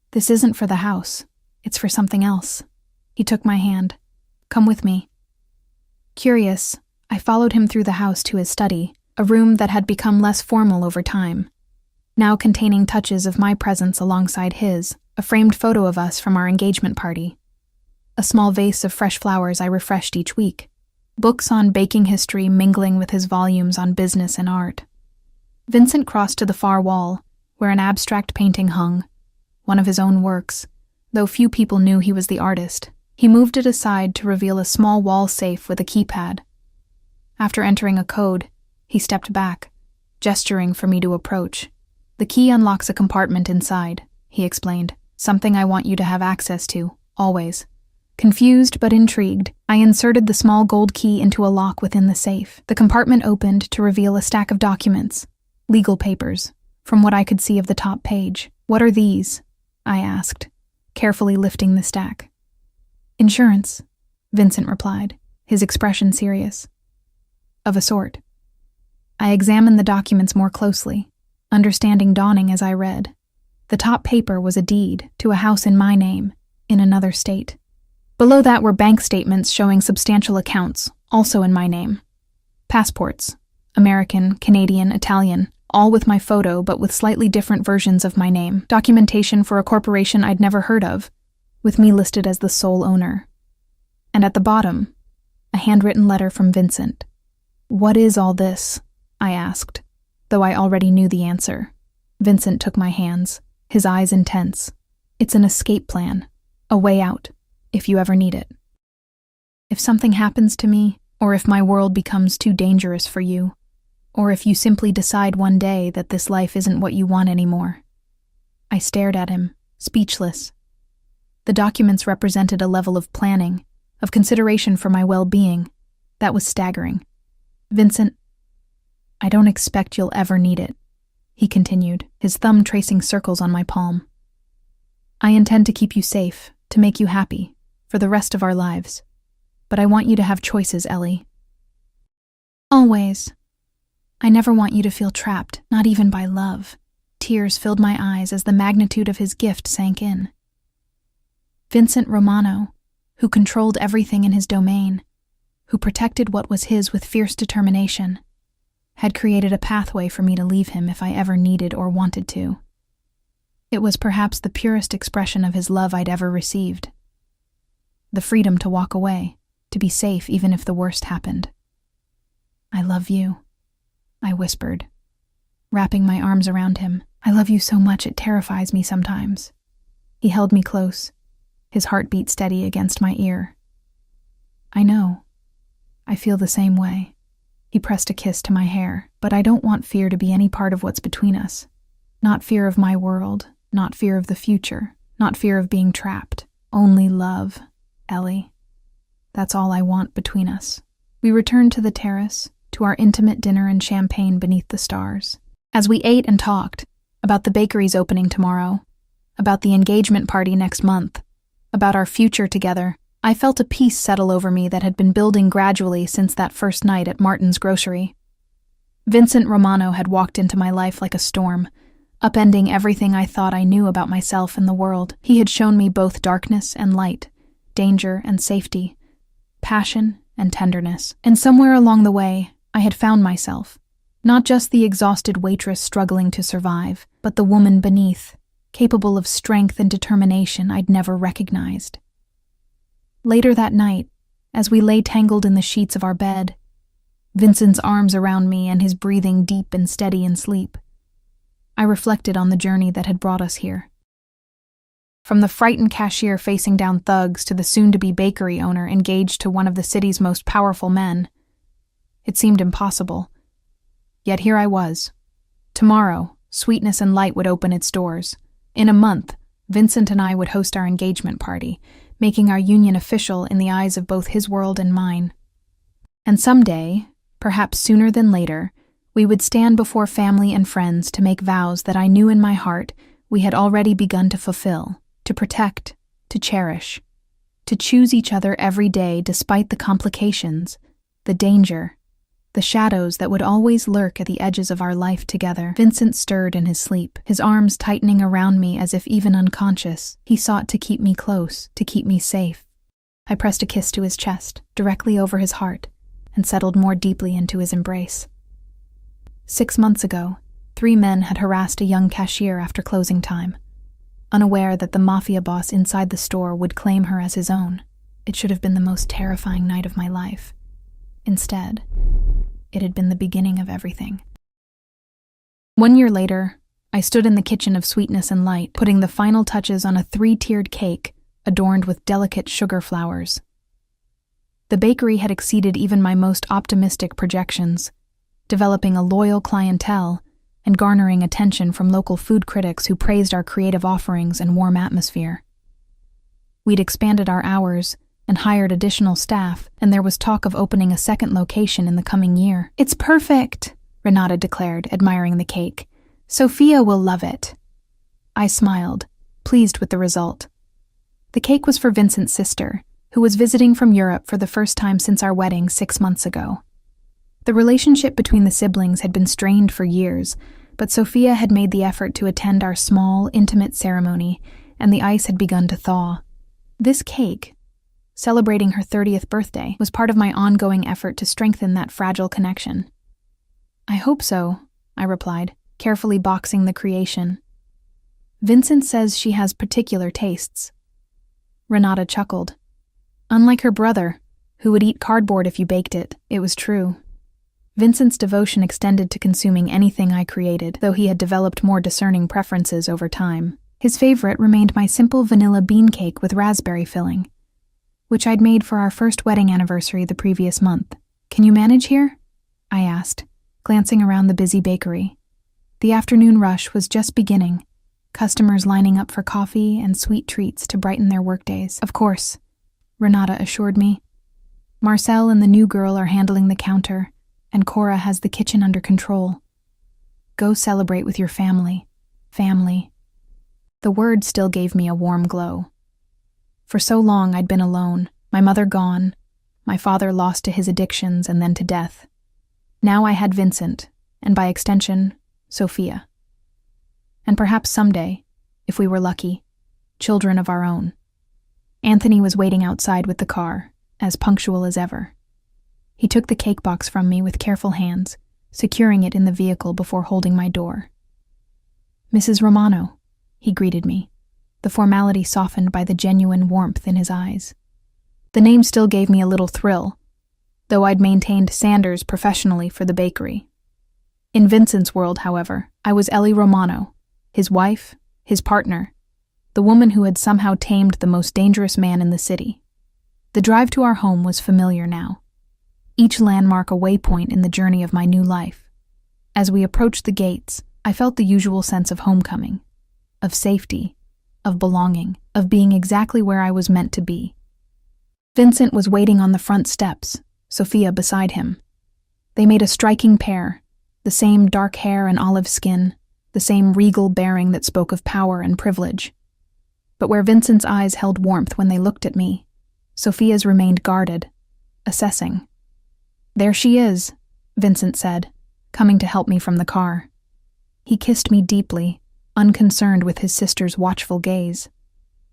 "This isn't for the house. It's for something else." He took my hand. "Come with me." Curious, I followed him through the house to his study, a room that had become less formal over time, now containing touches of my presence alongside his, a framed photo of us from our engagement party, a small vase of fresh flowers I refreshed each week, books on baking history mingling with his volumes on business and art. Vincent crossed to the far wall, where an abstract painting hung, one of his own works, though few people knew he was the artist. He moved it aside to reveal a small wall safe with a keypad. After entering a code, he stepped back, gesturing for me to approach. "The key unlocks a compartment inside," he explained. "Something I want you to have access to, always." Confused but intrigued, I inserted the small gold key into a lock within the safe. The compartment opened to reveal a stack of documents, legal papers, from what I could see of the top page. "What are these?" I asked, carefully lifting the stack. "Insurance," Vincent replied, his expression serious. "Of a sort." I examined the documents more closely, understanding dawning as I read. The top paper was a deed to a house in my name, in another state. Below that were bank statements showing substantial accounts, also in my name. Passports, American, Canadian, Italian, all with my photo but with slightly different versions of my name. Documentation for a corporation I'd never heard of, with me listed as the sole owner. And at the bottom, a handwritten letter from Vincent. "What is all this?" I asked, though I already knew the answer. Vincent took my hands, his eyes intense. "It's an escape plan, a way out, if you ever need it. If something happens to me, or if my world becomes too dangerous for you, or if you simply decide one day that this life isn't what you want anymore." I stared at him, speechless. The documents represented a level of planning, of consideration for my well-being, that was staggering. "Vincent, I don't expect you'll ever need it," he continued, his thumb tracing circles on my palm. "I intend to keep you safe, to make you happy, for the rest of our lives. But I want you to have choices, Ellie. Always. I never want you to feel trapped, not even by love." Tears filled my eyes as the magnitude of his gift sank in. Vincent Romano, who controlled everything in his domain, who protected what was his with fierce determination, had created a pathway for me to leave him if I ever needed or wanted to. It was perhaps the purest expression of his love I'd ever received. The freedom to walk away, to be safe even if the worst happened. "I love you," I whispered, wrapping my arms around him. "I love you so much it terrifies me sometimes." He held me close, his heartbeat steady against my ear. "I know. I feel the same way." He pressed a kiss to my hair. "But I don't want fear to be any part of what's between us. Not fear of my world, Not fear of the future, not fear of being trapped. Only love, Ellie. That's all I want between us. We returned to the terrace, to our intimate dinner and champagne beneath the stars. As we ate and talked, about the bakery's opening tomorrow, about the engagement party next month, about our future together, I felt a peace settle over me that had been building gradually since that first night at Martin's grocery. Vincent Romano had walked into my life like a storm, upending everything I thought I knew about myself and the world. He had shown me both darkness and light, danger and safety, passion and tenderness. And somewhere along the way, I had found myself, not just the exhausted waitress struggling to survive, but the woman beneath, capable of strength and determination I'd never recognized. Later that night, as we lay tangled in the sheets of our bed, Vincent's arms around me and his breathing deep and steady in sleep, I reflected on the journey that had brought us here. From the frightened cashier facing down thugs to the soon-to-be bakery owner engaged to one of the city's most powerful men, it seemed impossible. Yet here I was. Tomorrow, Sweetness and Light would open its doors. In a month, Vincent and I would host our engagement party, making our union official in the eyes of both his world and mine. And someday, perhaps sooner than later, we would stand before family and friends to make vows that I knew in my heart we had already begun to fulfill, to protect, to cherish, to choose each other every day despite the complications, the danger, the shadows that would always lurk at the edges of our life together. Vincent stirred in his sleep, his arms tightening around me as if even unconscious. He sought to keep me close, to keep me safe. I pressed a kiss to his chest, directly over his heart, and settled more deeply into his embrace. 6 months ago, 3 men had harassed a young cashier after closing time, unaware that the mafia boss inside the store would claim her as his own. It should have been the most terrifying night of my life. Instead, it had been the beginning of everything. 1 year later, I stood in the kitchen of Sweetness and Light, putting the final touches on a 3-tiered cake adorned with delicate sugar flowers. The bakery had exceeded even my most optimistic projections, developing a loyal clientele and garnering attention from local food critics who praised our creative offerings and warm atmosphere. We'd expanded our hours and hired additional staff, and there was talk of opening a second location in the coming year. "It's perfect," Renata declared, admiring the cake. "Sophia will love it." I smiled, pleased with the result. The cake was for Vincent's sister, who was visiting from Europe for the first time since our wedding 6 months ago. The relationship between the siblings had been strained for years, but Sophia had made the effort to attend our small, intimate ceremony, and the ice had begun to thaw. This cake, celebrating her 30th birthday, was part of my ongoing effort to strengthen that fragile connection. "I hope so," I replied, carefully boxing the creation. "Vincent says she has particular tastes." Renata chuckled. Unlike her brother, who would eat cardboard if you baked it, it was true. Vincent's devotion extended to consuming anything I created, though he had developed more discerning preferences over time. His favorite remained my simple vanilla bean cake with raspberry filling, which I'd made for our first wedding anniversary the previous month. "Can you manage here?" I asked, glancing around the busy bakery. The afternoon rush was just beginning, customers lining up for coffee and sweet treats to brighten their workdays. "Of course," Renata assured me. "Marcel and the new girl are handling the counter, and Cora has the kitchen under control. Go celebrate with your family. Family." The word still gave me a warm glow. For so long I'd been alone, my mother gone, my father lost to his addictions and then to death. Now I had Vincent, and by extension, Sophia. And perhaps someday, if we were lucky, children of our own. Anthony was waiting outside with the car, as punctual as ever. He took the cake box from me with careful hands, securing it in the vehicle before holding my door. "Mrs. Romano," he greeted me, the formality softened by the genuine warmth in his eyes. The name still gave me a little thrill, though I'd maintained Sanders professionally for the bakery. In Vincent's world, however, I was Ellie Romano, his wife, his partner, the woman who had somehow tamed the most dangerous man in the city. The drive to our home was familiar now, each landmark a waypoint in the journey of my new life. As we approached the gates, I felt the usual sense of homecoming. of safety, of belonging, of being exactly where I was meant to be. Vincent was waiting on the front steps, Sophia beside him. They made a striking pair, the same dark hair and olive skin, the same regal bearing that spoke of power and privilege. But where Vincent's eyes held warmth when they looked at me, Sophia's remained guarded, assessing. "There she is," Vincent said, coming to help me from the car. He kissed me deeply, unconcerned with his sister's watchful gaze.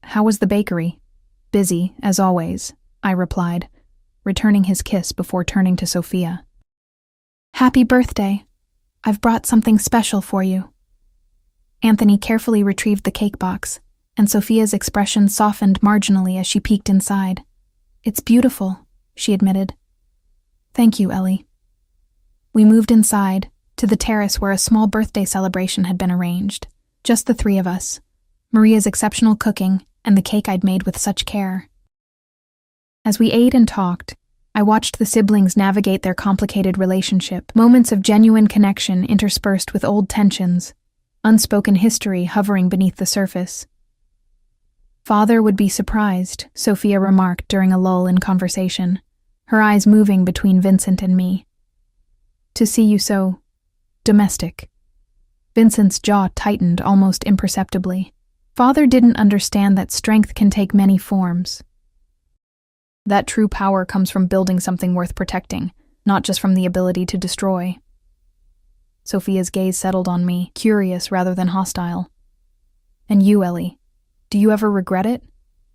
"How was the bakery?" "Busy, as always," I replied, returning his kiss before turning to Sophia. "Happy birthday. I've brought something special for you." Anthony carefully retrieved the cake box, and Sophia's expression softened marginally as she peeked inside. "It's beautiful," she admitted. "Thank you, Ellie." We moved inside, to the terrace where a small birthday celebration had been arranged. Just the three of us, Maria's exceptional cooking, and the cake I'd made with such care. As we ate and talked, I watched the siblings navigate their complicated relationship, moments of genuine connection interspersed with old tensions, unspoken history hovering beneath the surface. "Father would be surprised," Sophia remarked during a lull in conversation, her eyes moving between Vincent and me. "To see you so domestic." Vincent's jaw tightened almost imperceptibly. Father didn't understand that strength can take many forms. That true power comes from building something worth protecting, not just from the ability to destroy. Sophia's gaze settled on me, curious rather than hostile. "And you, Ellie, do you ever regret it?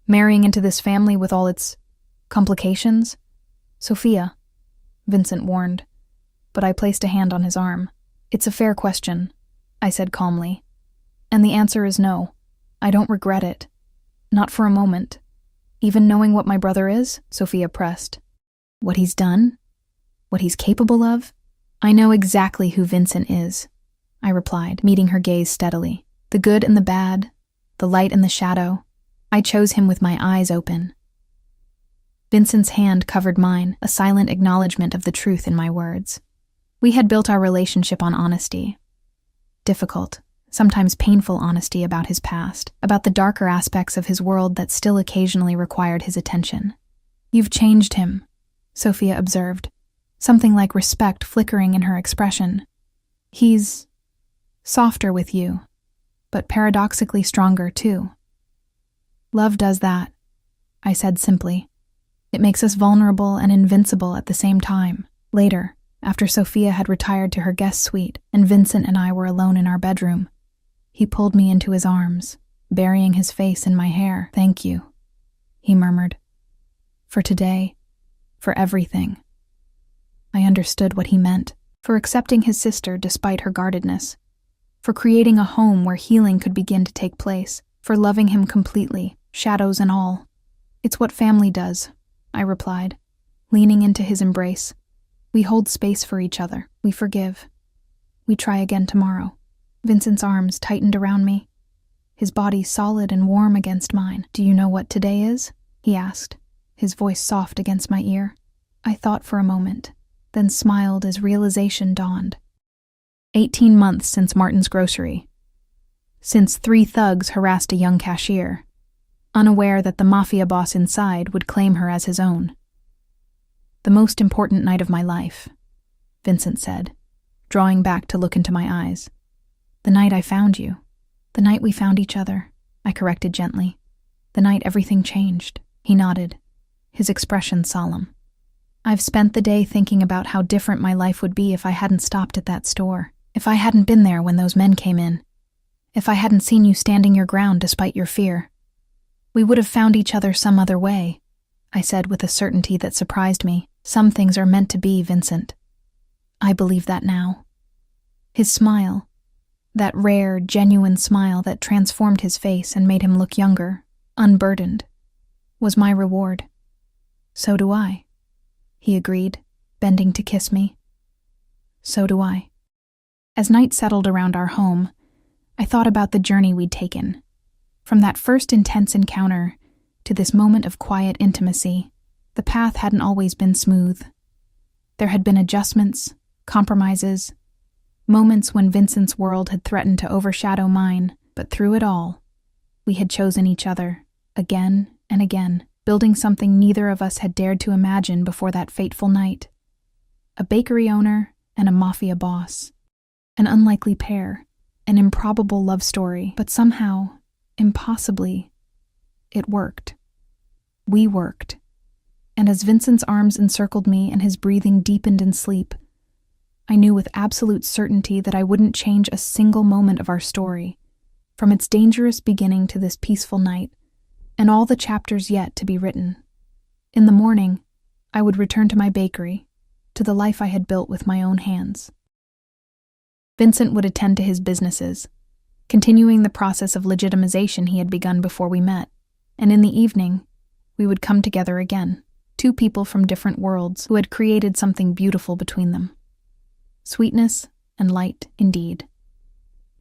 Marrying into this family with all its complications?" "Sophia," Vincent warned, but I placed a hand on his arm. "It's a fair question," I said calmly. "And the answer is no. I don't regret it. Not for a moment. Even knowing what my brother is," Sophia pressed. "What he's done? What he's capable of? I know exactly who Vincent is," I replied, meeting her gaze steadily. "The good and the bad, the light and the shadow. I chose him with my eyes open." Vincent's hand covered mine, a silent acknowledgement of the truth in my words. We had built our relationship on honesty. Difficult, sometimes painful honesty about his past, about the darker aspects of his world that still occasionally required his attention. "You've changed him," Sophia observed, something like respect flickering in her expression. "He's softer with you, but paradoxically stronger too." "Love does that," I said simply. "It makes us vulnerable and invincible at the same time." Later, after Sophia had retired to her guest suite and Vincent and I were alone in our bedroom, he pulled me into his arms, burying his face in my hair. "Thank you," he murmured. "For today, for everything." I understood what he meant, for accepting his sister despite her guardedness, for creating a home where healing could begin to take place, for loving him completely, shadows and all. "It's what family does," I replied, leaning into his embrace. "We hold space for each other. We forgive. We try again tomorrow." Vincent's arms tightened around me, his body solid and warm against mine. "Do you know what today is?" he asked, his voice soft against my ear. I thought for a moment, then smiled as realization dawned. 18 months since Martin's grocery. Since 3 thugs harassed a young cashier, unaware that the mafia boss inside would claim her as his own. "The most important night of my life," Vincent said, drawing back to look into my eyes. "The night I found you. The night we found each other," I corrected gently. "The night everything changed." He nodded, his expression solemn. "I've spent the day thinking about how different my life would be if I hadn't stopped at that store, if I hadn't been there when those men came in, if I hadn't seen you standing your ground despite your fear. We would have found each other some other way," I said with a certainty that surprised me. "Some things are meant to be, Vincent. I believe that now." His smile, that rare, genuine smile that transformed his face and made him look younger, unburdened, was my reward. "So do I," he agreed, bending to kiss me. "So do I." As night settled around our home, I thought about the journey we'd taken. From that first intense encounter to this moment of quiet intimacy, the path hadn't always been smooth. There had been adjustments, compromises, moments when Vincent's world had threatened to overshadow mine, But through it all, we had chosen each other, again and again, building something neither of us had dared to imagine before that fateful night. A bakery owner and a mafia boss. An unlikely pair, an improbable love story, but somehow, impossibly, it worked. We worked. And as Vincent's arms encircled me and his breathing deepened in sleep, I knew with absolute certainty that I wouldn't change a single moment of our story, from its dangerous beginning to this peaceful night, and all the chapters yet to be written. In the morning, I would return to my bakery, to the life I had built with my own hands. Vincent would attend to his businesses, continuing the process of legitimization he had begun before we met, and in the evening, we would come together again, two people from different worlds who had created something beautiful between them. Sweetness and light, indeed.